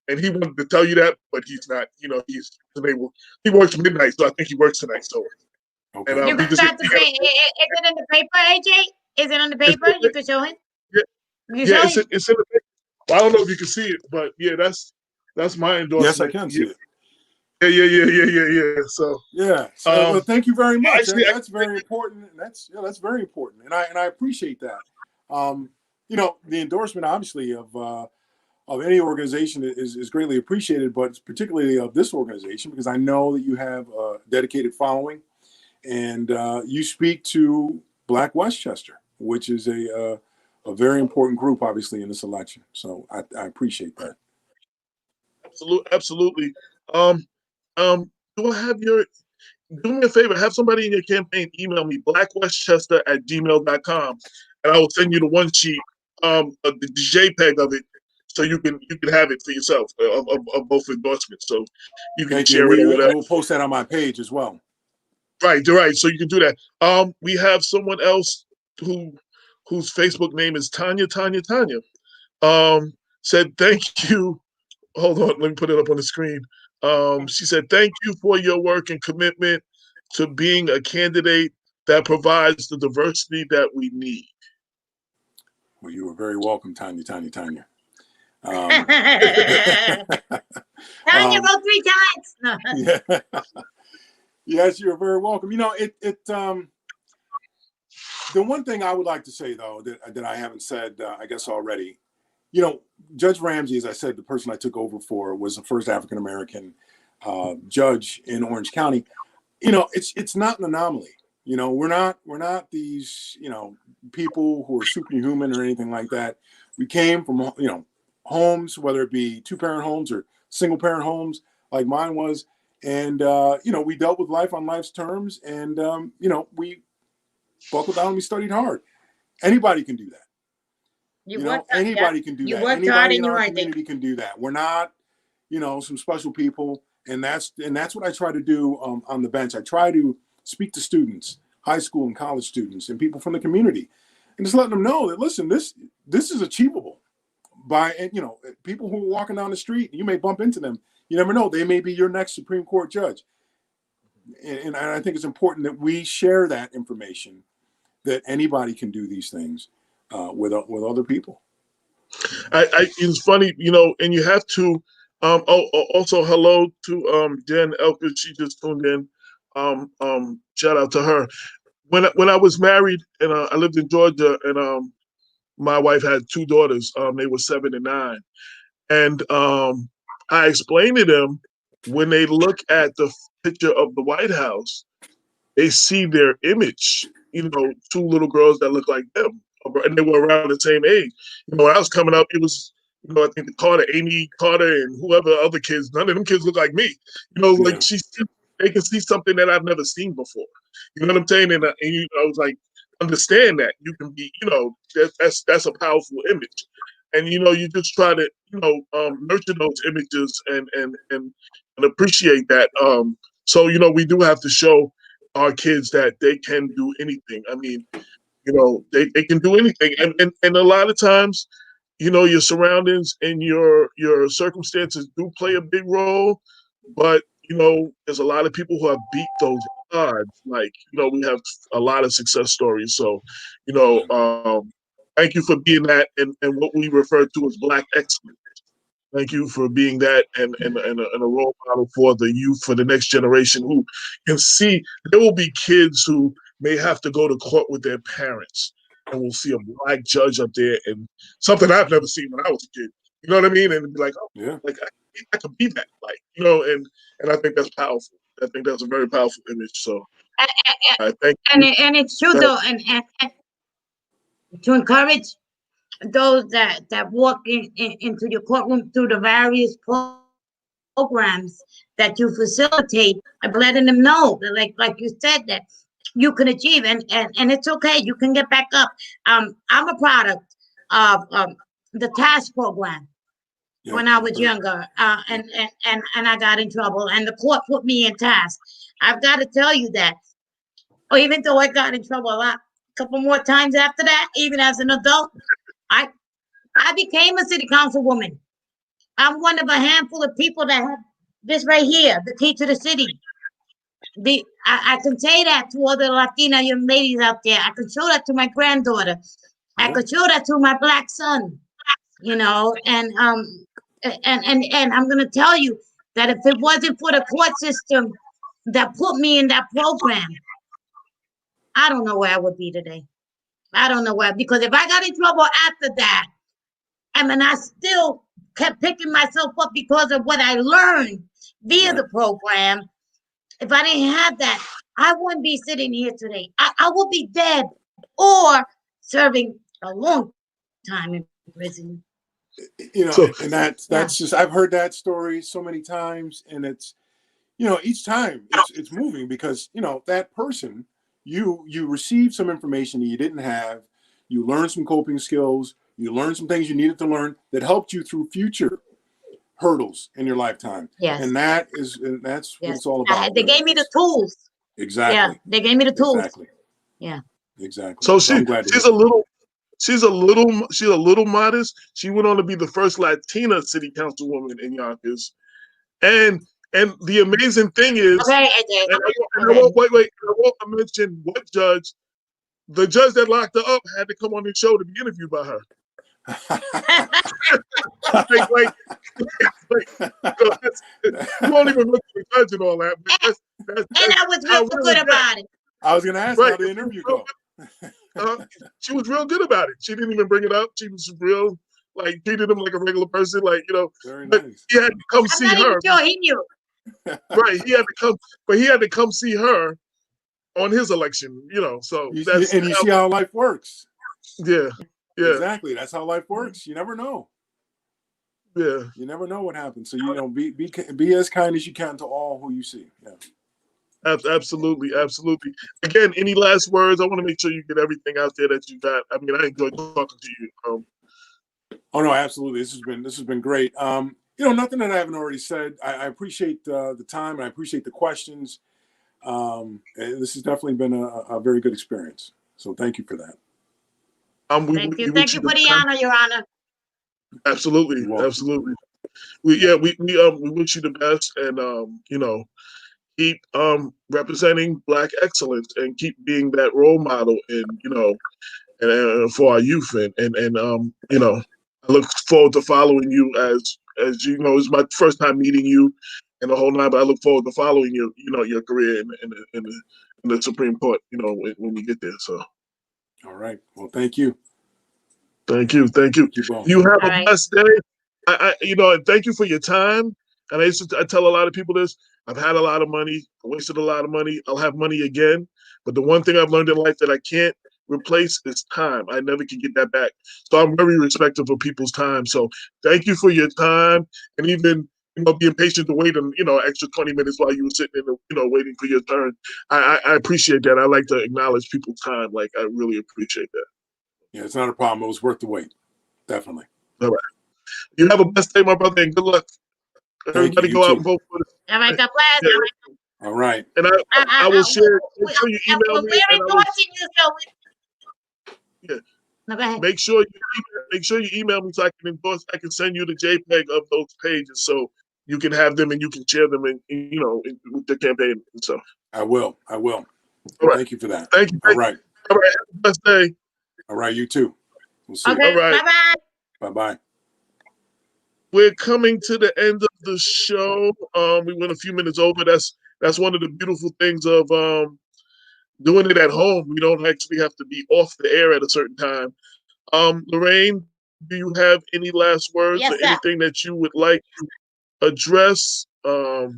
A: and he wanted to tell you that, but he's not. He works midnight, so I think he works tonight. So,
F: okay.
C: And is it in the paper, AJ? Is it on the paper? You can show him.
A: Yeah, it's in the paper. Well, I don't know if you can see it, but yeah, that's my endorsement.
F: Yes, I can see it.
A: Yeah. So
F: well, thank you very much. Actually, that's very important. That's very important, and I appreciate that. The endorsement, obviously, of any organization is greatly appreciated, but particularly of this organization, because I know that you have a dedicated following, and you speak to Black Westchester, which is a very important group, obviously, in this election. So I appreciate that.
A: Absolutely. Do I have do me a favor, have somebody in your campaign email me blackwestchester@gmail.com, and I will send you the one sheet, the JPEG of it, so you can have it for yourself of both endorsements, so you can share it or whatever.
F: We'll post that on my page as well.
A: Right. So you can do that. We have someone else whose Facebook name is Tanya. Said thank you. Hold on, let me put it up on the screen. She said, thank you for your work and commitment to being a candidate that provides the diversity that we need.
F: Well, you were very welcome, Tanya.
C: Tanya wrote 3 times.
F: Yeah. Yes, you're very welcome. The one thing I would like to say, though, that I haven't said, I guess already, Judge Ramsey, as I said, the person I took over for, was the first African-American judge in Orange County. It's not an anomaly. We're not these, people who are superhuman or anything like that. We came from, homes, whether it be 2-parent homes or single-parent homes like mine was. And, we dealt with life on life's terms, and, we buckled down and we studied hard. Anybody can do that. Anybody can do that. Anybody in our community can do that. We're not, some special people. And that's what I try to do on the bench. I try to speak to students, high school and college students, and people from the community, and just letting them know that, listen, this is achievable by, people who are walking down the street, you may bump into them. You never know. They may be your next Supreme Court judge. And I think it's important that we share that information, that anybody can do these things with other people.
A: It's funny, and you have to. Also, hello to Jen Elker. She just tuned in. Shout out to her. When I was married and I lived in Georgia, and my wife had 2 daughters. They were 7 and 9, and I explained to them when they look at the picture of the White House, they see their image, two little girls that look like them, and they were around the same age. When I was coming up, it was, I think Amy Carter, and whoever other kids, none of them kids look like me. Like they can see something that I've never seen before. You know what I'm saying? And I was like, understand that you can be, that's a powerful image, and you just try to, nurture those images and appreciate that. So we do have to show our kids that they can do anything. I mean, they can do anything, and a lot of times, your surroundings and your circumstances do play a big role, but there's a lot of people who have beat those odds. Like, we have a lot of success stories. So, thank you for being that and what we refer to as Black excellence. Thank you for being that and a role model for the youth, for the next generation who can see. There will be kids who may have to go to court with their parents, and we'll see a Black judge up there, and something I've never seen when I was a kid. You know what I mean? And be like, oh,
F: Yeah.
A: like I could be that, like, and I think that's powerful. I think that's a very powerful image. So I thank you.
C: And it's true though, and to encourage those that walk into your courtroom through the various programs that you facilitate, and letting them know that, like you said, that you can achieve, and it's okay. You can get back up. I'm a product of the task program when I was younger, and I got in trouble, and the court put me in task. I've got to tell you that, or even though I got in trouble a couple more times after that, even as an adult, I became a city councilwoman. I'm one of a handful of people that have this right here, the key to the city. I can say that to all the Latina young ladies out there. I can show that to my granddaughter. I could show that to my Black son. And I'm gonna tell you that if it wasn't for the court system that put me in that program, I don't know where I would be today. I don't know where, because if I got in trouble after that, I mean, I still kept picking myself up because of what I learned via the program. If I didn't have that, I wouldn't be sitting here today. I would be dead or serving a long time in prison.
F: And that's just, I've heard that story so many times, and it's, each time it's moving because, that person, you received some information that you didn't have, you learned some coping skills, you learned some things you needed to learn that helped you through future hurdles in your lifetime.
C: Yes.
F: And that's what it's all about.
C: They gave me the tools.
F: Exactly.
C: Yeah, they gave me the tools.
F: Exactly.
C: Yeah.
F: Exactly.
A: So she's a little modest. She went on to be the first Latina city councilwoman in Yonkers. And the amazing thing is,
C: okay,
A: and I won't mention what judge. The judge that locked her up had to come on the show to be interviewed by her. You won't even look at the judge and all that.
C: And I was real good about it.
F: I was going to ask how the interview go.
A: She was real good about it. She didn't even bring it up. She was real, treated him like a regular person,
F: Very
A: but
F: nice.
A: He had to come see her.
C: I'm not even sure he knew.
A: Right, he had to come see her on his election, so
F: you see how life works.
A: Yeah.
F: Exactly. That's how life works. You never know.
A: Yeah.
F: You never know what happens. So, be as kind as you can to all who you see. Yeah.
A: Absolutely. Again, any last words? I want to make sure you get everything out there that you got. I mean, I enjoyed talking to you.
F: Oh no, absolutely. This has been great. Nothing that I haven't already said. I appreciate the time, and I appreciate the questions. This has definitely been a very good experience. So thank you for that.
C: Thank you for the honor, Your Honor.
A: Absolutely. We wish you the best, and keep representing Black excellence and keep being that role model, and for our youth, and I look forward to following you as it's my first time meeting you and the whole nine, but I look forward to following your career in the Supreme Court, when we get there. So.
F: All right. Well, thank you.
A: Thank you. You have a blessed day. And thank you for your time. And I tell a lot of people this. I've had a lot of money, wasted a lot of money. I'll have money again. But the one thing I've learned in life that I can't replace is time. I never can get that back. So I'm very respectful of people's time. So thank you for your time, and even being patient to wait extra 20 minutes while you were sitting in waiting for your turn. I appreciate that. I like to acknowledge people's time. Like, I really appreciate that.
F: Yeah, it's not a problem. It was worth the wait. Definitely.
A: All right. You have a blessed day, my brother, and good luck. Everybody
F: you
A: go out
F: too.
A: and vote for this.
C: All right, God bless.
F: Yeah. All right.
A: And I will share. Make sure you email me.
C: We're endorsing you, so
A: yeah.
C: No, go ahead.
A: Make sure you email me so I can endorse. I can send you the JPEG of those pages so you can have them and you can share them with the campaign and stuff.
F: I will.
A: All right.
F: Thank you for that.
A: Thank you.
F: All right.
A: All right. Have a blessed day.
F: All right. You too. We'll see
C: Okay.
F: you.
A: All right.
C: Bye-bye.
F: Bye-bye.
A: We're coming to the end of the show. We went a few minutes over. That's one of the beautiful things of doing it at home. We don't actually have to be off the air at a certain time. Lorraine, do you have any last words
C: Yes,
A: or
C: sir.
A: anything that you would like to address?
C: No,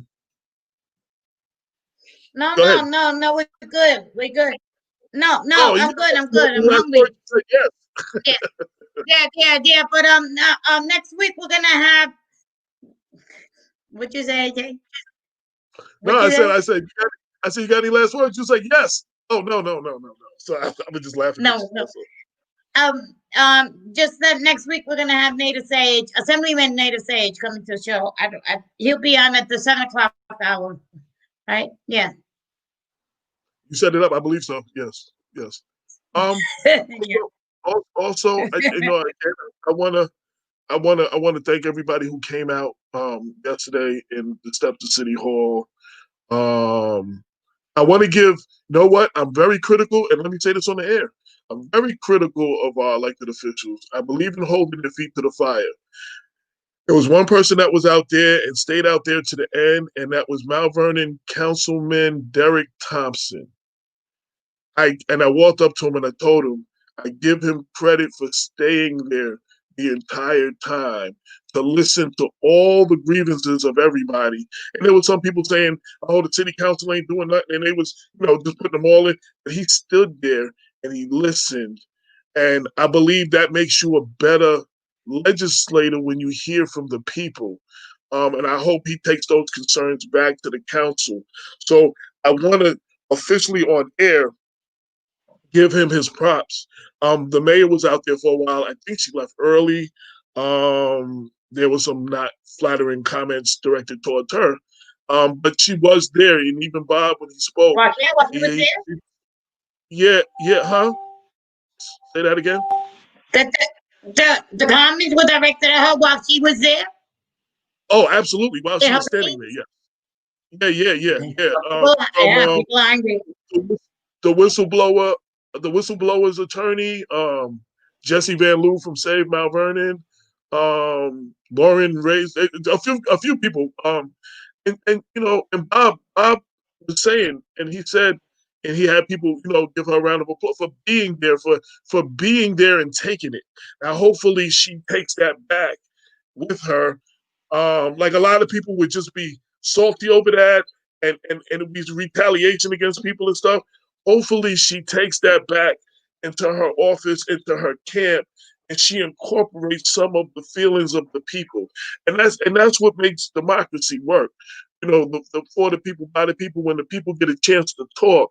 A: Go ahead.
C: no, we're good. We're good. No,
A: Oh,
C: I'm good. I'm good. I'm
A: last
C: hungry.
A: word, you said yes.
C: Yeah. But next week we're gonna have. What you say, AJ?
A: No, I said, you got any last words? You said yes. Oh, no. So I was just laughing.
C: No. Just that next week we're gonna have Native Sage, Assemblyman Native Sage, coming to the show. He'll be on at the 7:00 hour, right? Yeah.
A: You set it up, I believe so. Yes.
C: Yeah.
A: Also, I want to thank everybody who came out yesterday in the steps of City Hall. I want to give. You know what? I'm very critical, and let me say this on the air. I'm very critical of our elected officials. I believe in holding their feet to the fire. There was one person that was out there and stayed out there to the end, and that was Mount Vernon Councilman Derek Thompson. I walked up to him and I told him I give him credit for staying there the entire time to listen to all the grievances of everybody. And there was some people saying, "Oh, the city council ain't doing nothing," and they was just putting them all in. But he stood there and he listened, and I believe that makes you a better legislator when you hear from the people. And I hope he takes those concerns back to the council. So I want to officially on air give him his props. The mayor was out there for a while. I think she left early. There was some not flattering comments directed towards her. But she was there, and even Bob, when he spoke,
C: He was there?
A: Yeah, huh? Say that again.
C: The comments were directed at her while she was there.
A: Oh, absolutely. While she was standing there, yeah.
C: People are angry.
A: The whistleblower's attorney, Jesse Van Loo from Save Mount Vernon, Lauren raised a few people, and Bob was saying, and he said, and he had people, give her a round of applause for being there, for being there and taking it. Now, hopefully, she takes that back with her. Like a lot of people would just be salty over that, and it'd be retaliation against people and stuff. Hopefully, she takes that back into her office, into her camp, and she incorporates some of the feelings of the people, and that's what makes democracy work. For the people, by the people, when the people get a chance to talk,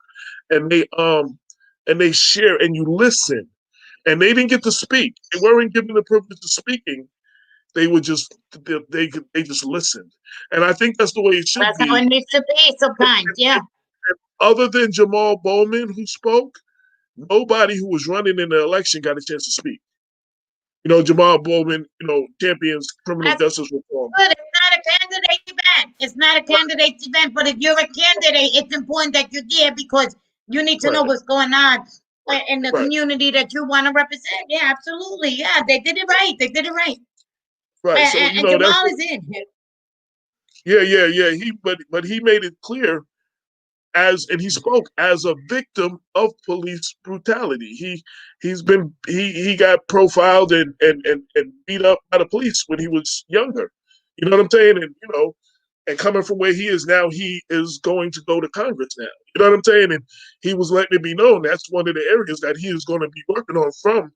A: and they share, and you listen, and they didn't get to speak. They weren't given the privilege of speaking. They would just they just listened, and I think that's the way it should
C: That's
A: be.
C: how it needs to be sometimes. Yeah.
A: Other than Jamal Bowman, who spoke, nobody who was running in the election got a chance to speak. Jamal Bowman, champions criminal justice reform.
C: Good. It's not a candidate event. It's not a candidate event, but if you're a candidate, it's important that you're there because you need to know what's going on in the community that you want to represent. Yeah, absolutely. Yeah, they did it right.
A: Right.
C: And Jamal is in here.
A: Yeah. But he made it clear and he spoke as a victim of police brutality. He got profiled and beat up by the police when he was younger. You know what I'm saying? And and coming from where he is now, he is going to go to Congress now. You know what I'm saying? And he was letting it be known that's one of the areas that he is going to be working on from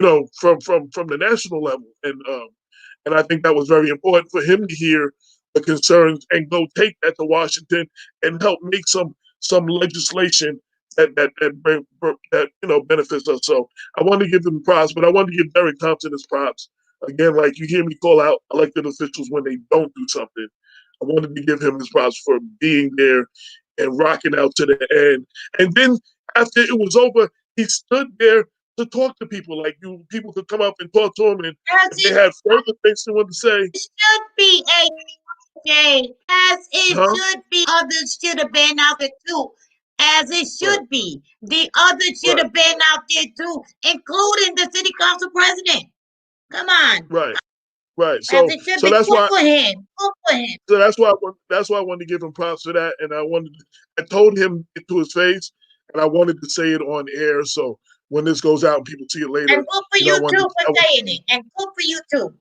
A: from the national level. And I think that was very important for him to hear the concerns and go take that to Washington and help make some legislation that benefits us. So I want to give them props, but I want to give Derek Thompson his props. Again, like you hear me call out elected officials when they don't do something. I wanted to give him his props for being there and rocking out to the end. And then after it was over, he stood there to talk to people. Like people could come up and talk to him, and if they had further things they wanted to say.
C: It should be, AJ, as it
A: Huh?
C: should be. Others should have been out there too, as it
A: Right,
C: should be. The others should
A: right,
C: have been out there too, including the city council president. Come on,
A: right, right.
C: as
A: So
C: it should
A: so
C: be.
A: that's
C: Good
A: why
C: for him. Good for him.
A: so that's why I wanted to give him props for that, and I told him it to his face, and I wanted to say it on air. So when this goes out and people see it later,
C: And good for
A: I
C: you
A: wanted
C: too
A: I
C: for saying it. And good for you too.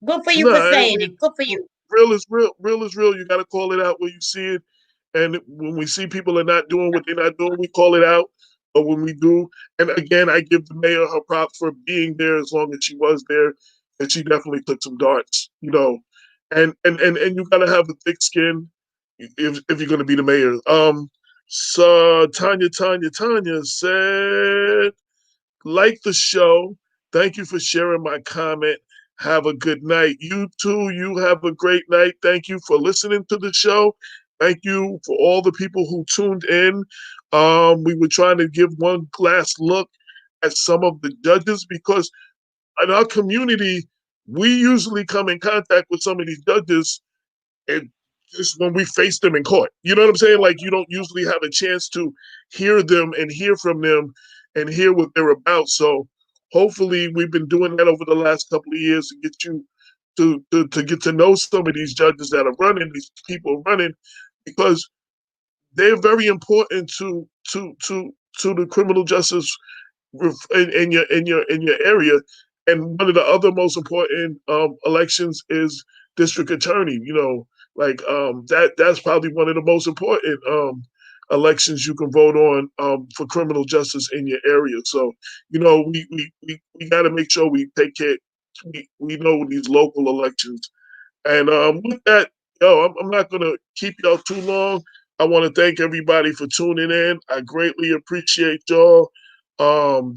C: Good for you
A: no,
C: for
A: I
C: saying
A: mean,
C: it. Good for you.
A: real is real. Real is real. You got to call it out when you see it. And when we see people are not doing what they're not doing, we call it out. But when we do, and again, I give the mayor her props for being there as long as she was there, and she definitely took some darts, And you got to have a thick skin if you're going to be the mayor. So Tanya said, like the show. Thank you for sharing my comment. Have a good night. You too. You have a great night. Thank you for listening to the show. Thank you for all the people who tuned in. We were trying to give one last look at some of the judges because in our community, we usually come in contact with some of these judges and just when we face them in court. You know what I'm saying? Like you don't usually have a chance to hear them and hear from them and hear what they're about. So hopefully we've been doing that over the last couple of years to get you to get to know some of these judges that are running, these people running, because they're very important to the criminal justice in your area. And one of the other most important elections is district attorney. That's probably one of the most important elections you can vote on for criminal justice in your area. So we got to make sure we take care. We know these local elections, and with that, I'm not gonna keep y'all too long. I want to thank everybody for tuning in. I greatly appreciate y'all.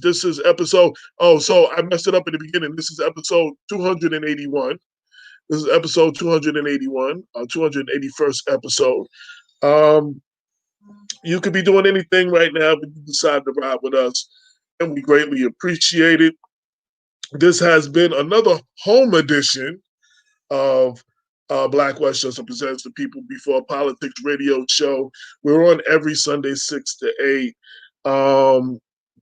A: This is episode. Oh, so I messed it up in the beginning. This is episode 281. This is episode 281, 281st episode. Um, you could be doing anything right now, but you decide to ride with us, and we greatly appreciate it. This has been another home edition of Black Westchester Presents the People Before Politics radio show. We're on every Sunday, 6 to 8.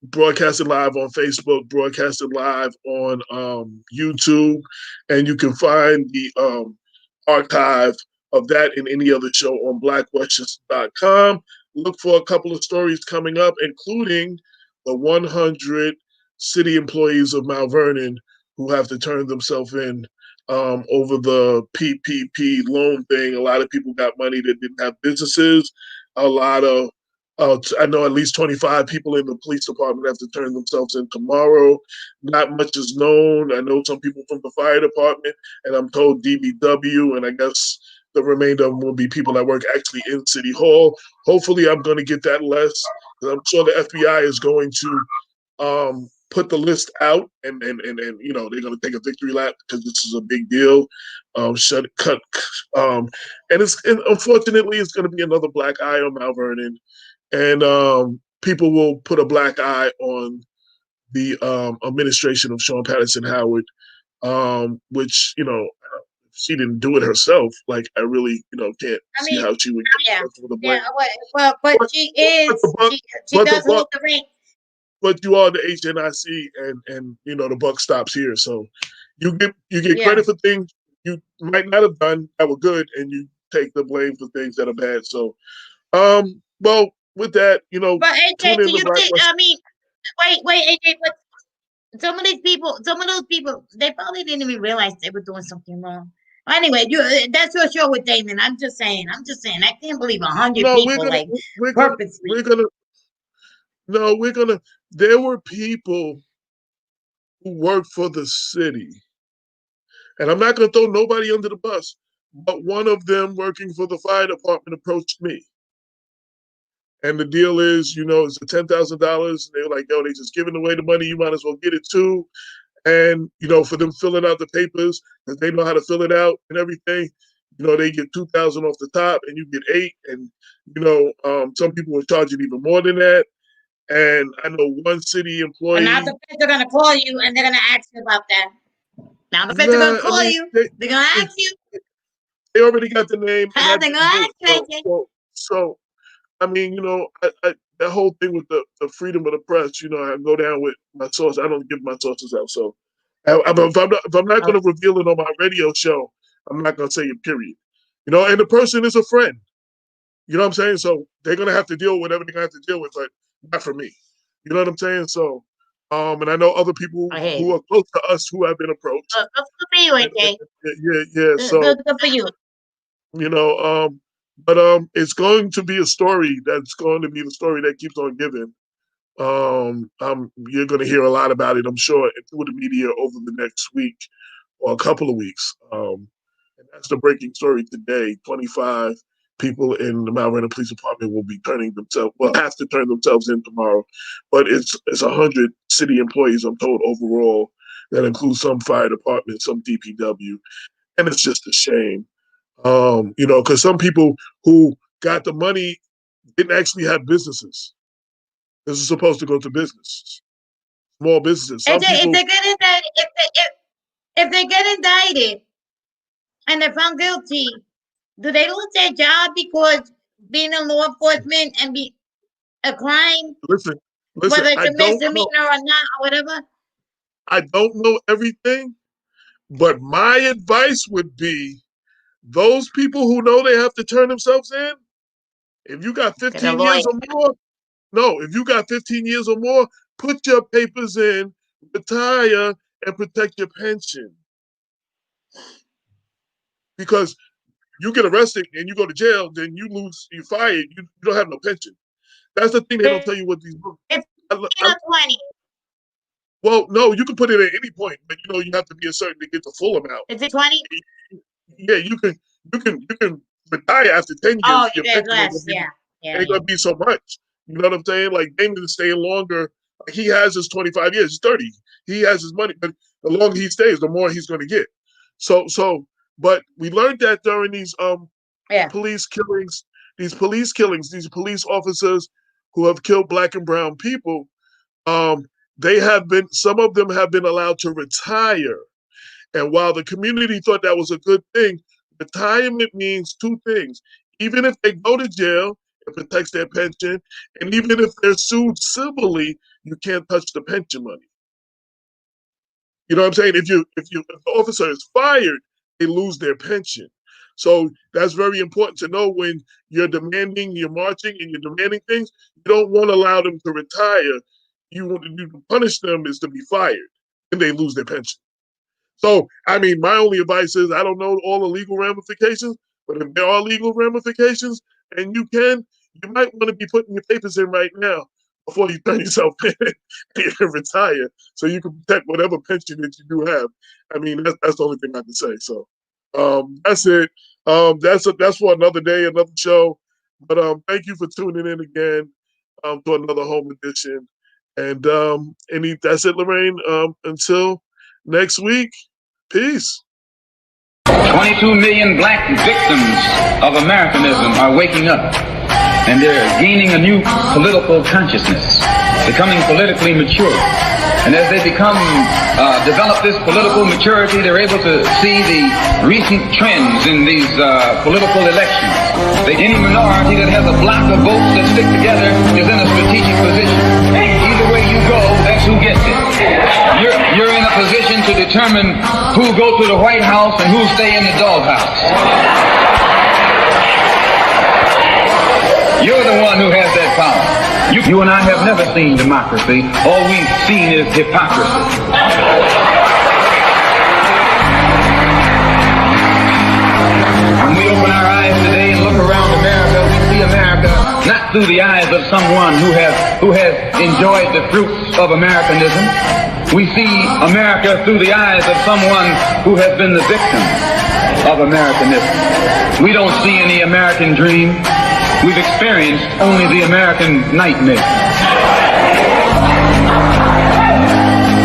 A: Broadcasted live on Facebook, broadcasted live on YouTube, and you can find the archive of that and any other show on blackwestchester.com. Look for a couple of stories coming up, including the 100 city employees of Mount Vernon who have to turn themselves in over the PPP loan thing. A lot of people got money that didn't have businesses. A lot of I know at least 25 people in the police department have to turn themselves in tomorrow. Not much is known. I know some people from the fire department, and I'm told DBW, and I guess the remainder of them will be people that work actually in City Hall. Hopefully, I'm going to get that list. I'm sure the FBI is going to put the list out, and they're going to take a victory lap because this is a big deal. Cut, and unfortunately it's going to be another black eye on Mount Vernon, and people will put a black eye on the administration of Sean Patterson Howard, which she didn't do it herself. Like I really can't
C: I
A: see
C: mean,
A: how she would
C: yeah,
A: get with the blame.
C: but
A: But,
C: she
A: but the
C: is.
A: buck,
C: She
A: but the
C: does
A: buck,
C: hold the ring.
A: but you are the HNIC, and the buck stops here. So you get
C: Yeah.
A: credit for things you might not have done that were good, and you take the blame for things that are bad. So, well, with that,
C: But AJ,
A: tune
C: do
A: in to
C: you
A: Black
C: think?
A: West.
C: I mean, wait, AJ. But some of those people, they probably didn't even realize they were doing something wrong. Anyway, that's your show with Damon. I'm just saying. I can't believe 100
A: No,
C: people like
A: we're gonna,
C: purposely.
A: we're gonna, no, we're gonna. There were people who worked for the city, and I'm not gonna throw nobody under the bus, but one of them working for the fire department approached me. And the deal is, it's a $10,000. They were like, yo, they just giving away the money. You might as well get it too. And, for them filling out the papers, because they know how to fill it out and everything, they get 2,000 off the top and you get 8. And, some people were charging even more than that. And I know one city employee.
C: And now the feds are going to call you and they're going to ask you about that. Now the feds are going to call you. They're going to ask you.
A: They already got the name.
C: They're going to ask you.
A: So I mean, that whole thing with the freedom of the press, I go down with my source. I don't give my sources out. So if I'm not going to reveal it on my radio show, I'm not going to say it, period. And the person is a friend. You know what I'm saying? So they're going to have to deal with whatever they're going to have to deal with, but not for me. You know what I'm saying? So, and I know other people who are close to us who have been approached.
C: Good for you, AJ.
A: Yeah. So,
C: good for you.
A: But it's going to be a story that's going to be the story that keeps on giving. You're going to hear a lot about it, I'm sure, through the media over the next week or a couple of weeks. And that's the breaking story today. 25 people in the Mount Vernon Police Department will have to turn themselves in tomorrow. But it's 100 city employees, I'm told, overall. That includes some fire department, some DPW. And it's just a shame. Because some people who got the money didn't actually have businesses. This is supposed to go to businesses, small businesses.
C: If they get indicted and they're found guilty, do they lose their job because being in law enforcement and be a crime?
A: Listen,
C: whether it's a misdemeanor or not, or whatever.
A: I don't know everything, but my advice would be, those people who know they have to turn themselves in, if you got 15 years or more, if you got 15 years or more, put your papers in, retire, and protect your pension. Because you get arrested and you go to jail, then you're fired, you don't have no pension. That's the thing they don't tell you what these books.
C: It's 20.
A: Well, no, you can put it at any point, but you have to be a certain to get the full amount.
C: Is it 20?
A: Yeah, you can retire after 10 years.
C: Oh, you get less, yeah.
A: Ain't gonna be so much. You know what I'm saying? Like, Damon is staying longer. He has his 25 years. He's 30. He has his money, but the longer he stays, the more he's gonna get. But we learned that during these police killings, these police officers who have killed Black and brown people, some of them have been allowed to retire. And while the community thought that was a good thing, retirement means two things. Even if they go to jail, it protects their pension. And even if they're sued civilly, you can't touch the pension money. You know what I'm saying? If the officer is fired, they lose their pension. So that's very important to know when you're marching and you're demanding things. You don't want to allow them to retire. You punish them is to be fired, and they lose their pension. So, I mean, my only advice is, I don't know all the legal ramifications, but if there are legal ramifications and you might want to be putting your papers in right now before you turn yourself in and retire, so you can protect whatever pension that you do have. I mean, that's the only thing I can say. So, that's it. That's for another day, another show. But thank you for tuning in again to another home edition. And that's it, Lorraine. Until next week, peace.
B: 22 million Black victims of Americanism are waking up, and they're gaining a new political consciousness, becoming politically mature. And as they develop this political maturity, they're able to see the recent trends in these political elections. Any minority that has a block of votes that stick together is in a strategic position. Either way you go, that's who gets it. You're in a position to determine who go to the White House and who stay in the doghouse. You're the one who has that power. You and I have never seen democracy. All we've seen is hypocrisy. America not through the eyes of someone who has enjoyed the fruits of Americanism. We see America through the eyes of someone who has been the victim of Americanism. We don't see any American dream. We've experienced only the American nightmare.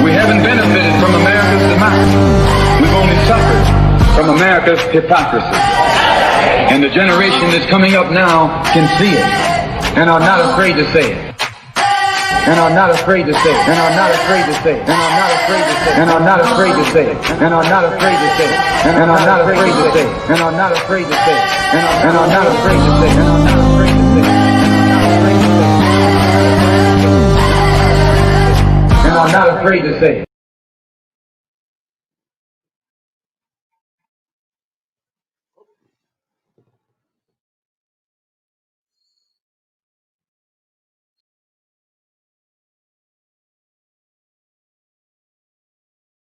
B: We haven't benefited from America's democracy. We've only suffered from America's hypocrisy. And the generation that's coming up now can see it and are not afraid to say it. And are not afraid to say it. And are not afraid to say it. And are not afraid to say it. And are not afraid to say it. And are not afraid to say it. And are not afraid to say it. And are not afraid to say it. And are not afraid to say it. And are not afraid to say it. And are not afraid to say it.